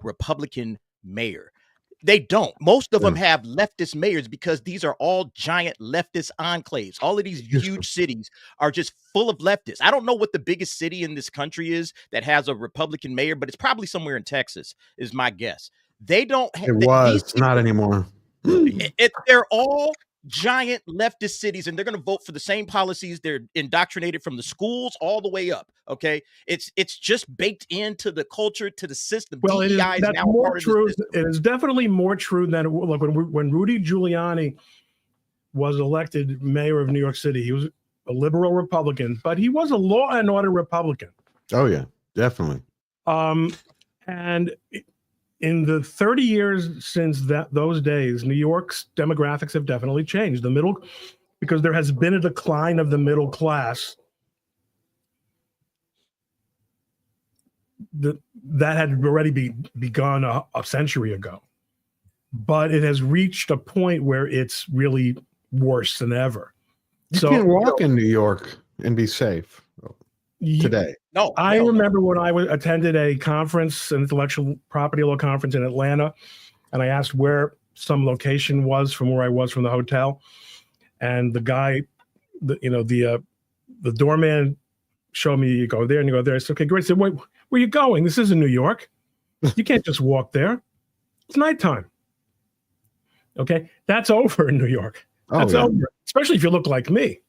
Republican mayor? They don't. Most of them have leftist mayors because these are all giant leftist enclaves. All of these huge cities are just full of leftists. I don't know what the biggest city in this country is that has a Republican mayor, but it's probably somewhere in Texas, is my guess. They don't. Not anymore. They're all giant leftist cities, and they're going to vote for the same policies. They're indoctrinated from the schools all the way up. Okay, it's just baked into the culture, to the system. Well, DEI that's now more part true. of the It is definitely more true than like when Rudy Giuliani was elected mayor of New York City. He was a liberal Republican, but he was a law and order Republican. Oh yeah, definitely. And in the 30 years since those days, New York's demographics have definitely changed. Because there has been a decline of the middle class. That had already begun a century ago. But it has reached a point where it's really worse than ever. You can't walk in New York and be safe today. No, I remember when I attended a conference, an intellectual property law conference in Atlanta, and I asked where some location was from where I was from the hotel, and the guy, the doorman showed me, you go there and you go there. I said, okay, great. I said, wait, where are you going? This isn't New York. You can't just walk there. It's nighttime. Okay, that's over in New York. That's over, especially if you look like me.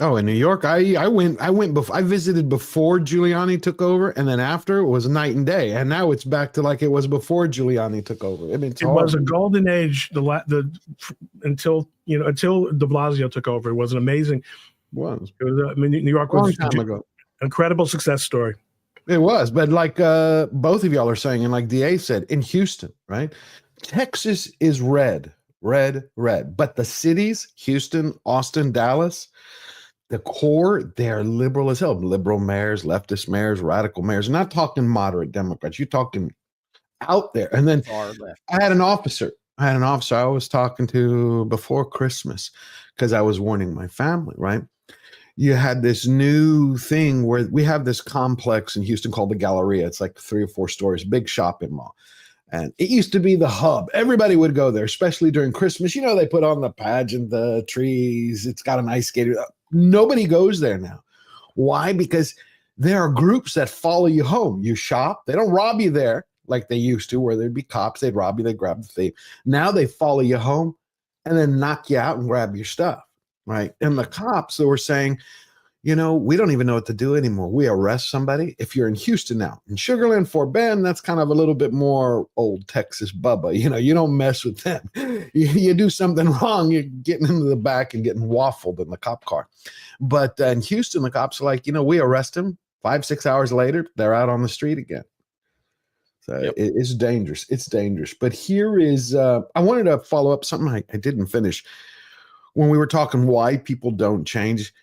Oh, in New York, I visited before Giuliani took over, and then after it was night and day, and now it's back to like it was before Giuliani took over. I mean, it was a golden age until De Blasio took over. It was an amazing. It was New York was long time ago. Incredible success story. It was, but like both of y'all are saying, and like DA said, in Houston, right? Texas is red, but the cities, Houston, Austin, Dallas, the core, they're liberal as hell. Liberal mayors, leftist mayors, radical mayors. I'm not talking moderate Democrats. You're talking out there. And then I had an officer I was talking to before Christmas because I was warning my family, right? You had this new thing where we have this complex in Houston called the Galleria. It's like 3 or 4 stories, big shopping mall. And it used to be the hub. Everybody would go there, especially during Christmas. You know, they put on the pageant, the trees. It's got an ice skater. Nobody goes there now. Why? Because there are groups that follow you home. You shop. They don't rob you there like they used to, where there'd be cops. They'd rob you. They'd grab the thief. Now they follow you home and then knock you out and grab your stuff, right? And the cops, they were saying, you know, we don't even know what to do anymore. We arrest somebody. If you're in Houston now, in Sugar Land, Fort Bend, that's kind of a little bit more old Texas Bubba. You know, you don't mess with them. You do something wrong, you're getting into the back and getting waffled in the cop car. But in Houston, the cops are like, you know, we arrest them. 5-6 hours later, they're out on the street again. So it's dangerous. It's dangerous. But here is, I wanted to follow up something I didn't finish. When we were talking why people don't change,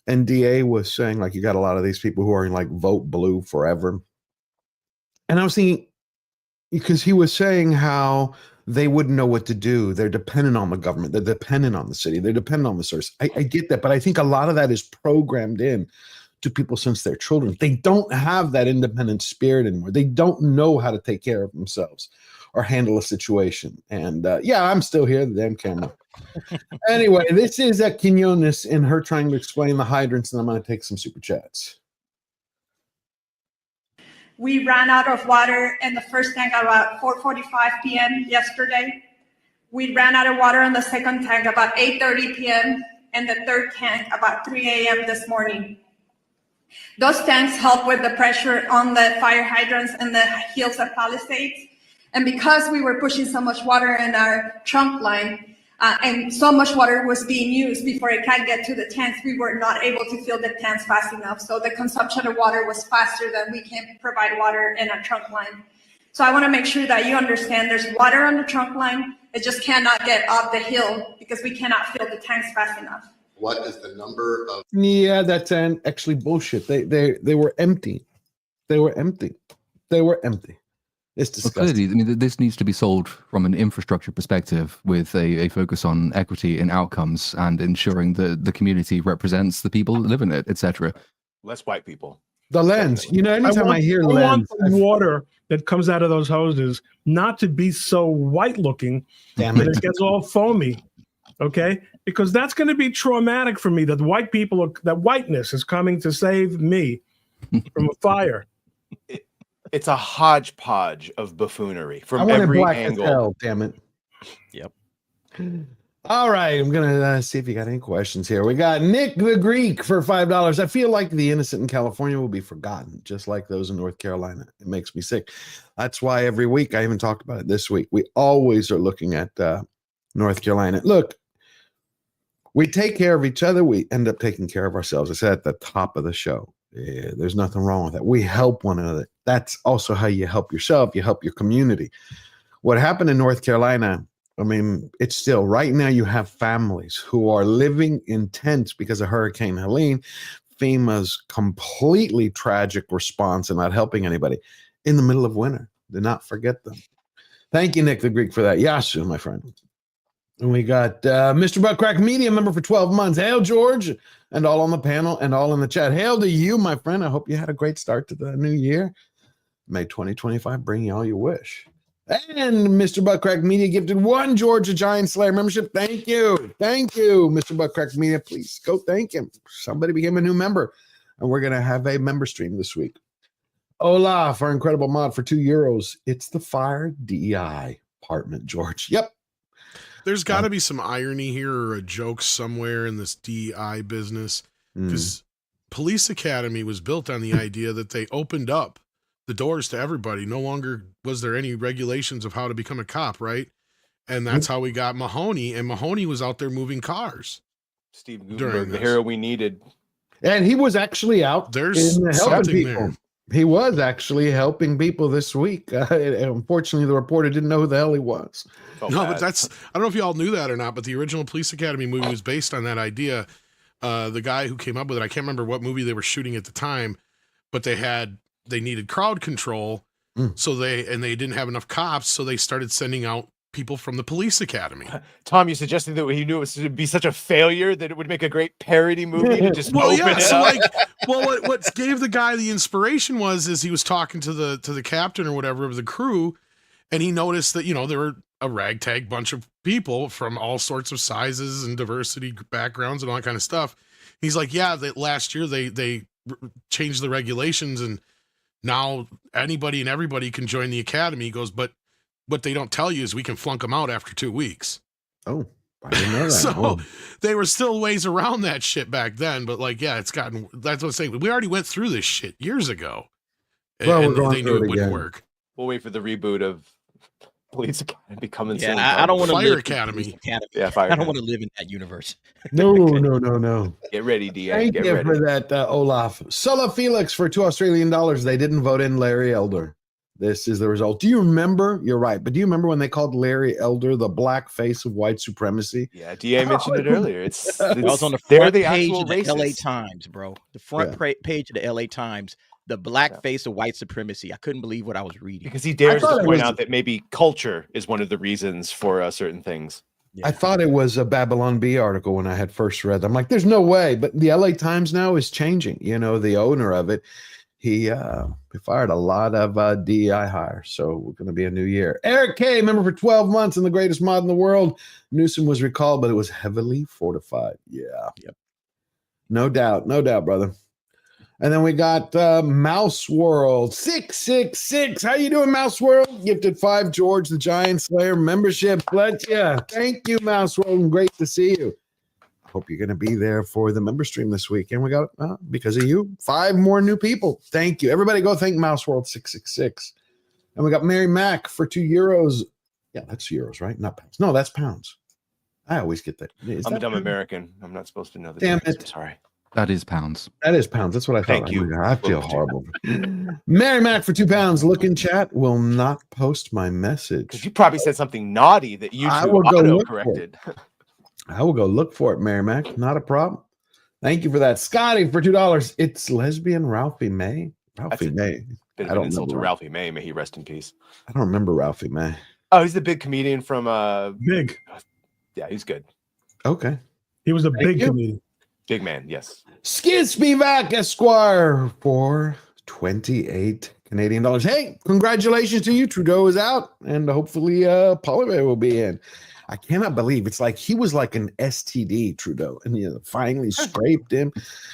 and DA was saying, like, you got a lot of these people who are in like vote blue forever. And I was thinking, because he was saying how they wouldn't know what to do. They're dependent on the government. They're dependent on the city. They're dependent on the source. I get that. But I think a lot of that is programmed in to people since they're children. They don't have that independent spirit anymore. They don't know how to take care of themselves or handle a situation. And I'm still here, the damn camera. Anyway, this is Quinones and her trying to explain the hydrants, and I'm going to take some super chats. We ran out of water in the first tank about 4:45 p.m. yesterday. We ran out of water in the second tank about 8:30 p.m. and the third tank about 3 a.m. this morning. Those tanks help with the pressure on the fire hydrants in the hills of Palisades. And because we were pushing so much water in our trunk line, And so much water was being used before it can get to the tanks. We were not able to fill the tanks fast enough. So the consumption of water was faster than we can provide water in a trunk line. So I want to make sure that you understand there's water on the trunk line. It just cannot get up the hill because we cannot fill the tanks fast enough. What is the number of? Yeah, that's actually bullshit. They were empty. They were empty. They were empty. It's disgusting. Well, clearly, I mean, this needs to be solved from an infrastructure perspective with a focus on equity in outcomes and ensuring that the community represents the people that live in it, etc. Less white people. The lens. You know, anytime I hear I lens, want the water that comes out of those hoses not to be so white looking that it gets all foamy. Okay? Because that's going to be traumatic for me that that whiteness is coming to save me from a fire. It's a hodgepodge of buffoonery from I want every it black angle. as hell, damn it. Yep. All right, I'm gonna see if you got any questions here. We got Nick the Greek for $5. I feel like the innocent in California will be forgotten, just like those in North Carolina. It makes me sick. That's why every week, I even talked about it this week, we always are looking at North Carolina. Look, we take care of each other. We end up taking care of ourselves. I said at the top of the show. Yeah, there's nothing wrong with that. We help one another. That's also how you help yourself. You help your community. What happened in North Carolina, I mean, it's still right now you have families who are living in tents because of Hurricane Helene, FEMA's completely tragic response and not helping anybody in the middle of winter. Do not forget them. Thank you, Nick the Greek, for that. Yasu, my friend. And we got Mr. Buttcrack Media member for 12 months. Hail, George, and all on the panel and all in the chat. Hail to you, my friend. I hope you had a great start to the new year. May 2025 bring you all you wish. And Mr. Buttcrack Media gifted one Georgia Giant Slayer membership. Thank you. Thank you, Mr. Buttcrack Media. Please go thank him. Somebody became a new member, and we're going to have a member stream this week. Olaf, our incredible mod for €2. It's the fire DEI department, George. Yep. There's got to be some irony here or a joke somewhere in this DEI business because Police Academy was built on the idea that they opened up the doors to everybody. No longer was there any regulations of how to become a cop, right? And that's how we got Mahoney, and Mahoney was out there moving cars. Steve Gutenberg, the hero we needed. And he was actually out There's helping something people. there. He was actually helping people this week. Unfortunately, the reporter didn't know who the hell he was. But that's, I don't know if y'all knew that or not, but the original Police Academy movie was based on that idea. The guy who came up with it, I can't remember what movie they were shooting at the time, but they needed crowd control. So they didn't have enough cops. So they started sending out people from the Police Academy. Tom, you suggested that he knew it would be such a failure that it would make a great parody movie to just open it up. What gave the guy the inspiration was he was talking to the captain or whatever of the crew, and he noticed that, there were a ragtag bunch of people from all sorts of sizes and diversity backgrounds and all that kind of stuff. He's like, yeah, that last year they changed the regulations and now anybody and everybody can join the academy. He goes, but what they don't tell you is we can flunk them out after 2 weeks. Oh, I didn't know that. So they were still ways around that shit back then. But that's what I'm saying. We already went through this shit years ago. And they knew it wouldn't work. We'll wait for the reboot of Police Academy coming soon. I don't want to Fire live Academy. Yeah, Fire I don't want to live in that universe. No. Get ready, DA. Thank Get you ready. for that, Olaf. Sulla Felix for $2 Australian. They didn't vote in Larry Elder. This is the result. Do you remember? You're right. But do you remember when they called Larry Elder the black face of white supremacy? Yeah, DA mentioned it earlier. It was on the front page of the LA Times, bro. The front page of the LA Times, the black face of white supremacy. I couldn't believe what I was reading. Because he dares to point out that maybe culture is one of the reasons for certain things. Yeah. I thought it was a Babylon Bee article when I had first read them. I'm like, there's no way. But the LA Times now is changing. The owner of it, he fired a lot of DEI hires. So we're going to be a new year. Eric K, member for 12 months and the greatest mod in the world. Newsom was recalled, but it was heavily fortified. Yeah. Yep. No doubt, brother. And then we got Mouse World 666. How you doing, Mouse World? Gifted 5 George the Giant Slayer membership. Bless you. Thank you, Mouse World. Great to see you. Hope you're going to be there for the member stream this week. And we got, because of you, 5 more new people. Thank you. Everybody go thank Mouse World 666. And we got Mary Mack for €2. Yeah, that's euros, right? Not pounds. No, that's pounds. I always get that. I'm a dumb American. I'm not supposed to know the Damn difference. it. I'm sorry. That is pounds. That is pounds. That's what I thought. Thank you. I feel horrible. Mary Mac for £2. Look in chat. Will not post my message. Because you probably said something naughty that I YouTube will go auto look for corrected. I will go look for it, Mary Mac. Not a problem. Thank you for that. Scotty for $2. It's lesbian Ralphie May. Ralphie May. Bit I of an don't insult to remember. Ralphie May. May he rest in peace. I don't remember Ralphie May. Oh, he's the big comedian from Big. Yeah, he's good. Okay. He was a Thank big you. comedian. Big man, yes. Skid Spivak Esquire for 28 Canadian dollars. Hey, congratulations to you. Trudeau is out, and hopefully Poilievre will be in. I cannot believe it's like he was like an STD, Trudeau, and finally scraped him,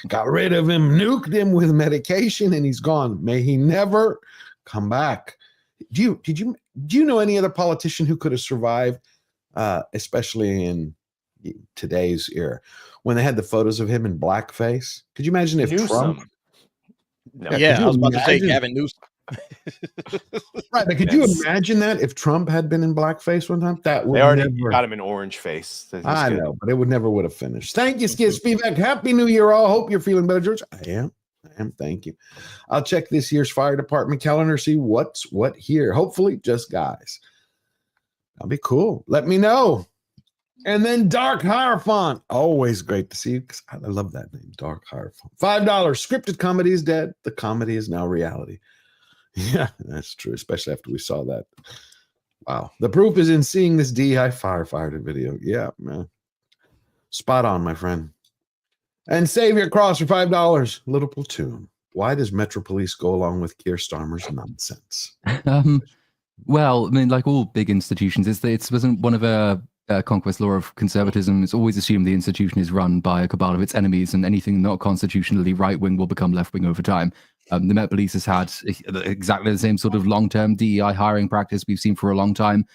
got rid of him, nuked him with medication, and he's gone. May he never come back. Do you know any other politician who could have survived, especially in today's era, when they had the photos of him in blackface? Could you imagine if Trump? No. Yeah, I was about to say Gavin Newsom. Right, but could you imagine that if Trump had been in blackface one time? That would They already never... got him in orange face. I know, but it would never would have finished. Thank you, Skid Spivak. Happy New Year, all. Hope you're feeling better, George. I am. Thank you. I'll check this year's fire department calendar, see what's what here. Hopefully, just guys. That'll be cool. Let me know. And then Dark Hierophant. Always great to see you, because I love that name, Dark Hierophant. $5. Scripted comedy is dead. The comedy is now reality. Yeah, that's true, especially after we saw that. Wow. The proof is in seeing this DI firefighter video. Yeah, man. Spot on, my friend. And Savior Cross for $5. Little Platoon. Why does Metro Police go along with Keir Starmer's nonsense? Well, I mean, like all big institutions, it wasn't one of a conquest law of conservatism. It's always assumed the institution is run by a cabal of its enemies, and anything not constitutionally right-wing will become left-wing over time. The Met Police has had exactly the same sort of long-term DEI hiring practice we've seen for a long time.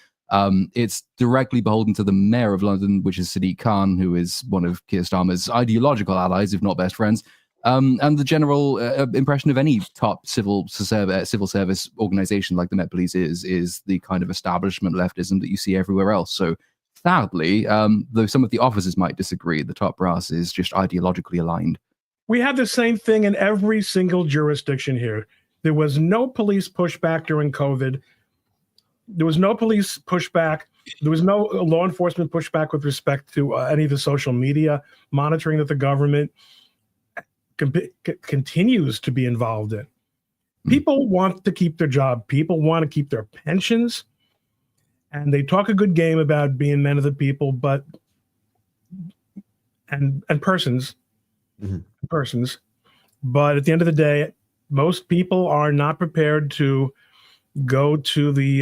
It's directly beholden to the mayor of London, which is Sadiq Khan, who is one of Keir Starmer's ideological allies, if not best friends. And the general impression of any top civil service organization like the Met Police is the kind of establishment leftism that you see everywhere else. So sadly, though some of the officers might disagree, the top brass is just ideologically aligned. We had the same thing in every single jurisdiction here. There was no police pushback during COVID. There was no police pushback. There was no law enforcement pushback with respect to any of the social media monitoring that the government continues to be involved in. People want to keep their job. People want to keep their pensions. And they talk a good game about being men of the people, but and persons. Persons, but at the end of the day, most people are not prepared to go to the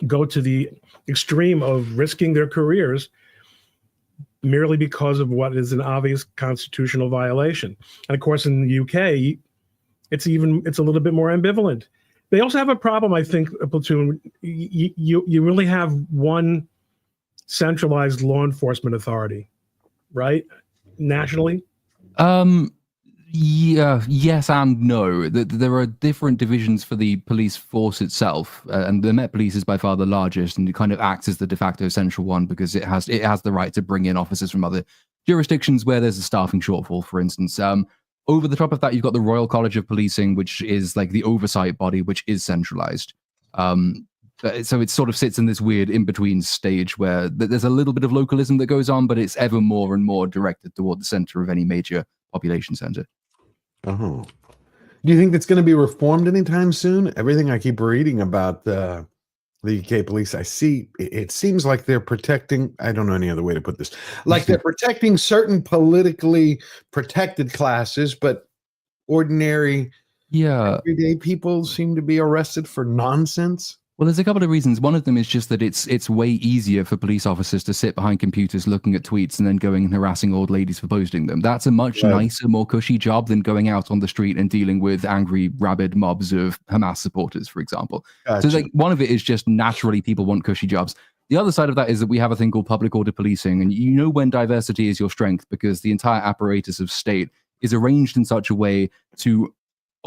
go to the extreme of risking their careers merely because of what is an obvious constitutional violation. And of course, in the UK, it's a little bit more ambivalent. They also have a problem, I think, Platoon. You really have one centralized law enforcement authority, right? Nationally? Yeah, yes and no. There are different divisions for the police force itself, and the Met Police is by far the largest, and it kind of acts as the de facto central one because it has the right to bring in officers from other jurisdictions where there's a staffing shortfall, for instance. Over the top of that, you've got the Royal College of Policing, which is like the oversight body, which is centralized. So it sort of sits in this weird in-between stage where there's a little bit of localism that goes on, but it's ever more and more directed toward the center of any major population center. Oh. Do you think that's going to be reformed anytime soon? Everything I keep reading about the UK police, I see, it seems like they're protecting, I don't know any other way to put this, like they're protecting certain politically protected classes, but ordinary, everyday people seem to be arrested for nonsense. Well, there's a couple of reasons. One of them is just that it's way easier for police officers to sit behind computers looking at tweets and then going and harassing old ladies for posting them. That's a much nicer, more cushy job than going out on the street and dealing with angry, rabid mobs of Hamas supporters, for example. Gotcha. So one of it is just naturally people want cushy jobs. The other side of that is that we have a thing called public order policing, and you know when diversity is your strength because the entire apparatus of state is arranged in such a way to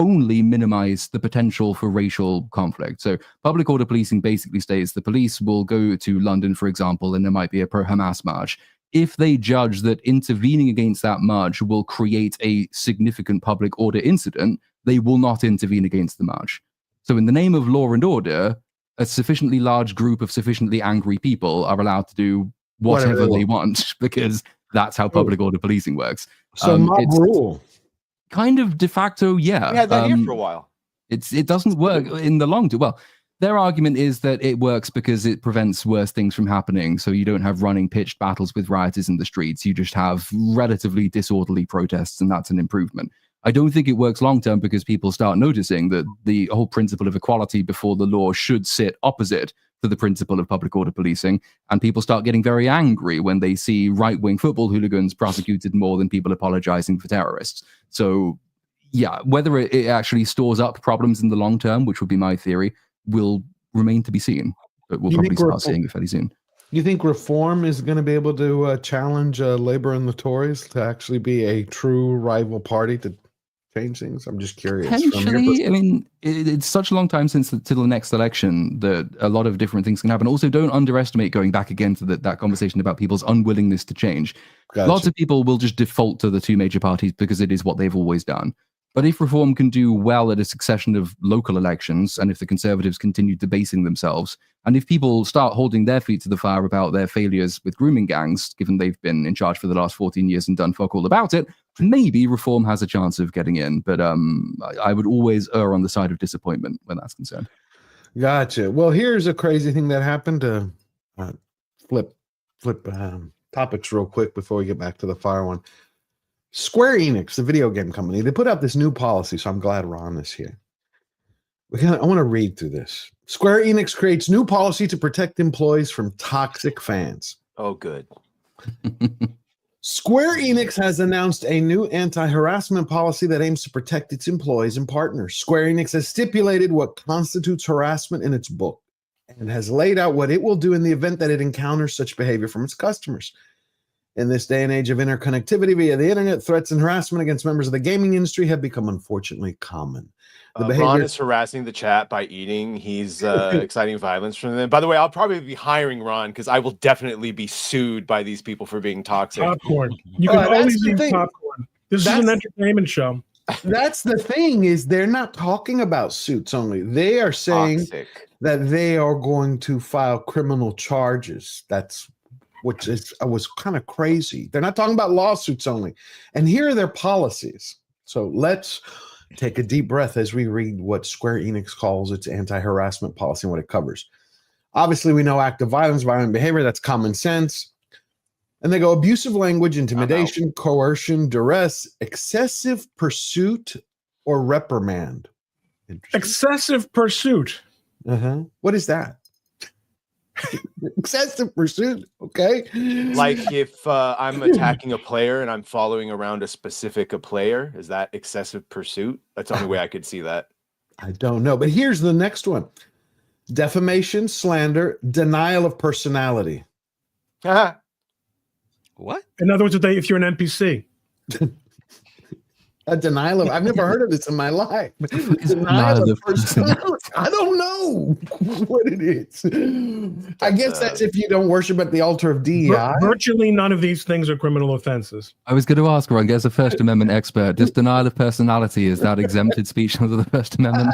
only minimize the potential for racial conflict. So public order policing basically states the police will go to London, for example, and there might be a pro-Hamas march. If they judge that intervening against that march will create a significant public order incident, they will not intervene against the march. So in the name of law and order, a sufficiently large group of sufficiently angry people are allowed to do whatever they want, because that's how public order policing works. So mob rule. Kind of de facto, yeah. We had that here for a while. It doesn't work in the long term. Well, their argument is that it works because it prevents worse things from happening. So you don't have running pitched battles with rioters in the streets. You just have relatively disorderly protests, and that's an improvement. I don't think it works long term because people start noticing that the whole principle of equality before the law should sit opposite to the principle of public order policing. And people start getting very angry when they see right-wing football hooligans prosecuted more than people apologizing for terrorists. So yeah, whether it actually stores up problems in the long term, which would be my theory, will remain to be seen. But we'll probably start seeing it fairly soon. You think reform is going to be able to challenge Labor and the Tories to actually be a true rival party to change things? I'm just curious. Potentially, I mean, it's such a long time since till the next election that a lot of different things can happen. Also, don't underestimate, going back again to that conversation about people's unwillingness to change. Gotcha. Lots of people will just default to the two major parties because it is what they've always done. But if reform can do well at a succession of local elections, and if the Conservatives continue debasing themselves, and if people start holding their feet to the fire about their failures with grooming gangs, given they've been in charge for the last 14 years and done fuck all about it, maybe reform has a chance of getting in. But I would always err on the side of disappointment when that's concerned. Gotcha. Well, here's a crazy thing that happened. To flip topics real quick before we get back to the fire one. Square Enix, the video game company, they put out this new policy, so I'm glad Ron is here. I want to read through this. Square Enix creates new policy to protect employees from toxic fans. Oh, good. Square Enix has announced a new anti-harassment policy that aims to protect its employees and partners. Square Enix has stipulated what constitutes harassment in its book and has laid out what it will do in the event that it encounters such behavior from its customers. In this day and age of interconnectivity via the internet, threats and harassment against members of the gaming industry have become unfortunately common. Ron is harassing the chat by eating. He's exciting violence from them. By the way, I'll probably be hiring Ron because I will definitely be sued by these people for being toxic. Popcorn. You can always eat popcorn. This is an entertainment show. That's the thing, is they're not talking about suits only. They are saying that they are going to file criminal charges. Which was kind of crazy. They're not talking about lawsuits only. And here are their policies. So let's take a deep breath as we read what Square Enix calls its anti-harassment policy and what it covers. Obviously, we know active violence, violent behavior, that's common sense. And they go abusive language, intimidation, coercion, duress, excessive pursuit, or reprimand. Excessive pursuit. What is that? Excessive pursuit. Okay. Like if I'm attacking a player and I'm following around a specific player, is that excessive pursuit? That's the only way I could see that. I don't know. But here's the next one. Defamation, slander, denial of personality. What? In other words, if you're an NPC. A denial of, I've never heard of this in my life. Denial of personality. I don't know what it is. I guess that's if you don't worship at the altar of DEI. Virtually none of these things are criminal offenses. I was going to ask, Ron, as a First Amendment expert, does denial of personality, is that exempted speech under the First Amendment?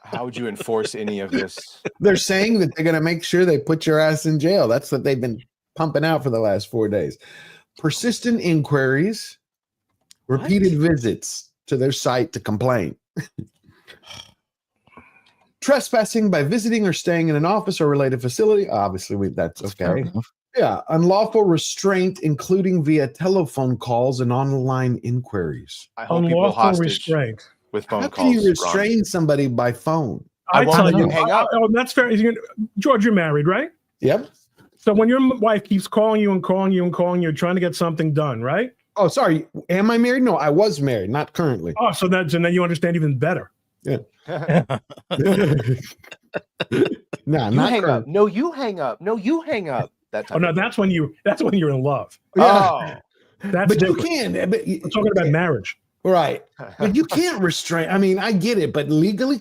How would you enforce any of this? They're saying that they're going to make sure they put your ass in jail. That's what they've been pumping out for the last 4 days. Persistent inquiries. Repeated visits to their site to complain. Trespassing by visiting or staying in an office or related facility. Obviously, that's okay. Yeah. Unlawful restraint, including via telephone calls and online inquiries. I hold people hostage restraint with phone How calls. can you restrain somebody by phone? I tell you, hang up. Oh, that's fair. George, you're married, right? Yep. So when your wife keeps calling you and calling you and calling you, trying to get something done, right? Oh, sorry. Am I married? No, I was married, not currently. Oh, so then you understand even better. Yeah. No, not hang currently. up. No, you hang up. No, you hang up. That's that's when you're in love. Oh, that's but different. you can. But I'm talking about marriage. Right. But you can't restrain. I mean, I get it, but legally,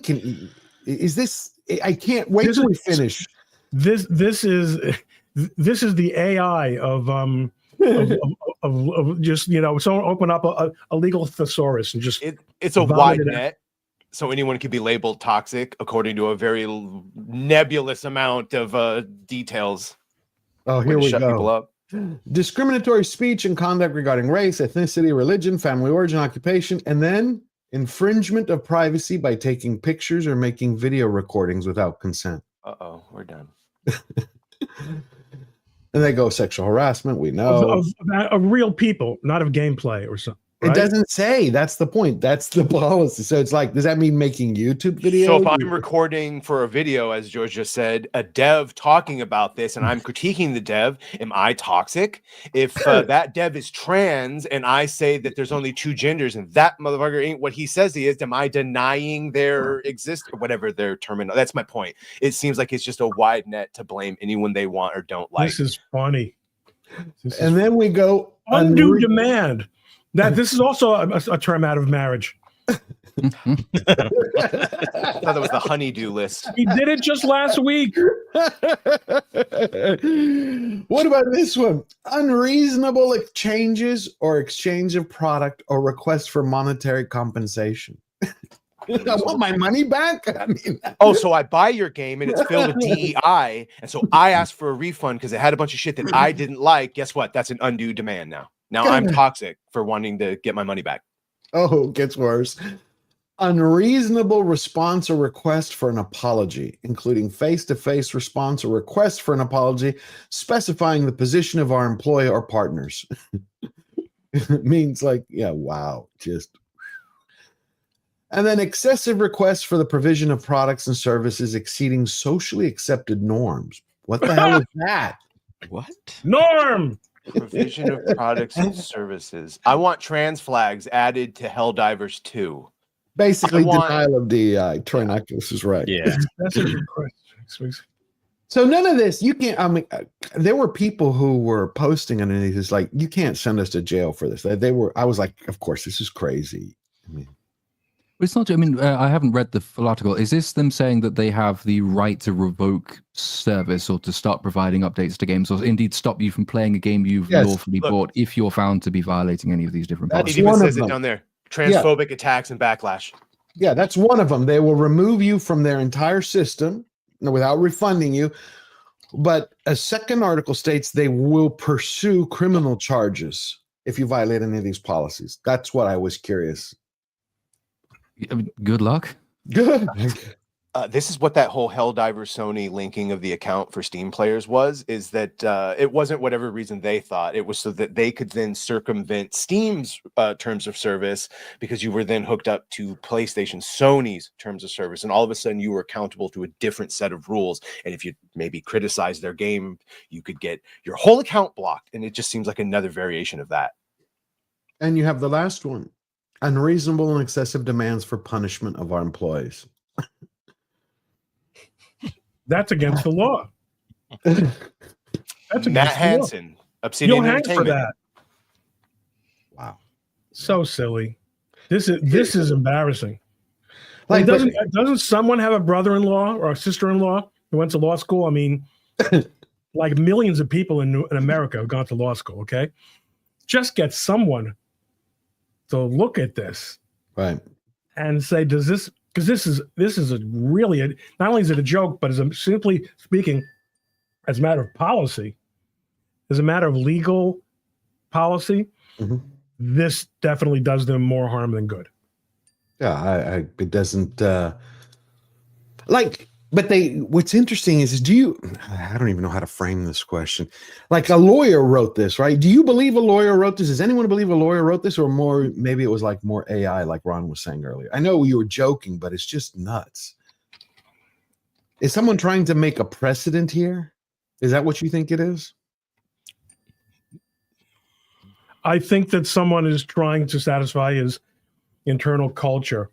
is this? I can't wait till we finish. This is the AI of just someone open up a legal thesaurus and just it's a wide net, so anyone can be labeled toxic according to a very nebulous amount of details. Oh, here we shut go. People up. Discriminatory speech and conduct regarding race, ethnicity, religion, family origin, occupation, and then infringement of privacy by taking pictures or making video recordings without consent. Uh-oh, we're done. And they go sexual harassment. We know of real people, not of gameplay or something. Right? It doesn't say. That's the point. That's the policy. So it's like, does that mean making YouTube videos? So if I'm recording for a video, as George just said, a dev talking about this, and I'm critiquing the dev, am I toxic? If that dev is trans and I say that there's only two genders and that motherfucker ain't what he says he is, am I denying their existence or whatever their terminology? That's my point. It seems like it's just a wide net to blame anyone they want or don't like. This is funny. Then we go undue demand. That this is also a term out of marriage. I thought that was the honeydew list. He did it just last week. What about this one? Unreasonable exchanges or exchange of product or request for monetary compensation. I want my money back. I mean, so I buy your game and it's filled with DEI, and so I asked for a refund because it had a bunch of shit that I didn't like. Guess what? That's an undue demand now. Now I'm toxic for wanting to get my money back. Oh, it gets worse. Unreasonable response or request for an apology, including face-to-face response or request for an apology, specifying the position of our employee or partners. It means like, yeah, wow, just. And then excessive requests for the provision of products and services exceeding socially accepted norms. What the hell is that? What? Norm! Provision of products and services. I want trans flags added to Helldivers 2. Basically, denial of DEI. Troy Nicholas is right. Yeah. That's a good question. So none of this, you can't, I mean, there were people who were posting underneath this, like, you can't send us to jail for this. I was like, of course, this is crazy. I mean, it's not. I mean, I haven't read the full article. Is this them saying that they have the right to revoke service or to stop providing updates to games, or indeed stop you from playing a game you've lawfully bought if you're found to be violating any of these different policies? It even says it down there. Transphobic attacks and backlash. Yeah, that's one of them. They will remove you from their entire system without refunding you. But a second article states they will pursue criminal charges if you violate any of these policies. That's what I was curious. Good luck. Good. This is what that whole Helldiver Sony linking of the account for Steam players was, is that it wasn't whatever reason they thought. It was so that they could then circumvent Steam's terms of service, because you were then hooked up to PlayStation Sony's terms of service. And all of a sudden you were accountable to a different set of rules. And if you maybe criticize their game, you could get your whole account blocked. And it just seems like another variation of that. And you have the last one. Unreasonable and excessive demands for punishment of our employees. That's against the law. That's against Matt the Hansen, law. Obsidian You'll hang for Entertainment. that. Wow. So silly. This is embarrassing. Like, doesn't someone have a brother-in-law or a sister-in-law who went to law school? I mean, like millions of people in America have gone to law school, okay? Just get someone to look at this, right, and say, does this, because this is a really, not only is it a joke, but as simply speaking, as a matter of policy, as a matter of legal policy, this definitely does them more harm than good. Yeah, it doesn't like. But what's interesting is I don't even know how to frame this question. Like, a lawyer wrote this, right? Do you believe a lawyer wrote this? Does anyone believe a lawyer wrote this, or more, maybe it was like more AI, like Ron was saying earlier? I know you were joking, but it's just nuts. Is someone trying to make a precedent here? Is that what you think it is? I think that someone is trying to satisfy his internal culture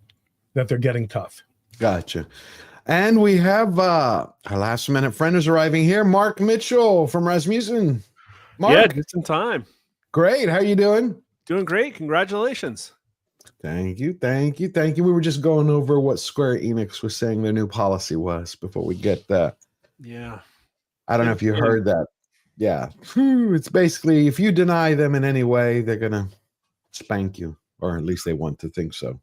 that they're getting tough. Gotcha. And we have our last minute friend is arriving here, Mark Mitchell from Rasmussen. Mark, yeah, just in time. Great. How are you doing? Doing great. Congratulations. Thank you. We were just going over what Square Enix was saying their new policy was before we get that. Yeah. I don't know if you heard that. Yeah. It's basically if you deny them in any way, they're going to spank you, or at least they want to think so.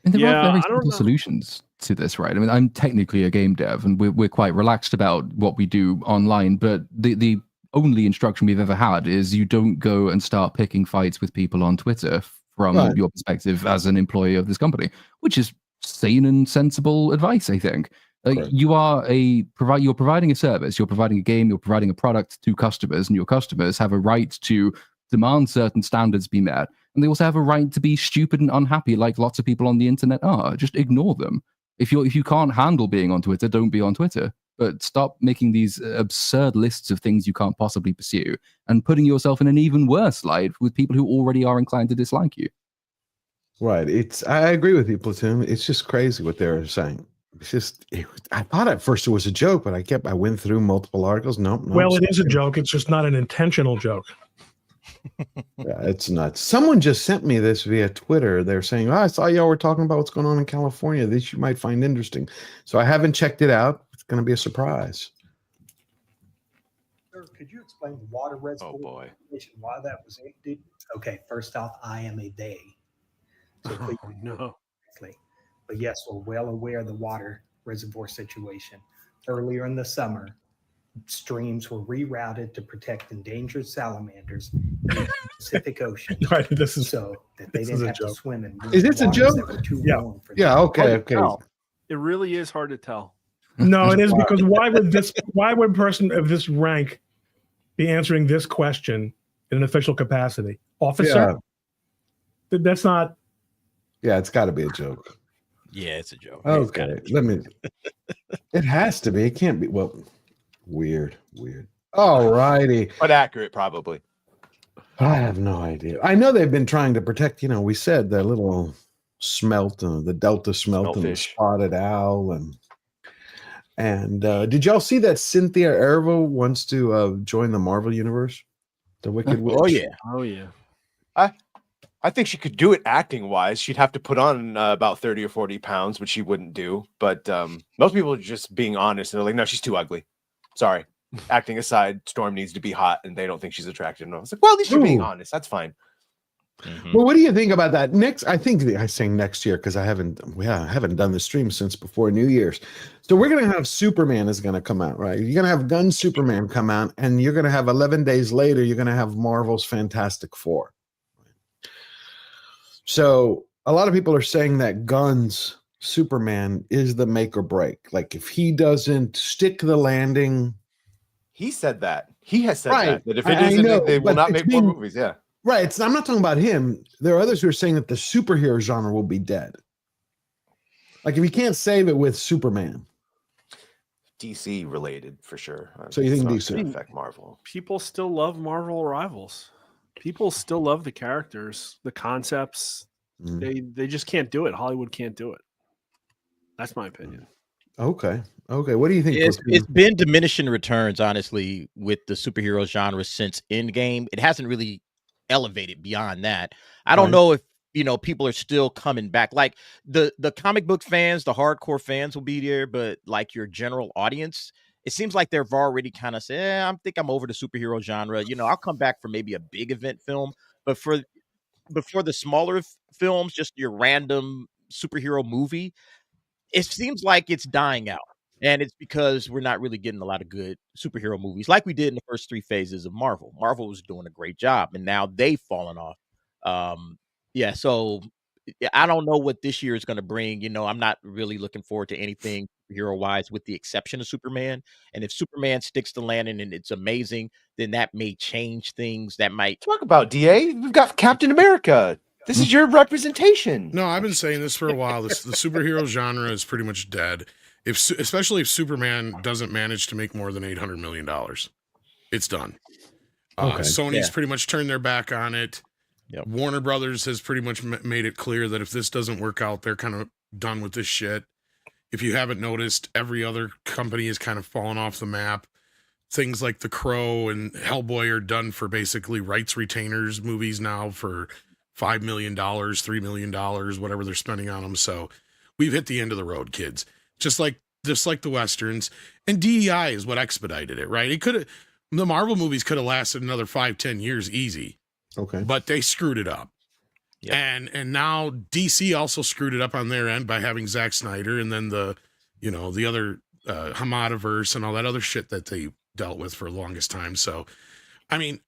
And there are very simple solutions to this, right? I mean, I'm technically a game dev, and we're quite relaxed about what we do online, but the only instruction we've ever had is you don't go and start picking fights with people on Twitter from your perspective as an employee of this company, which is sane and sensible advice, I think. You're providing a service, you're providing a game, you're providing a product to customers, and your customers have a right to demand certain standards be met. And they also have a right to be stupid and unhappy, like lots of people on the internet are. Just ignore them. If you can't handle being on Twitter, don't be on Twitter. But stop making these absurd lists of things you can't possibly pursue and putting yourself in an even worse light with people who already are inclined to dislike you. Right. I agree with you, Platoon. It's just crazy what they're saying. It's just, I thought at first it was a joke, but I went through multiple articles. Nope. Well, it is a joke. It's just not an intentional joke. Yeah, it's nuts. Someone just sent me this via Twitter. They're saying, I saw y'all were talking about what's going on in California. This you might find interesting. So I haven't checked it out. It's going to be a surprise. Sir, could you explain the water reservoir situation, why that was emptied? Okay, first off, I am a they. So please, no. But yes, we're well aware of the water reservoir situation. Earlier in the summer, streams were rerouted to protect endangered salamanders in the Pacific Ocean, Right, this is so that they didn't have to swim in. Is this a waters joke? that were too Yeah. warm for Yeah. them. Okay. Hard to Okay. tell. It really is hard to tell. No, it is because why would a person of this rank be answering this question in an official capacity? Officer? That's not. Yeah, it's got to be a joke. Yeah, it's a joke. Okay. It has to be. It can't be. Well, weird. All righty. But accurate, probably. I have no idea. I know they've been trying to protect, we said the little smelt, the Delta smelt and the spotted owl. And did y'all see that Cynthia Erivo wants to join the Marvel universe? The Wicked Witch? Oh, yeah. I think she could do it acting wise. She'd have to put on about 30 or 40 pounds, which she wouldn't do. But most people are just being honest. And they're like, no, she's too ugly. Sorry. Acting aside, Storm needs to be hot and they don't think she's attractive enough. It's like, well, at least you're being honest. That's fine. Well, what do you think about that? I think I say next year because I haven't done the stream since before New Year's. So we're gonna have Superman is gonna come out, right? You're gonna have Gun Superman come out, and you're gonna have 11 days later, you're gonna have Marvel's Fantastic Four. So a lot of people are saying that Gunn's Superman is the make or break. Like if he doesn't stick the landing. He said that. He has said Right. that if it isn't, they will not make more movies. Yeah. Right. I'm not talking about him. There are others who are saying that the superhero genre will be dead. Like if you can't save it with Superman. DC related for sure. So you think it's not DC gonna affect Marvel? People still love Marvel Rivals. People still love the characters, the concepts. They just can't do it. Hollywood can't do it. That's my opinion. Okay. What do you think? It's been diminishing returns, honestly, with the superhero genre since Endgame. It hasn't really elevated beyond that. I don't know if people are still coming back. Like the comic book fans, the hardcore fans will be there, but like your general audience, it seems like they've already kind of said, I think I'm over the superhero genre. I'll come back for maybe a big event film, but for the smaller films, just your random superhero movie, it seems like it's dying out. And it's because we're not really getting a lot of good superhero movies like we did in the first 3 phases of Marvel. Marvel was doing a great job, and now they've fallen off. So I don't know what this year is going to bring. I'm not really looking forward to anything hero-wise with the exception of Superman. And if Superman sticks to landing and it's amazing, then that may change things. That might talk about DA. We've got Captain America. This is your representation. No, I've been saying this for a while. The superhero genre is pretty much dead. Especially if Superman doesn't manage to make more than $800 million, it's done. Sony's pretty much turned their back on it. Yep. Warner Brothers has pretty much made it clear that if this doesn't work out, they're kind of done with this shit. If you haven't noticed, every other company is kind of fallen off the map. Things like The Crow and Hellboy are done for basically rights retainers movies now for $5 million, $3 million, whatever they're spending on them. So we've hit the end of the road, kids. Just like the Westerns. And DEI is what expedited it, right? The Marvel movies could have lasted another 5-10 years easy. Okay. But they screwed it up. Yep. And now DC also screwed it up on their end by having Zack Snyder and then the other Hamadaverse and all that other shit that they dealt with for the longest time. So, I mean,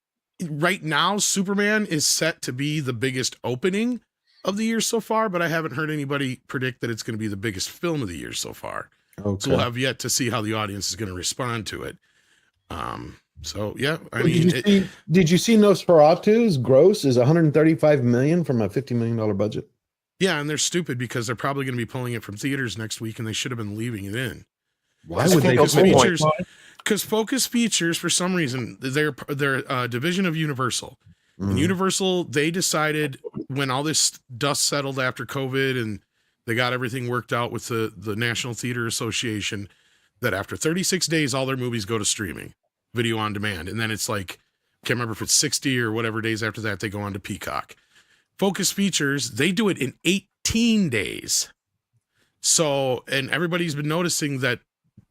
right now, Superman is set to be the biggest opening of the year so far, but I haven't heard anybody predict that it's going to be the biggest film of the year so far. Okay. So we'll have yet to see how the audience is going to respond to it. So yeah, I mean, did you see Nosferatu's gross is 135 million from a $50 million budget? Yeah, and they're stupid because they're probably going to be pulling it from theaters next week, and they should have been leaving it in. Why would they? Because Focus Features, for some reason, they're a division of Universal. And Universal, they decided when all this dust settled after COVID and they got everything worked out with the National Theater Association, that after 36 days, all their movies go to streaming, video on demand. And then it's like, can't remember if it's 60 or whatever days after that, they go on to Peacock. Focus Features, they do it in 18 days. So, and everybody's been noticing that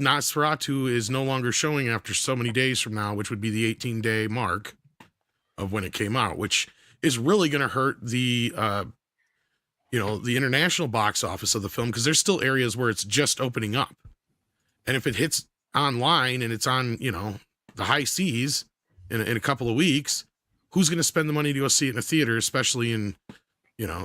Nosferatu is no longer showing after so many days from now, which would be the 18-day mark of when it came out, which is really going to hurt the international box office of the film, because there's still areas where it's just opening up. And if it hits online and it's on, the high seas in a couple of weeks, who's going to spend the money to go see it in a theater, especially in,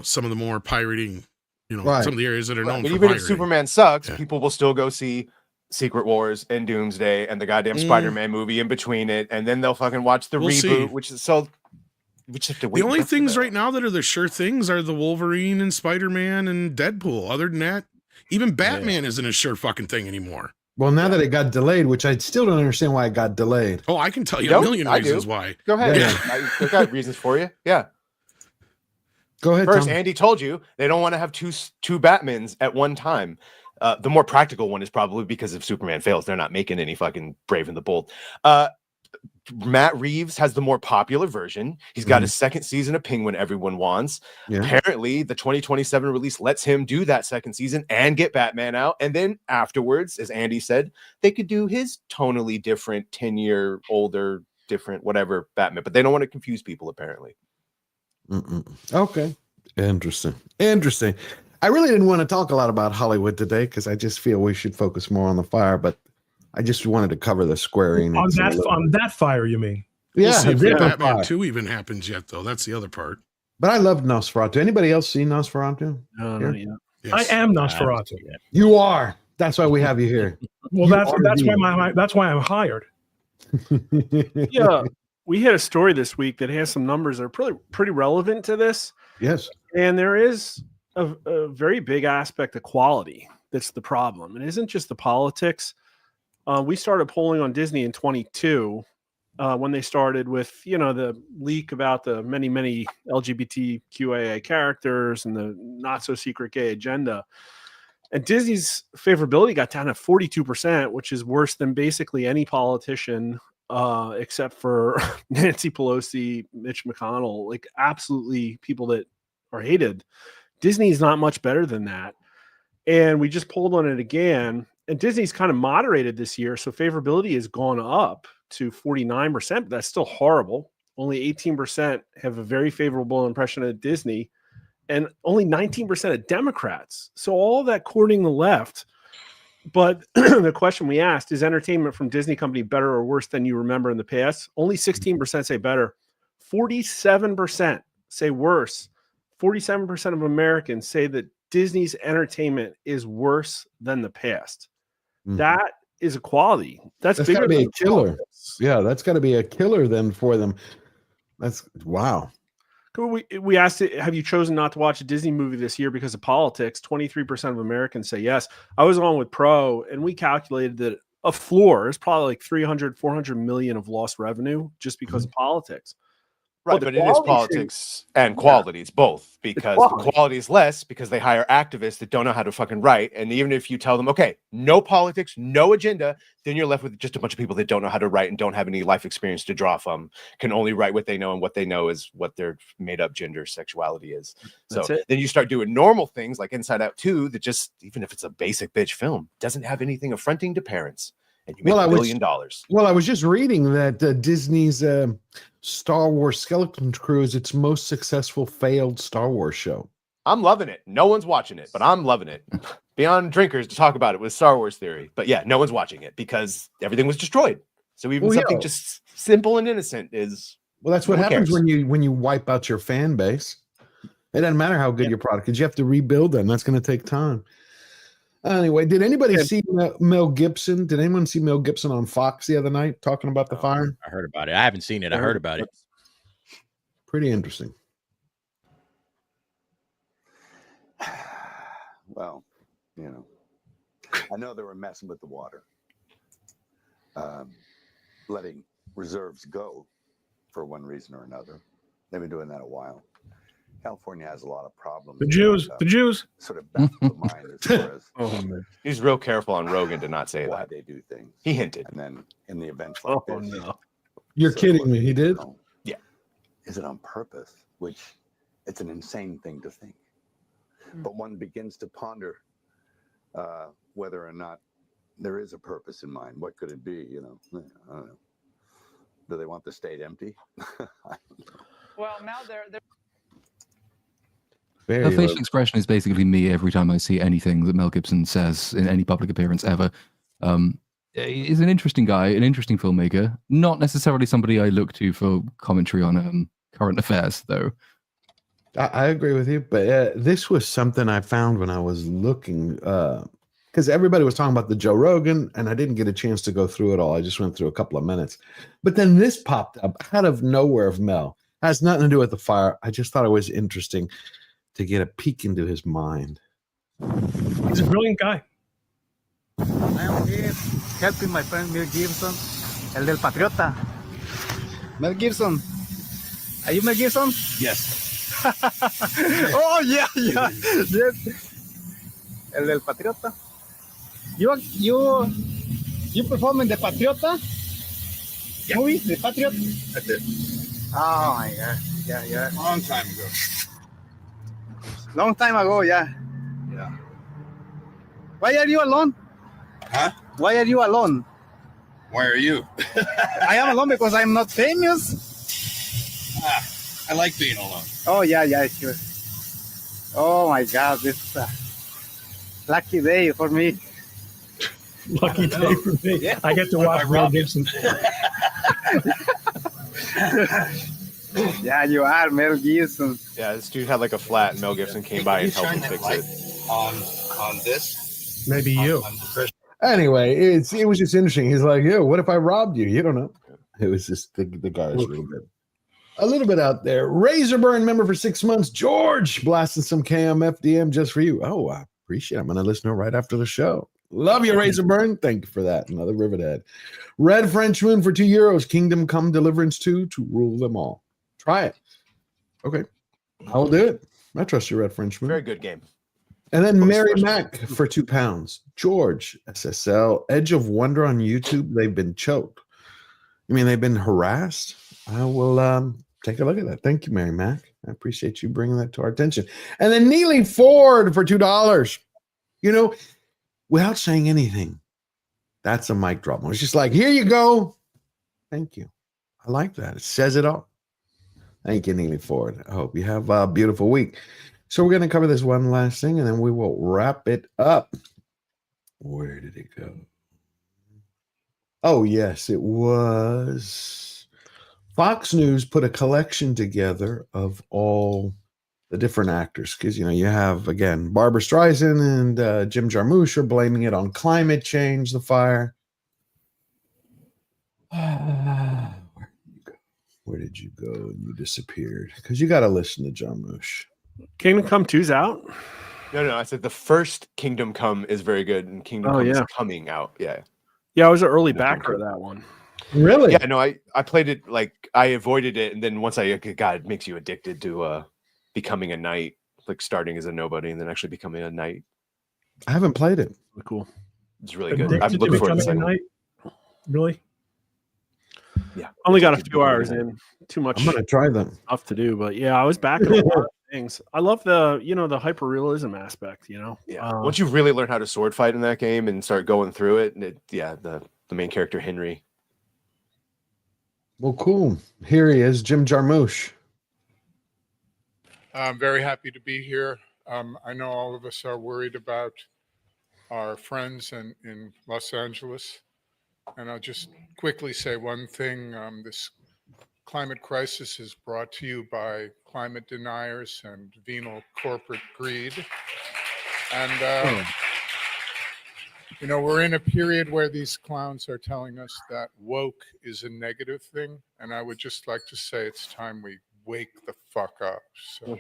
some of the more pirating, Right. some of the areas that are known But for even pirating. if Superman sucks, people will still go see Secret Wars and Doomsday and the goddamn Spider-Man movie in between it, and then they'll fucking watch the reboot, see. which is so. We just have to wait. The only things right now that are the sure things are the Wolverine and Spider-Man and Deadpool. Other than that, even Batman isn't a sure fucking thing anymore. Well, now that it got delayed, which I still don't understand why it got delayed. Oh, I can tell you a million reasons why. Go ahead. Yeah. I've got reasons for you. Yeah. Go ahead. First, Tom. Andy told you they don't want to have two Batmans at one time. The more practical one is probably because if Superman fails, they're not making any fucking Brave and the Bold. Matt Reeves has the more popular version. He's got a second season of Penguin everyone wants. Yeah. Apparently, the 2027 release lets him do that second season and get Batman out. And then afterwards, as Andy said, they could do his tonally different, 10-year older, different, whatever Batman. But they don't want to confuse people, apparently. Okay. Interesting. I really didn't want to talk a lot about Hollywood today because I just feel we should focus more on the fire, but I just wanted to cover the Square Enix. On that fire, you mean? Yeah, We'll see if different Batman fire. 2 even happens yet, though. That's the other part. But I love Nosferatu. Anybody else see Nosferatu? No, Here? not yet. Yes. I am Nosferatu. You are. That's why we have you here. Well, You that's are why that's why I'm hired. Yeah, we had a story this week that has some numbers that are pretty relevant to this. Yes. And there is a very big aspect of quality that's the problem. It isn't just the politics. We started polling on Disney in 22 when they started with, the leak about the many LGBTQIA characters and the not so secret gay agenda. And Disney's favorability got down to 42%, which is worse than basically any politician except for Nancy Pelosi, Mitch McConnell, like absolutely people that are hated. Disney's not much better than that. And we just polled on it again. And Disney's kind of moderated this year. So favorability has gone up to 49%, but that's still horrible. Only 18% have a very favorable impression of Disney, and only 19% of Democrats. So all that courting the left. But the question we asked, is entertainment from Disney company better or worse than you remember in the past? Only 16% say better. 47% say worse. 47% of Americans say that Disney's entertainment is worse than the past. That is equality. That's got bigger to be than a killer. Yeah, that's got to be a killer then for them. That's wow. We asked it, have you chosen not to watch a Disney movie this year because of politics? 23% of Americans say yes. I was on with Pro, and we calculated that a floor is probably like 300, 400 million of lost revenue just because of politics. Right, the but it is quality politics and quality. It's both, because the quality. quality is less because they hire activists that don't know how to fucking write. And even if you tell them, okay, no politics, no agenda, then you're left with just a bunch of people that don't know how to write and don't have any life experience to draw from, can only write what they know, and what they know is what their made up gender sexuality is. So That's it. then you start doing normal things like Inside Out 2 that just, even if it's a basic bitch film, doesn't have anything affronting to parents. And you make $1 billion. Well, I was just reading that Disney's Star Wars Skeleton Crew is its most successful failed Star Wars show. I'm loving it. No one's watching it, but I'm loving it. Beyond drinkers to talk about it with Star Wars Theory. But yeah, no one's watching it because everything was destroyed. So even something just simple and innocent is... Well, that's what happens when you wipe out your fan base. It doesn't matter how good your product is. You have to rebuild them. That's going to take time. Anyway, did anybody see Mel Gibson? Did anyone see Mel Gibson on Fox the other night talking about the fire? I heard about it. I haven't seen it. I heard about it. Pretty interesting. Well, I know they were messing with the water, letting reserves go for one reason or another. They've been doing that a while. California has a lot of problems. The Jews. Sort of baffle the mind as far as he's real careful on Rogan to not say why that. they do things. He hinted. And then in the events like this. You're kidding me. He did? Yeah. Is it on purpose? Which it's an insane thing to think. But one begins to ponder whether or not there is a purpose in mind. What could it be? I don't know. Do they want the state empty? Well, now they're Her facial expression is basically me every time I see anything that Mel Gibson says in any public appearance ever. He's an interesting guy, an interesting filmmaker. Not necessarily somebody I look to for commentary on current affairs, though. I agree with you, but this was something I found when I was looking, because everybody was talking about the Joe Rogan, and I didn't get a chance to go through it all. I just went through a couple of minutes. But then this popped up out of nowhere of Mel. Has nothing to do with the fire. I just thought it was interesting to get a peek into his mind. He's a brilliant guy. I am here helping my friend Mel Gibson, el del Patriota. Mel Gibson. Are you Mel Gibson? Yes. Oh, yeah. Yes. El del Patriota. You perform in the Patriota movie, The Patriot? I did. Oh, my God. Yeah. Long time ago. Long time ago, yeah. Yeah. Why are you alone? Huh? Why are you alone? Why are you? I am alone because I'm not famous. I like being alone. Oh, yeah, sure. Oh, my God. This is a lucky day for me. Lucky day for me. Yeah. I get to watch Mel Gibson. Yeah, you are Mel Gibson. Yeah, this dude had like a flat, and Mel Gibson came by and helped him fix it. On this? Maybe you. Anyway, it was just interesting. He's like, "Yo, what if I robbed you?" You don't know. It was just the guy was a little bit out there. Razorburn member for 6 months. George blasting some KMFDM just for you. Oh, I appreciate it. I'm gonna listen to it right after the show. Love you, Razorburn. Thank you for that. Another Rivethead. Red French Moon for €2. Kingdom Come Deliverance 2 to rule them all. Try it. Okay, I'll do it. I trust you, Red French Moon. Very good game. And then Mary Mack for £2. George SSL Edge of Wonder on YouTube. They've been choked. You mean they've been harassed? I will take a look at that. Thank you, Mary Mack. I appreciate you bringing that to our attention. And then Neely Ford for $2. Without saying anything, that's a mic drop. It's just like, here you go. Thank you. I like that. It says it all. Thank you, Neely Ford. I hope you have a beautiful week. So we're going to cover this one last thing, and then we will wrap it up. Where did it go? Oh, yes, it was. Fox News put a collection together of all the different actors. Because, you have, again, Barbara Streisand and Jim Jarmusch are blaming it on climate change, the fire. Where did you go? And you disappeared. Because you got to listen to Jarmusch. Kingdom Come 2's out? No. I said the first Kingdom Come is very good, and Kingdom Come is coming out. Yeah. Yeah, I was an early backer of that one. Really? Yeah, no, I played it, like I avoided it, and then once God, it makes you addicted to becoming a knight, like starting as a nobody and then actually becoming a knight. I haven't played it. Cool. It's really good. I'm Addicted to looking forward to the becoming a second one. knight? Really? Yeah. Only got a few hours in. Too much. I'm gonna try them. Stuff to do, but yeah, I was back in a lot of things. I love the hyper realism aspect. Yeah. Once you really learn how to sword fight in that game and start going through it, and the main character Henry. Well, cool. Here he is, Jim Jarmusch. I'm very happy to be here. I know all of us are worried about our friends in Los Angeles. And I'll just quickly say one thing. This climate crisis is brought to you by climate deniers and venal corporate greed. And, we're in a period where these clowns are telling us that woke is a negative thing. And I would just like to say it's time we wake the fuck up. So.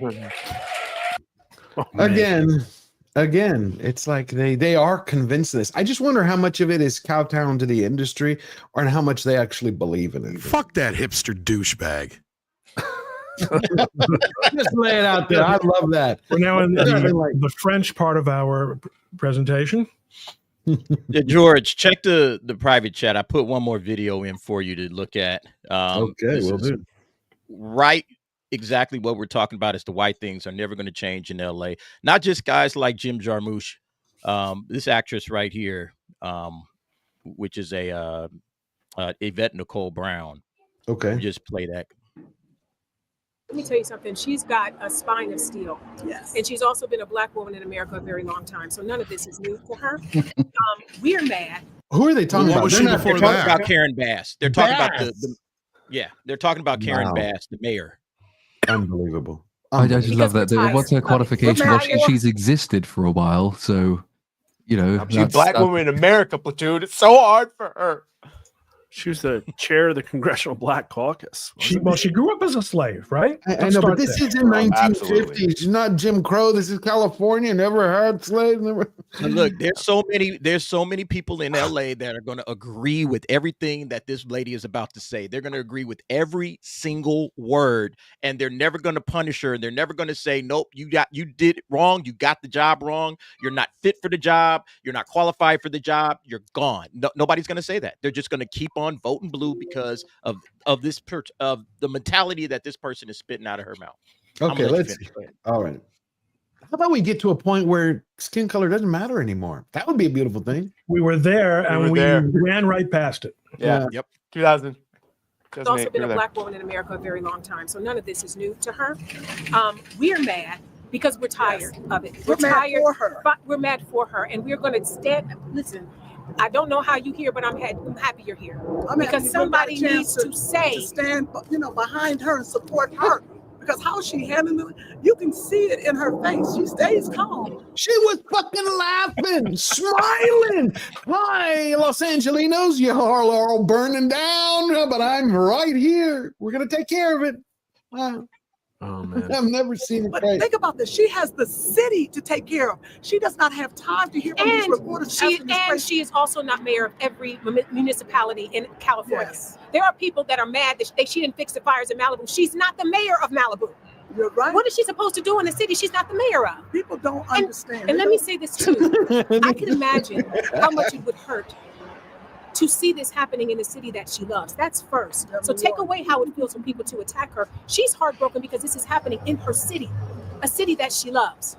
Again, it's like they are convinced of this. I just wonder how much of it is kowtown to the industry or how much they actually believe in it. Fuck that hipster douchebag. Just lay it out there. I love that. We're now in the French part of our presentation. Yeah, George, check the private chat. I put one more video in for you to look at. Okay, we'll do. Right. Exactly what we're talking about is the white things are never going to change in LA. Not just guys like Jim Jarmusch. This actress right here, which is a Yvette Nicole Brown. Okay. Just play that. Let me tell you something. She's got a spine of steel. Yes. And she's also been a Black woman in America a very long time. So none of this is new to her. We're mad. Who are they talking about? They're talking about Karen Bass. They're talking about they're talking about Karen Bass, the mayor. Unbelievable. I just love that. What's her qualification? Well, she's existed for a while, so She's a Black woman in America, Platoon. It's so hard for her. She was the chair of the Congressional Black Caucus. She grew up as a slave, right? I know, but this is in 1950s. Not Jim Crow. This is California. Never had slaves. Never. And look, there's so many people in LA that are going to agree with everything that this lady is about to say. They're going to agree with every single word, and they're never going to punish her. They're never going to say, "Nope, you did it wrong. You got the job wrong. You're not fit for the job. You're not qualified for the job. You're gone." Nobody's going to say that. They're just going to keep on voting blue because of the mentality that this person is spitting out of her mouth. Okay, let's. All right. How about we get to a point where skin color doesn't matter anymore? That would be a beautiful thing. We were there and we ran right past it. Yeah. Yep. 2000. She's also been a Black woman in America a very long time. So none of this is new to her. We're mad because we're tired of it. We're tired for her. But we're mad for her. And we're going to stand. Listen, I don't know how you here, but I'm happy you're here. Because somebody needs to stand, behind her and support her. Because how she handling it, you can see it in her face. She stays calm. She was fucking laughing, smiling. Hi, Los Angelinos. You are all burning down, but I'm right here. We're gonna take care of it. Wow. Oh man, I've never seen it. But think about this. She has the city to take care of. She does not have time to hear from these reporters. She is also not mayor of every municipality in California. Yes. There are people that are mad that she didn't fix the fires in Malibu. She's not the mayor of Malibu. You're right. What is she supposed to do in the city she's not the mayor of? People don't understand. And let me say this too. I can imagine how much it would hurt to see this happening in the city that she loves. That's first. So take away how it feels for people to attack her. She's heartbroken because this is happening in her city, a city that she loves.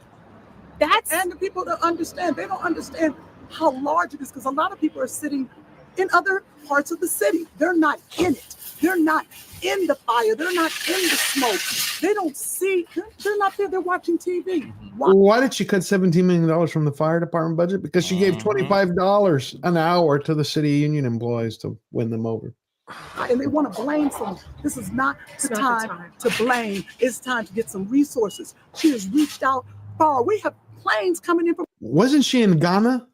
And the people don't understand. They don't understand how large it is because a lot of people are sitting in other parts of the city. They're not in it. They're not in the fire. They're not in the smoke. They don't see. They're not there. They're watching TV. Why did she cut $17 million from the fire department budget? Because she gave $25 an hour to the city union employees to win them over. And they want to blame someone. This is not the time to blame. It's time to get some resources. She has reached out far. We have planes coming in from. Wasn't she in Ghana?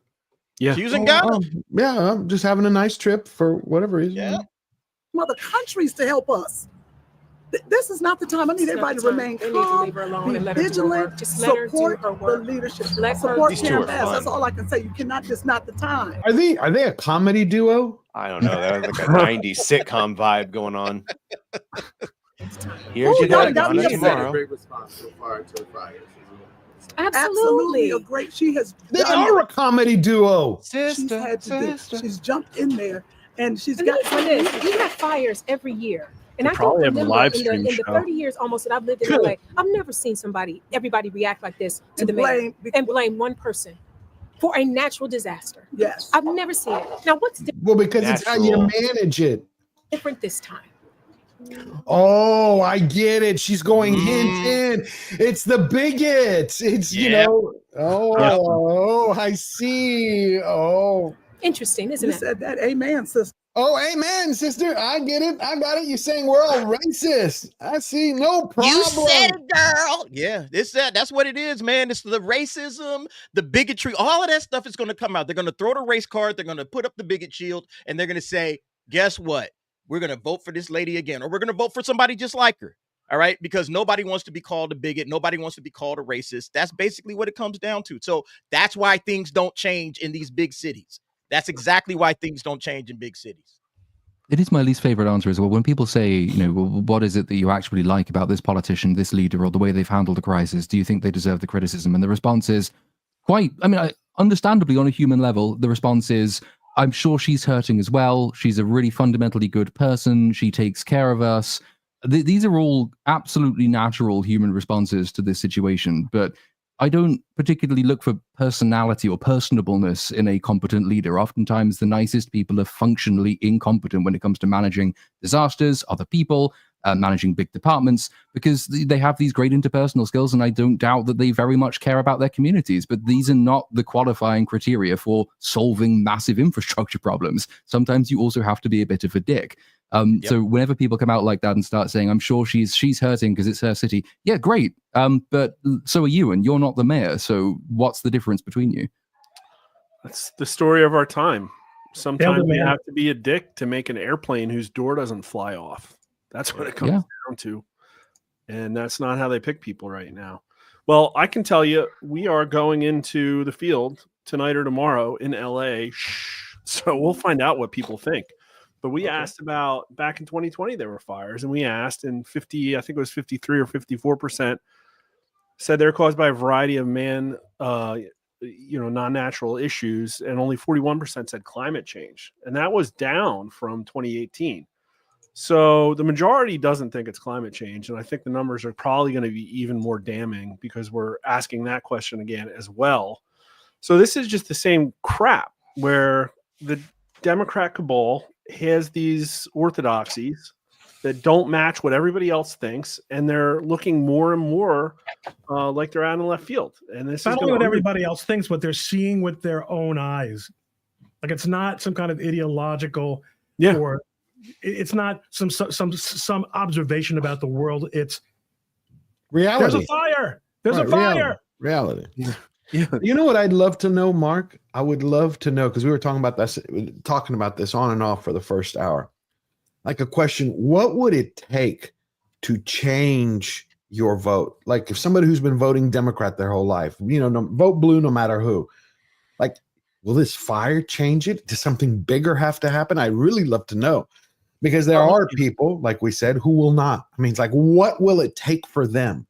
Yeah. She was in Ghana? Yeah, I'm just having a nice trip for whatever reason. Yeah. Other countries to help us. This is not the time. I need everybody to remain calm, be vigilant, support the leadership, support Karen Bass. That's all I can say. You cannot. It's not the time. Are they a comedy duo? I don't know. That was like a 90s sitcom vibe going on. Here's your dad on it tomorrow. Great response so far to the fires. Absolutely a great. She has. They are a comedy duo. She's had to do. She's jumped in there, and she's And got. we have fires every year. And They I don't probably have a remember live in stream the show. 30 years almost that I've lived in LA, I've never seen everybody react like this to And the mayor and blame one person for a natural disaster. Yes. I've never seen it. Now, what's Well, because it's how you manage it. different this time? Oh, I get it. She's going hint in. It's the bigots. It's you know. Oh, I see. Oh, interesting, isn't You it? said that. Amen, sister. Oh, amen, sister. I get it. I got it. You're saying we're all racist. I see. No problem. You said it, girl. Yeah, that's what it is, man. It's the racism, the bigotry, all of that stuff is going to come out. They're going to throw the race card. They're going to put up the bigot shield, and they're going to say, guess what? We're going to vote for this lady again, or we're going to vote for somebody just like her. All right, because nobody wants to be called a bigot. Nobody wants to be called a racist. That's basically what it comes down to. So that's why things don't change in these big cities. That's exactly why things don't change in big cities. It is my least favorite answer as well. When people say, you know, well, what is it that you actually like about this politician, this leader, or the way they've handled the crisis? Do you think they deserve the criticism? And the response is understandably on a human level, the response is, I'm sure she's hurting as well. She's a really fundamentally good person. She takes care of us. These are all absolutely natural human responses to this situation. But I don't particularly look for personality or personableness in a competent leader. Oftentimes, the nicest people are functionally incompetent when it comes to managing disasters, other people, managing big departments, because they have these great interpersonal skills, and I don't doubt that they very much care about their communities. But these are not the qualifying criteria for solving massive infrastructure problems. Sometimes you also have to be a bit of a dick. So whenever people come out like that and start saying, I'm sure she's hurting because it's her city. Yeah, great. But so are you, and you're not the mayor. So what's the difference between you? That's the story of our time. Sometimes you man. have to be a dick to make an airplane whose door doesn't fly off. That's what it comes down to. And that's not how they pick people right now. Well, I can tell you, we are going into the field tonight or tomorrow in LA. So we'll find out what people think. But we asked about back in 2020, there were fires, and we asked, and 50, I think it was 53 or 54% said they're caused by a variety of non-natural issues, and only 41% said climate change. And that was down from 2018. So the majority doesn't think it's climate change. And I think the numbers are probably going to be even more damning because we're asking that question again as well. So this is just the same crap where the Democrat cabal has these orthodoxies that don't match what everybody else thinks, and they're looking more and more like they're out in left field. And this Not is only what everybody else thinks, what they're seeing with their own eyes. Like it's not some kind of ideological, or it's not some observation about the world. It's reality. There's a fire. There's a fire. Reality. You know what I'd love to know, Mark? I would love to know, because we were talking about this on and off for the first hour. Like a question, what would it take to change your vote? Like if somebody who's been voting Democrat their whole life, vote blue no matter who. Like, will this fire change it? Does something bigger have to happen? I'd really love to know. Because there are people, like we said, who will not. I mean, it's like, what will it take for them?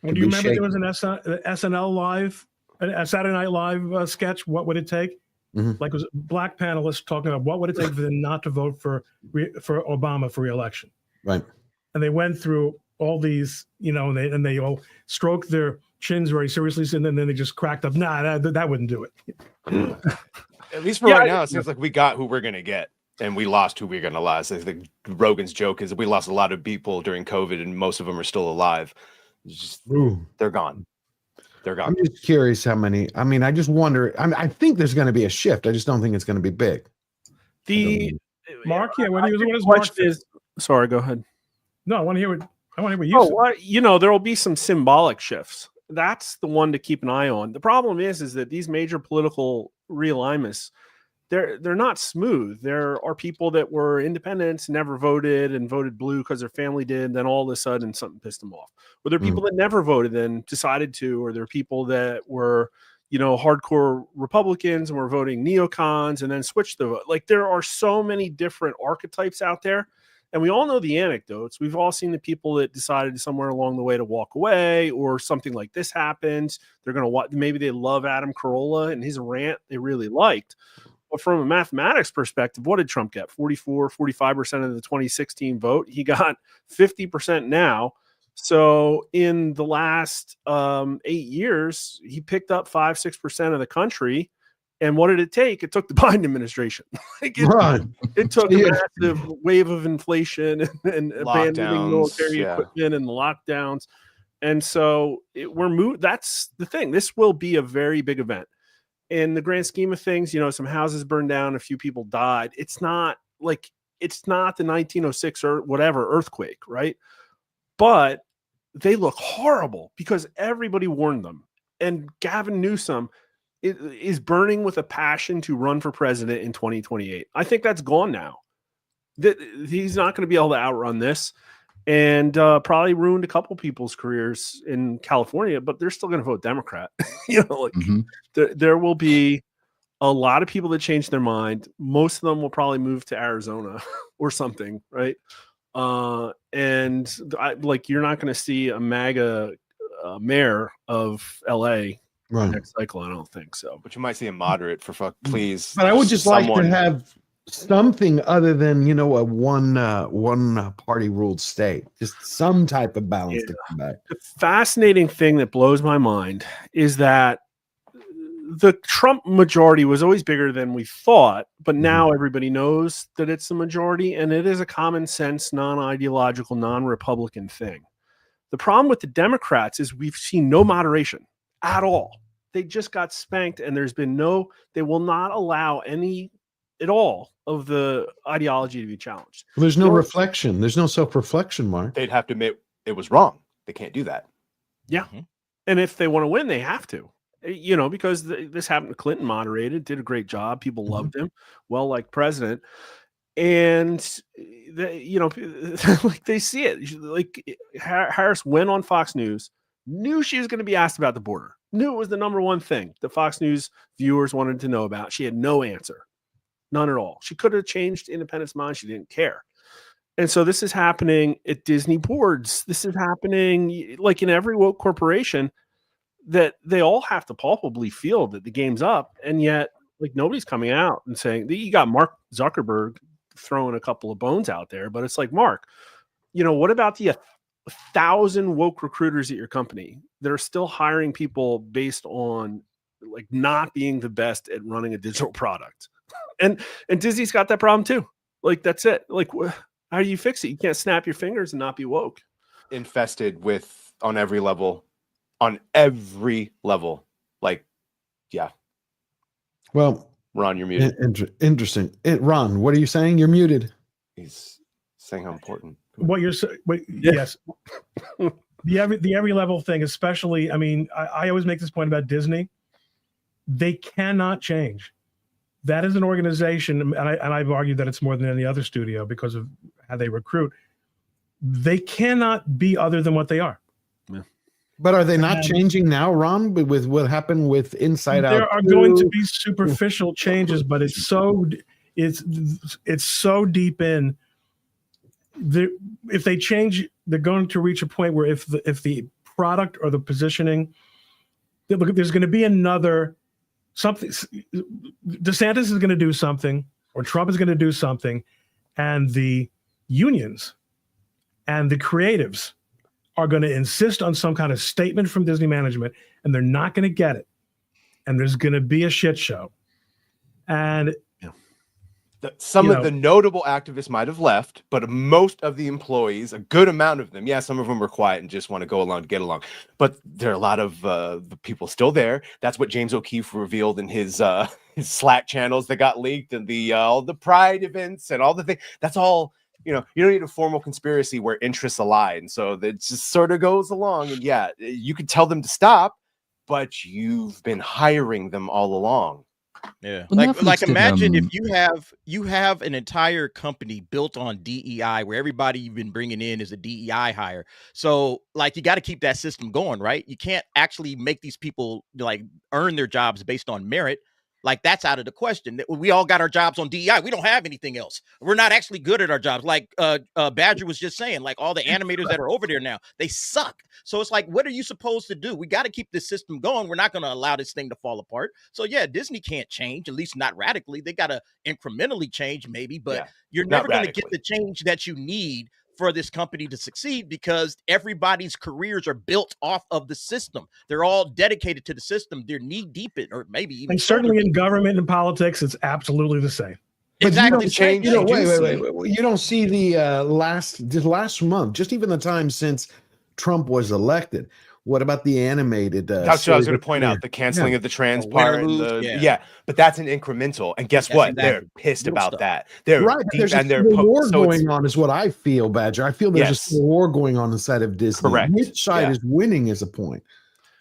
Well, do you remember there was an SNL Live, a Saturday Night Live sketch? What would it take? Mm-hmm. Like it was black panelists talking about what would it take for them not to vote for Obama for re-election. Right. And they went through all these, and they all stroked their chins very seriously, and then they just cracked up. Nah, that wouldn't do it. At least for right now, it seems like we got who we're going to get. And we lost who we're going to lose. I think Rogan's joke is that we lost a lot of people during COVID, and most of them are still alive. They're gone. They're gone. I'm just curious how many. I mean, I just wonder. I think there's going to be a shift. I just don't think it's going to be big. Mark, what is Mark is? Sorry, go ahead. No, I want to hear what you said. There will be some symbolic shifts. That's the one to keep an eye on. The problem is that these major political realignments, they're not smooth. There are people that were independents, never voted, and voted blue because their family did. Then all of a sudden something pissed them off. Or there are people that never voted and decided to, or there are people that were, hardcore Republicans and were voting neocons and then switched the vote. Like, there are so many different archetypes out there. And we all know the anecdotes. We've all seen the people that decided somewhere along the way to walk away, or something like this happens. They're going to watch. Maybe they love Adam Carolla and his rant they really liked. But from a mathematics perspective, what did Trump get? 45% of the 2016 vote. He got 50% now. So in the last 8 years, he picked up 5-6% of the country. And what did it take? It took the Biden administration. It took a massive wave of inflation and abandoning military equipment and the lockdowns. And so that's the thing. This will be a very big event. In the grand scheme of things, some houses burned down, a few people died. It's not the 1906 or whatever earthquake, right? But they look horrible because everybody warned them. And Gavin Newsom is burning with a passion to run for president in 2028. I think that's gone now. He's not going to be able to outrun this, and probably ruined a couple people's careers in California, but they're still going to vote Democrat. There will be a lot of people that change their mind. Most of them will probably move to Arizona or something, right? You're not going to see a MAGA mayor of LA next cycle. I don't think so. But you might see a moderate please. But I would just like to have something other than a one party ruled state. Just some type of balance to come back. The fascinating thing that blows my mind is that the Trump majority was always bigger than we thought, but now everybody knows that it's the majority, and it is a common sense, non-ideological, non-Republican thing. The problem with the Democrats is we've seen no moderation at all. They just got spanked, and they will not allow any at all of the ideology to be challenged. Well, there's no reflection. There's no self-reflection, Mark. They'd have to admit it was wrong. They can't do that. Yeah. And if they want to win, they have to, because this happened. Clinton moderated, did a great job. People loved him, well-liked president. And they see it. Like, Harris went on Fox News, knew she was going to be asked about the border, knew it was the number one thing the Fox News viewers wanted to know about. She had no answer, none at all. She could have changed Independent's mind. She didn't care. And so this is happening at Disney boards. This is happening like in every woke corporation, that they all have to palpably feel that the game's up. And yet, nobody's coming out and saying that. You got Mark Zuckerberg throwing a couple of bones out there, but it's like, Mark, what about the 1,000 woke recruiters at your company that are still hiring people based on not being the best at running a digital product? And Disney's got that problem too. That's it. How do you fix it? You can't snap your fingers and not be woke. Infested with on every level. Well, Ron, you're muted. Interesting. Ron, what are you saying? You're muted. He's saying how important. What you're saying? Yes. The every level thing, especially. I mean, I always make this point about Disney. They cannot change. That is an organization, and I've argued that it's more than any other studio because of how they recruit. They cannot be other than what they are. Yeah. But are they not changing now, Ron, with what happened with Inside Out? There are going to be superficial changes, but it's so deep in. If they change, they're going to reach a point where if the product or the positioning, there's going to be another something. DeSantis is going to do something, or Trump is going to do something, and the unions and the creatives are going to insist on some kind of statement from Disney management, and they're not going to get it. And there's going to be a shit show. And some of the notable activists might have left, but most of the employees, a good amount of them, some of them were quiet and just want to go along to get along. But there are a lot of the people still there. That's what James O'Keefe revealed in his Slack channels that got leaked, and all the Pride events and all the things. That's all. You don't need a formal conspiracy where interests align. So that just sort of goes along. And you could tell them to stop, but you've been hiring them all along. Yeah. Well, Like Netflix did, imagine if you have an entire company built on DEI where everybody you've been bringing in is a DEI hire. So like you got to keep that system going, right? You can't actually make these people like earn their jobs based on merit. Like that's out of the question. We all got our jobs on DEI. We don't have anything else. We're not actually good at our jobs. Like Badger was just saying, like all the animators that are over there now, they suck. So it's like, what are you supposed to do? We got to keep this system going. We're not going to allow this thing to fall apart. So yeah, Disney can't change, at least not radically. They got to incrementally change maybe, but you're never going to get the change that you need for this company to succeed because everybody's careers are built off of the system. They're all dedicated to the system. They're knee deep in, or maybe even and certainly in government and politics, it's absolutely the same. But exactly. you don't wait. You don't see the last month, just even the time since Trump was elected. What about the animated? That's what I was going to point out. The canceling of the trans part. But that's an incremental. And guess what? They're pissed about that. They're right. There's a war going on, is what I feel, Badger. I feel there's a civil war going on inside of Disney. Correct. Which side is winning is a point.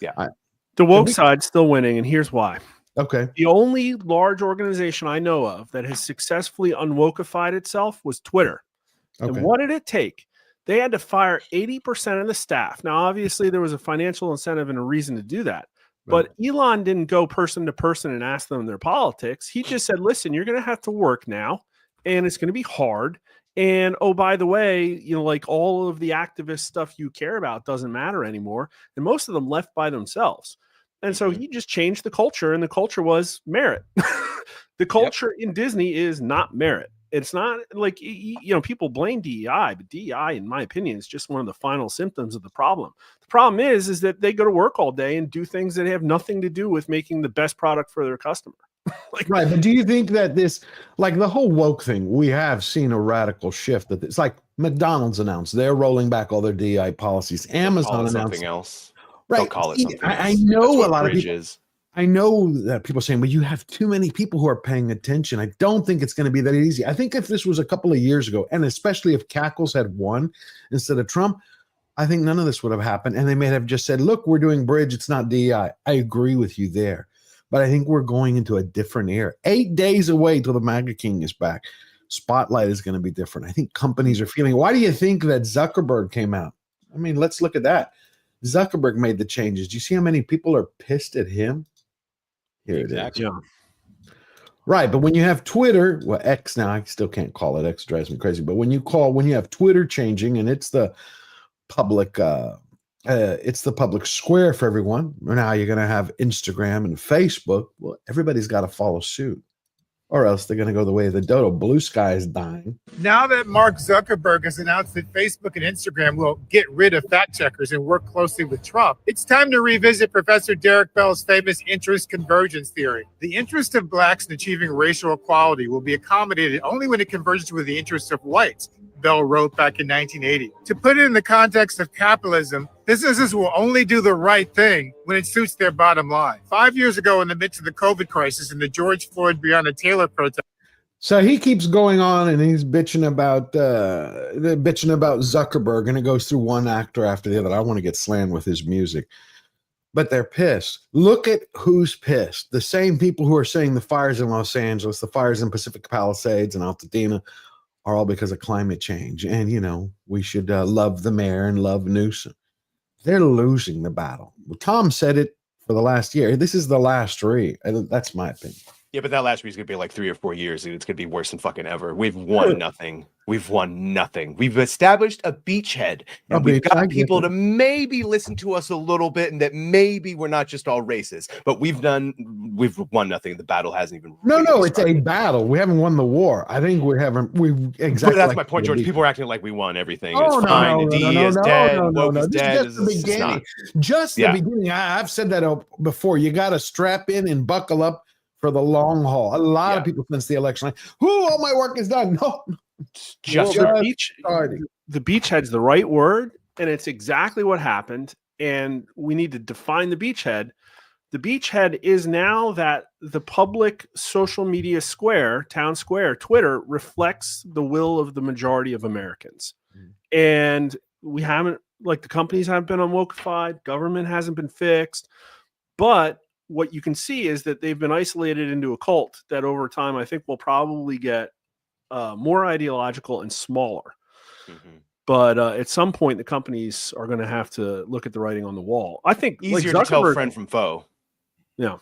Yeah. The woke side's still winning, and here's why. Okay. The only large organization I know of that has successfully unwokeified itself was Twitter. Okay. And what did it take? They had to fire 80% of the staff. Now, obviously, there was a financial incentive and a reason to do that. But Elon didn't go person to person and ask them their politics. He just said, listen, you're going to have to work now, and it's going to be hard. And, oh, by the way, you know, like all of the activist stuff you care about doesn't matter anymore. And most of them left by themselves. And so he just changed the culture, and the culture was merit. The culture in Disney is not merit. It's not like, you know, people blame DEI, but DEI, in my opinion, is just one of the final symptoms of the problem. The problem is that they go to work all day and do things that have nothing to do with making the best product for their customer. Right. But do you think that this, like the whole woke thing, we have seen a radical shift that it's like McDonald's announced they're rolling back all their DEI policies. Amazon announced something else. Right. Don't call it something else. I know That's a lot of Bridge people. is. I know that people are saying, but you have too many people who are paying attention. I don't think it's going to be that easy. I think if this was a couple of years ago, and especially if Cackles had won instead of Trump, I think none of this would have happened. And they may have just said, look, we're doing Bridge. It's not DEI. I agree with you there. But I think we're going into a different era. 8 days away till the MAGA King is back. Spotlight is going to be different. I think companies are feeling, why do you think that Zuckerberg came out? I mean, let's look at that. Zuckerberg made the changes. Do you see how many people are pissed at him? Here exactly. It is. Right, but when you have Twitter, well, X now, I still can't call it. X drives me crazy. But when you have Twitter changing, and it's the public square for everyone. Now you're going to have Instagram and Facebook. Well, everybody's got to follow suit, or else they're going to go the way of the dodo. Blue sky is dying. Now that Mark Zuckerberg has announced that Facebook and Instagram will get rid of fact checkers and work closely with Trump, it's time to revisit Professor Derek Bell's famous interest convergence theory. The interest of blacks in achieving racial equality will be accommodated only when it converges with the interests of whites, Bell wrote back in 1980. To put it in the context of capitalism, businesses will only do the right thing when it suits their bottom line. 5 years ago, in the midst of the COVID crisis and the George Floyd Breonna Taylor protest. So he keeps going on and he's bitching about Zuckerberg, and it goes through one actor after the other. I want to get slammed with his music, but they're pissed. Look at who's pissed. The same people who are saying the fires in Los Angeles, the fires in Pacific Palisades and Altadena are all because of climate change. And, you know, we should love the mayor and love Newsom. They're losing the battle. Well, Tom said it for the last year. This is the last read. That's my opinion. Yeah, but that last week's gonna be like 3 or 4 years, and it's gonna be worse than fucking ever. We've won nothing. We've won nothing. We've established a beachhead, and we've got people to maybe listen to us a little bit, and that maybe we're not just all racist. But we've won nothing. The battle hasn't even. No, it's a battle. We haven't won the war. I think we haven't. We've exactly. But that's my point, George. People are acting like we won everything. Oh, it's fine. The DE is dead. Woke is dead. Just the beginning. Just the beginning. I've said that before. You got to strap in and buckle up for the long haul. A lot of people since the election, like, all my work is done. No, just the beachhead's the right word, and it's exactly what happened. And we need to define the beachhead. The beachhead is now that the public social media square, town square, Twitter reflects the will of the majority of Americans. And we haven't, like, the companies haven't been unwokeified, government hasn't been fixed, but what you can see is that they've been isolated into a cult that over time I think will probably get more ideological and smaller. But at some point, the companies are going to have to look at the writing on the wall. I think Easier like to tell friend from foe. Yeah.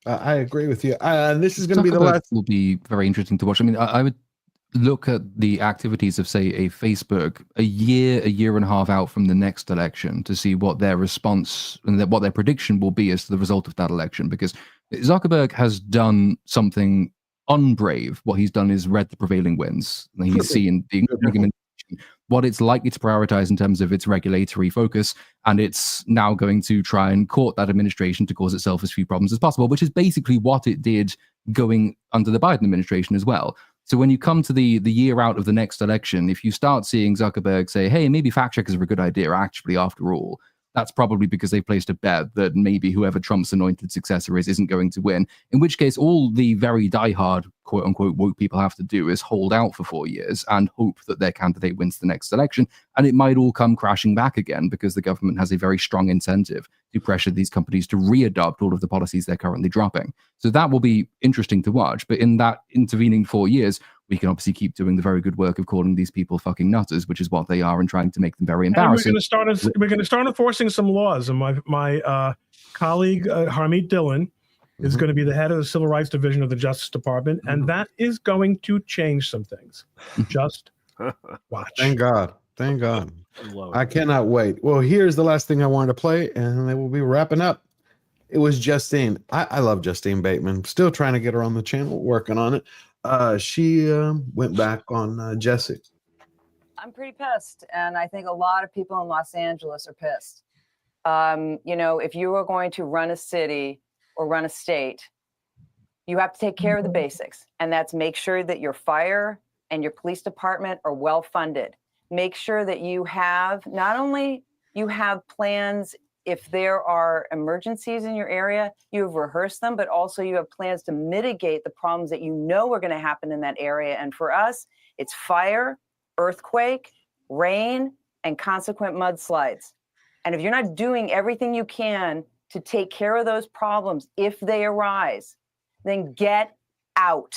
I agree with you. This is going to be the Zuckerberg last. will be very interesting to watch. I mean, I would look at the activities of, say, a Facebook a year and a half out from the next election to see what their response and what their prediction will be as to the result of that election. Because Zuckerberg has done something unbrave. What he's done is read the prevailing winds. And he's seen the what it's likely to prioritize in terms of its regulatory focus, and it's now going to try and court that administration to cause itself as few problems as possible, which is basically what it did going under the Biden administration as well. So when you come to the year out of the next election, if you start seeing Zuckerberg say, hey, maybe fact checkers are a good idea, actually, after all, that's probably because they placed a bet that maybe whoever Trump's anointed successor isn't going to win, in which case all the very diehard, quote unquote, woke people have to do is hold out for 4 years and hope that their candidate wins the next election. And it might all come crashing back again because the government has a very strong incentive to pressure these companies to readopt all of the policies they're currently dropping. So that will be interesting to watch. But in that intervening 4 years, we can obviously keep doing the very good work of calling these people fucking nutters, which is what they are, and trying to make them very embarrassing. And we're going to start enforcing some laws. And my colleague Harmeet Dillon is going to be the head of the Civil Rights Division of the Justice Department, and that is going to change some things. Just watch. Thank God. Thank God. I cannot wait. Well, here's the last thing I wanted to play, and then we'll be wrapping up. It was Justine. I love Justine Bateman. Still trying to get her on the channel, working on it. She went back on Jesse. I'm pretty pissed, and I think a lot of people in Los Angeles are pissed. You know, if you are going to run a city or run a state, you have to take care of the basics, and that's make sure that your fire and your police department are well funded. Make sure that you have, not only you have plans if there are emergencies in your area, you have rehearsed them, but also you have plans to mitigate the problems that you know are going to happen in that area. And for us, it's fire, earthquake, rain, and consequent mudslides. And if you're not doing everything you can to take care of those problems if they arise, then get out.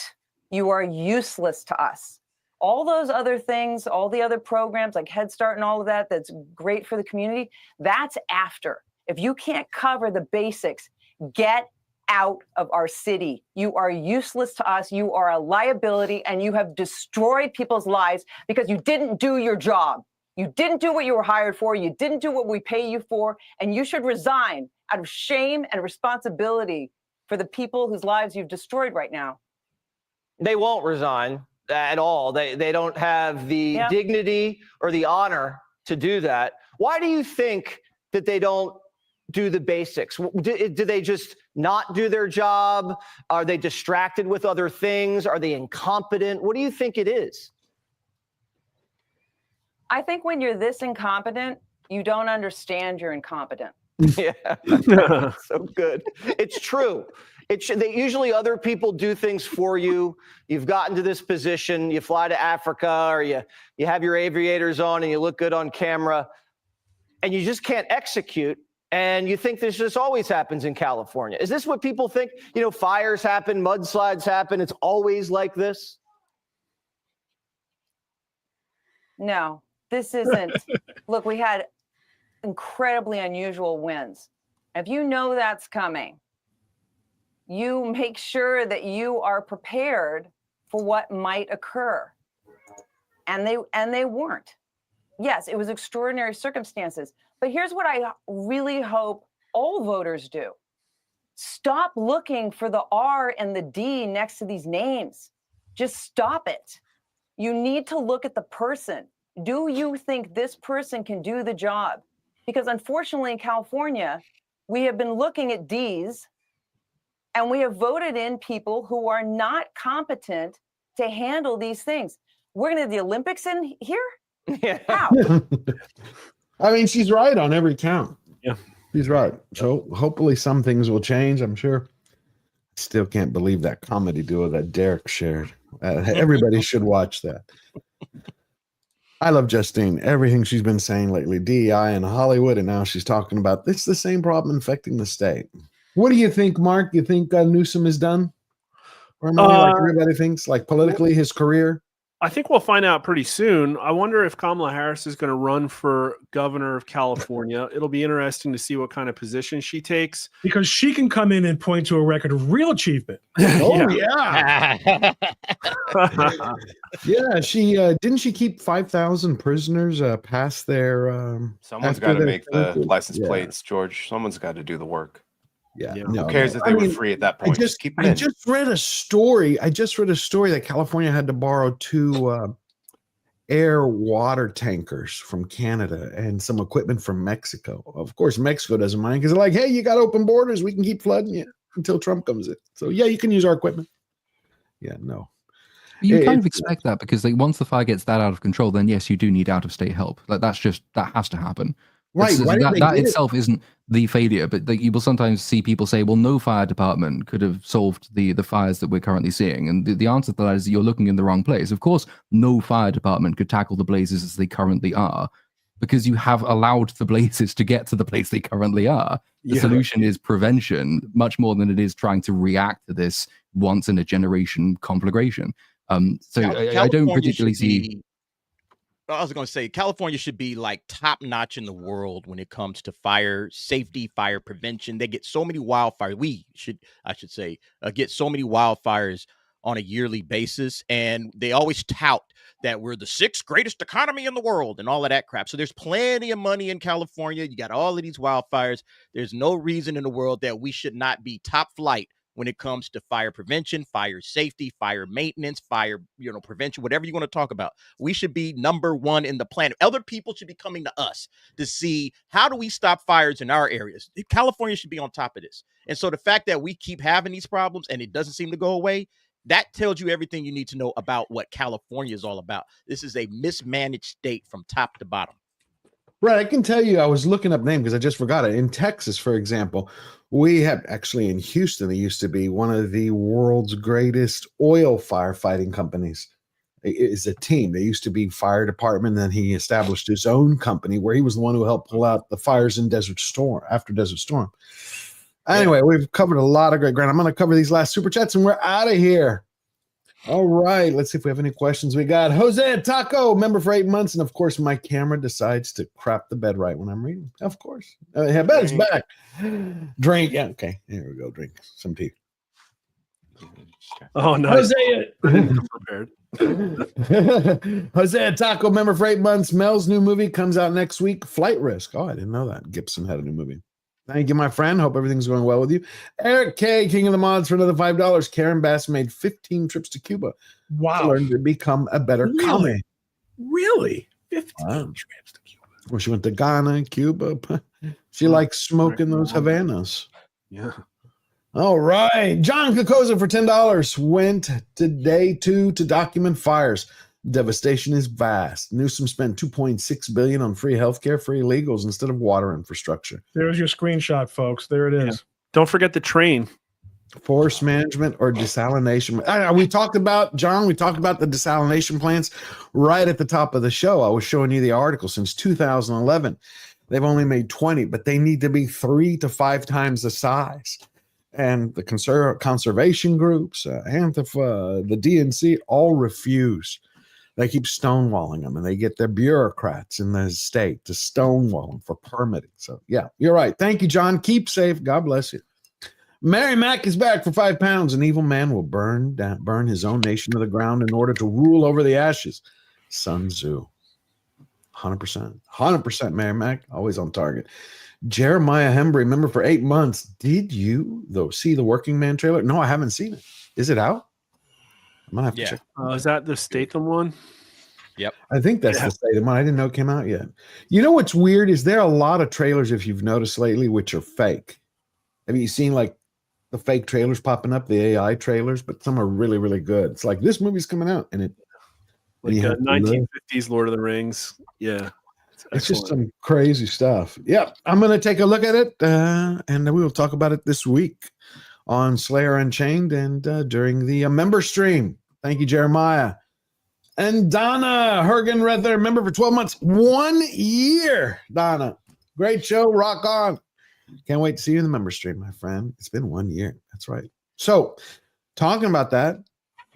You are useless to us. All those other things, all the other programs like Head Start and all of that, that's great for the community, that's after. If you can't cover the basics, get out of our city. You are useless to us. You are a liability, and you have destroyed people's lives because you didn't do your job. You didn't do what you were hired for. You didn't do what we pay you for, and you should resign out of shame and responsibility for the people whose lives you've destroyed right now. They won't resign at all. They don't have the dignity or the honor to do that. Why do you think that they don't do the basics? Do they just not do their job? Are they distracted with other things? Are they incompetent? What do you think it is? I think when you're this incompetent, you don't understand you're incompetent. Yeah, so good. It's true. Usually other people do things for you. You've gotten to this position, you fly to Africa, or you have your aviators on and you look good on camera, and you just can't execute. And you think this just always happens in California. Is this what people think? You know, fires happen, mudslides happen. It's always like this. No, this isn't. Look, we had incredibly unusual winds. If you know that's coming, you make sure that you are prepared for what might occur. And they weren't. Yes, it was extraordinary circumstances. But here's what I really hope all voters do. Stop looking for the R and the D next to these names. Just stop it. You need to look at the person. Do you think this person can do the job? Because unfortunately in California, we have been looking at Ds, and we have voted in people who are not competent to handle these things. We're going to have the Olympics in here? Yeah. How? I mean, she's right on every count. Yeah, she's right. So hopefully some things will change, I'm sure. Still can't believe that comedy duo that Derek shared. Everybody should watch that. I love Justine. Everything she's been saying lately, DEI in Hollywood, and now she's talking about it's the same problem infecting the state. What do you think, Mark? You think Newsom is done? Permanently, like everybody thinks, like politically, his career? I think we'll find out pretty soon. I wonder if Kamala Harris is going to run for governor of California. It'll be interesting to see what kind of position she takes. Because she can come in and point to a record of real achievement. Oh, yeah. Yeah, she didn't she keep 5,000 prisoners past their Someone's got to make the license plates, George. Someone's got to do the work. Yeah. Who cares if they were free at that point? Just keep them I in. just read a story. that California had to borrow 2 air water tankers from Canada and some equipment from Mexico. Of course, Mexico doesn't mind because they're like, hey, you got open borders. We can keep flooding you until Trump comes in. So, yeah, you can use our equipment. Yeah, no. You kind of expect that because once the fire gets that out of control, then yes, you do need out-of-state help. Like that has to happen. Right. That itself isn't the failure, but you will sometimes see people say, well, no fire department could have solved the fires that we're currently seeing. And the answer to that is you're looking in the wrong place. Of course, no fire department could tackle the blazes as they currently are because you have allowed the blazes to get to the place they currently are. The solution is prevention much more than it is trying to react to this once in a generation conflagration. I don't particularly see... I was going to say California should be like top notch in the world when it comes to fire safety, fire prevention. They get so many wildfires. I should say, get so many wildfires on a yearly basis. And they always tout that we're the 6th greatest economy in the world and all of that crap. So there's plenty of money in California. You got all of these wildfires. There's no reason in the world that we should not be top flight when it comes to fire prevention, fire safety, fire maintenance, fire, prevention, whatever you want to talk about. We should be number 1 in the planet. Other people should be coming to us to see how do we stop fires in our areas. California should be on top of this. And so the fact that we keep having these problems and it doesn't seem to go away, that tells you everything you need to know about what California is all about. This is a mismanaged state from top to bottom. Right. I can tell you, I was looking up names because I just forgot it. In Texas, for example, we have actually in Houston, it used to be one of the world's greatest oil firefighting companies. It is a team. They used to be fire department. Then he established his own company where he was the one who helped pull out the fires in after Desert Storm. Anyway, we've covered a lot of great ground. I'm going to cover these last super chats and we're out of here. All right, let's see if we have any questions. We got Jose Taco, member for 8 months. And of course, my camera decides to crap the bed right when I'm reading. Of course. Yeah, bed's back. Drink. Yeah, okay. Here we go. Drink some tea. Oh, nice. Jose, prepared. Jose Taco, member for 8 months. Mel's new movie comes out next week. Flight Risk. Oh, I didn't know that. Gibson had a new movie. Thank you, my friend. Hope everything's going well with you. Eric K, King of the Mods, for another $5. Karen Bass made 15 trips to Cuba. Wow. To learn to become a better commie. Really? 15 trips to Cuba. Well, she went to Ghana, Cuba. She likes smoking those Havanas. Yeah. All right. John Kokoza for $10 went to day 2 to document fires. Devastation is vast. Newsom spent $2.6 billion on free healthcare, free legals instead of water infrastructure. There's your screenshot, folks. There it is. Yeah. Don't forget the train. Forest management or desalination. We talked about, John, the desalination plants right at the top of the show. I was showing you the article since 2011. They've only made 20, but they need to be 3 to 5 times the size. And the conservation groups, Antifa, the DNC, all refuse. They keep stonewalling them, and they get their bureaucrats in the state to stonewall them for permitting. So, yeah, you're right. Thank you, John. Keep safe. God bless you. Mary Mack is back for £5. An evil man will burn his own nation to the ground in order to rule over the ashes. Sun Tzu. 100%. 100%, Mary Mack. Always on target. Jeremiah Hembry, member for 8 months. Did you, though, see the Working Man trailer? No, I haven't seen it. Is it out? I'm gonna have to check. Is that the Statham one? Yep. I think that's the Statham one. I didn't know it came out yet. You know what's weird is there are a lot of trailers, if you've noticed lately, which are fake. Have you seen like the fake trailers popping up, the AI trailers? But some are really, really good. It's like this movie's coming out, and like 1950s Lord of the Rings. Yeah. It's just some crazy stuff. Yeah, I'm going to take a look at it, and we will talk about it this week on Slayer Unchained and during the member stream. Thank you, Jeremiah. And Donna Hergenrether, member for 12 months, 1 year. Donna, great show. Rock on. Can't wait to see you in the member stream, my friend. It's been 1 year. That's right. So, talking about that,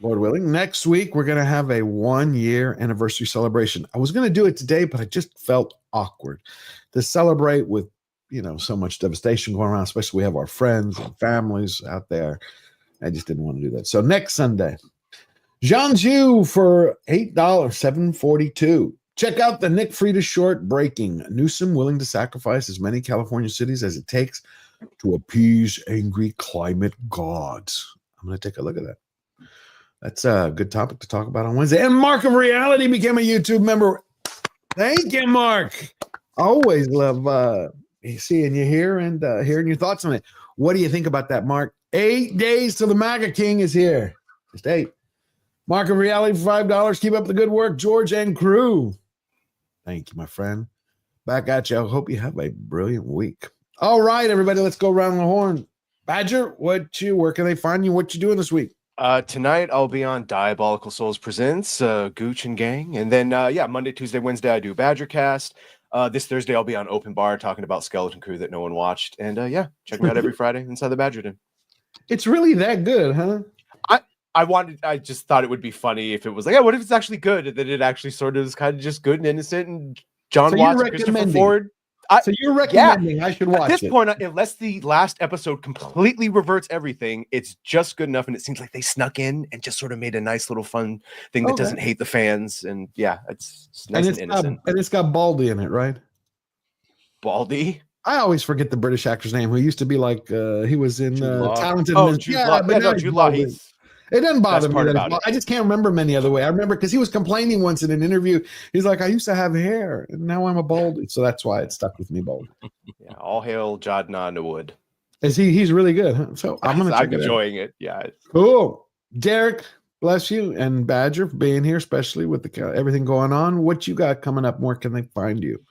Lord willing, next week we're going to have a 1 year anniversary celebration. I was going to do it today, but I just felt awkward to celebrate with, so much devastation going around, especially we have our friends and families out there. I just didn't want to do that. So next Sunday, Jean-Ju for $8, $7.42. Check out the Nick Frieda short, Breaking. Newsom willing to sacrifice as many California cities as it takes to appease angry climate gods. I'm going to take a look at that. That's a good topic to talk about on Wednesday. And Mark of Reality became a YouTube member. Thank you, Mark. Always love seeing you here and hearing your thoughts on it. What do you think about that, Mark? 8 days till the MAGA King is here. Just 8. Mark of Reality for $5. Keep up the good work, George and crew. Thank you, my friend. Back at you. I hope you have a brilliant week. All right, everybody, let's go around the horn. Badger, where can they find you? What you doing this week? Tonight I'll be on Diabolical Souls Presents, Gooch and Gang. And then, Monday, Tuesday, Wednesday, I do Badgercast. This Thursday I'll be on Open Bar talking about Skeleton Crew that no one watched. And check me out every Friday inside the Badger Den. It's really that good, huh? I just thought it would be funny if it was like, what if it's actually good? And then it actually sort of is kind of just good and innocent. And John Watts and Christopher Ford. So you're recommending I should watch it? At this point, unless the last episode completely reverts everything, it's just good enough. And it seems like they snuck in and just sort of made a nice little fun thing that doesn't hate the fans. And it's nice and innocent. And it's got Baldy in it, right? Baldy? I always forget the British actor's name who used to be like, he was in Talented. Jude Law. It doesn't bother me. I just can't remember him any other way. I remember because he was complaining once in an interview. He's like, I used to have hair and now I'm a baldy. So that's why it stuck with me, baldy. Yeah, all hail Jadna Wood. He's really good, huh? So I'm enjoying it. Yeah. Cool. Derek, bless you. And Badger for being here, especially with everything going on. What you got coming up? Where can they find you?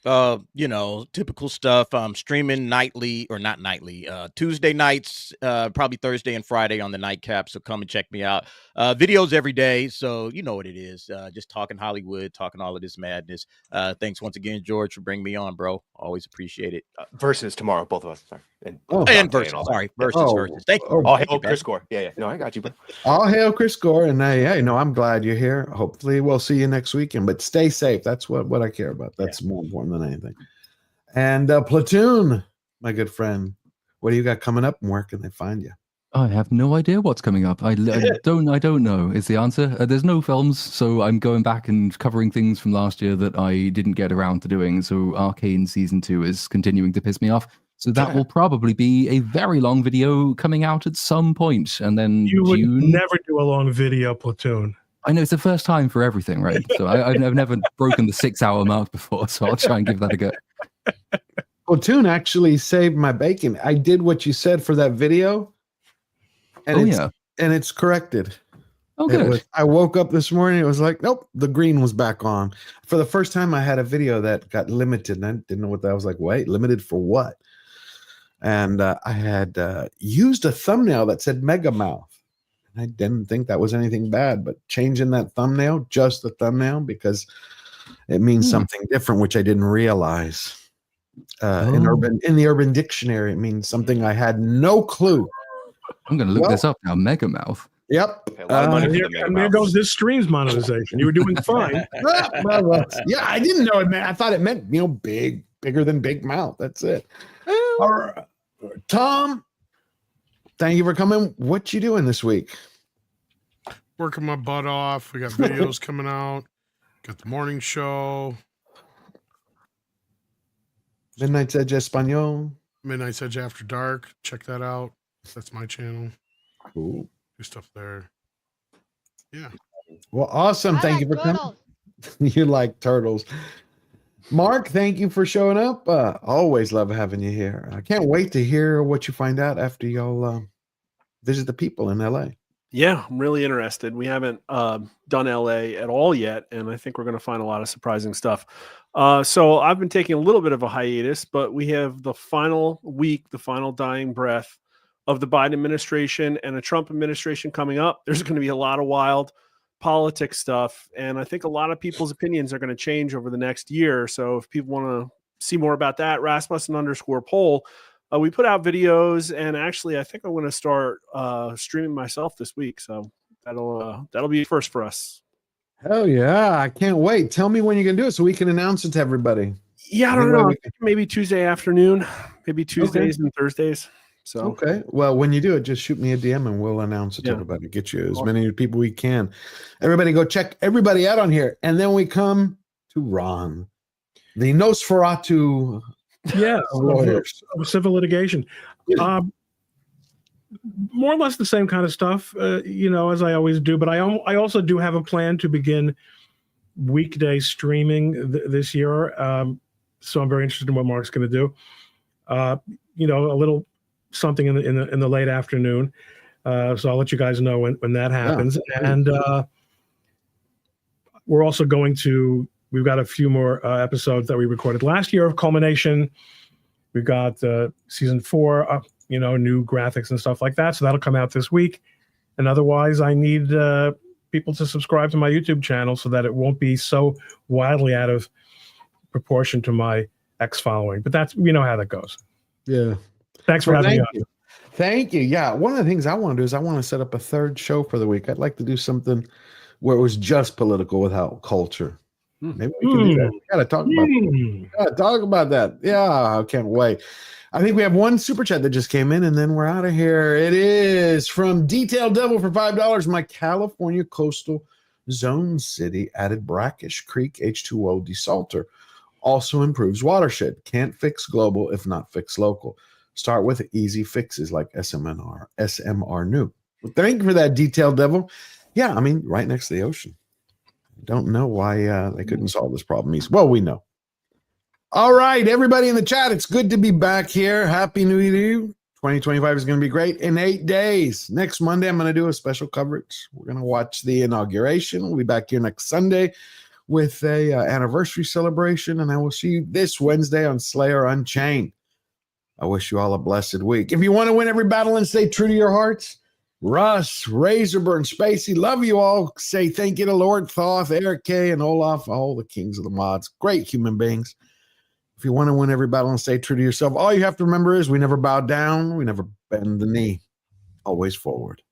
Typical stuff. I'm streaming nightly, or not nightly, Tuesday nights, probably Thursday and Friday on the nightcap. So come and check me out. Videos every day. So you know what it is. Just talking Hollywood, talking all of this madness. Thanks once again, George, for bringing me on, bro. Always appreciate it. Versus tomorrow, both of us. Sorry. And versus. Sorry. Versus. Thank you. All hail Chris Gore. Yeah. No, I got you, bro. All hail Chris Gore. And I'm glad you're here. Hopefully we'll see you next weekend, but stay safe. That's what I care about. That's more important than anything. And Platoon, my good friend, what do you got coming up and where can they find you? I have no idea what's coming up. I don't know is the answer. There's no films, so I'm going back and covering things from last year that I didn't get around to doing. So Arcane Season 2 is continuing to piss me off. So that will probably be a very long video coming out at some point. And then you would June. Never do a long video, Platoon. I know it's the first time for everything, right? So I've never broken the 6-hour mark before, so I'll try and give that a go. Platoon actually saved my bacon. I did what you said for that video, and it's corrected. Oh, good. I woke up this morning. It was like, nope, the green was back on. For the first time, I had a video that got limited, and I didn't know what that I was like. Wait, limited for what? And I had used a thumbnail that said Mega Mouth. I didn't think that was anything bad, but changing that thumbnail, just the thumbnail, because it means something different, which I didn't realize. In the Urban Dictionary, it means something I had no clue. I'm going to look this up now. Mega Mouth. Yep. And there goes this stream's monetization. You were doing fine. Yeah, I didn't know it meant. I thought it meant bigger than big mouth. That's it. All right, Tom. Thank you for coming. What you doing this week? Working my butt off. We got videos coming out. Got the morning show. Midnight's Edge Espanol. Midnight's Edge After Dark. Check that out. That's my channel. Cool. Do stuff there. Yeah. Well, awesome. Thank you for coming. You like turtles. Mark, thank you for showing up. Always love having you here. I can't wait to hear what you find out after y'all visit the people in LA. Yeah, I'm really interested. We haven't done LA at all yet, and I think we're going to find a lot of surprising stuff. So I've been taking a little bit of a hiatus, but we have the final week, the final dying breath of the Biden administration and a Trump administration coming up. There's going to be a lot of wild politics stuff, and I think a lot of people's opinions are going to change over the next year. So if people want to see more about that, Rasmussen_poll. We put out videos, and actually, I think I'm going to start streaming myself this week. So that'll be first for us. Hell yeah. I can't wait. Tell me when you can do it so we can announce it to everybody. Yeah, I don't know. Maybe Tuesday afternoon, maybe Tuesdays and Thursdays. So okay. Well, when you do it, just shoot me a DM and we'll announce it to everybody. Get you as many people we can. Everybody go check everybody out on here. And then we come to Ron, the Nosferatu. Yes, lawyers. of civil litigation. More or less the same kind of stuff, as I always do. But I also do have a plan to begin weekday streaming this year. So I'm very interested in what Mark's going to do. A little something in the late afternoon. So I'll let you guys know when that happens. Yeah. And we're also we've got a few more episodes that we recorded last year of Culmination. We've got season 4, new graphics and stuff like that. So that'll come out this week. And otherwise, I need people to subscribe to my YouTube channel so that it won't be so wildly out of proportion to my X following. But that's, how that goes. Yeah. Thanks for having me on. Thank you. Yeah. One of the things I want to do is I want to set up a third show for the week. I'd like to do something where it was just political without culture. Maybe we can do that. We gotta talk about that. Yeah, I can't wait. I think we have one super chat that just came in, and then we're out of here. It is from Detailed Devil for $5. My California coastal zone city added Brackish Creek H2O desalter. Also improves watershed. Can't fix global if not fix local. Start with easy fixes like SMR new. Well, thank you for that, Detailed Devil. Yeah, right next to the ocean. Don't know why they couldn't solve this problem easy. Well, we know. All right, everybody in the chat, it's good to be back here. Happy New Year to you. 2025 is going to be great in 8 days. Next Monday, I'm going to do a special coverage. We're going to watch the inauguration. We'll be back here next Sunday with a anniversary celebration, and I will see you this Wednesday on Slayer Unchained. I wish you all a blessed week. If you want to win every battle and stay true to your hearts, Russ, Razorburn, Spacey, love you all. Say thank you to Lord Thoth, Eric K, and Olaf, all the kings of the mods. Great human beings. If you want to win every battle and stay true to yourself, all you have to remember is we never bow down, we never bend the knee, always forward.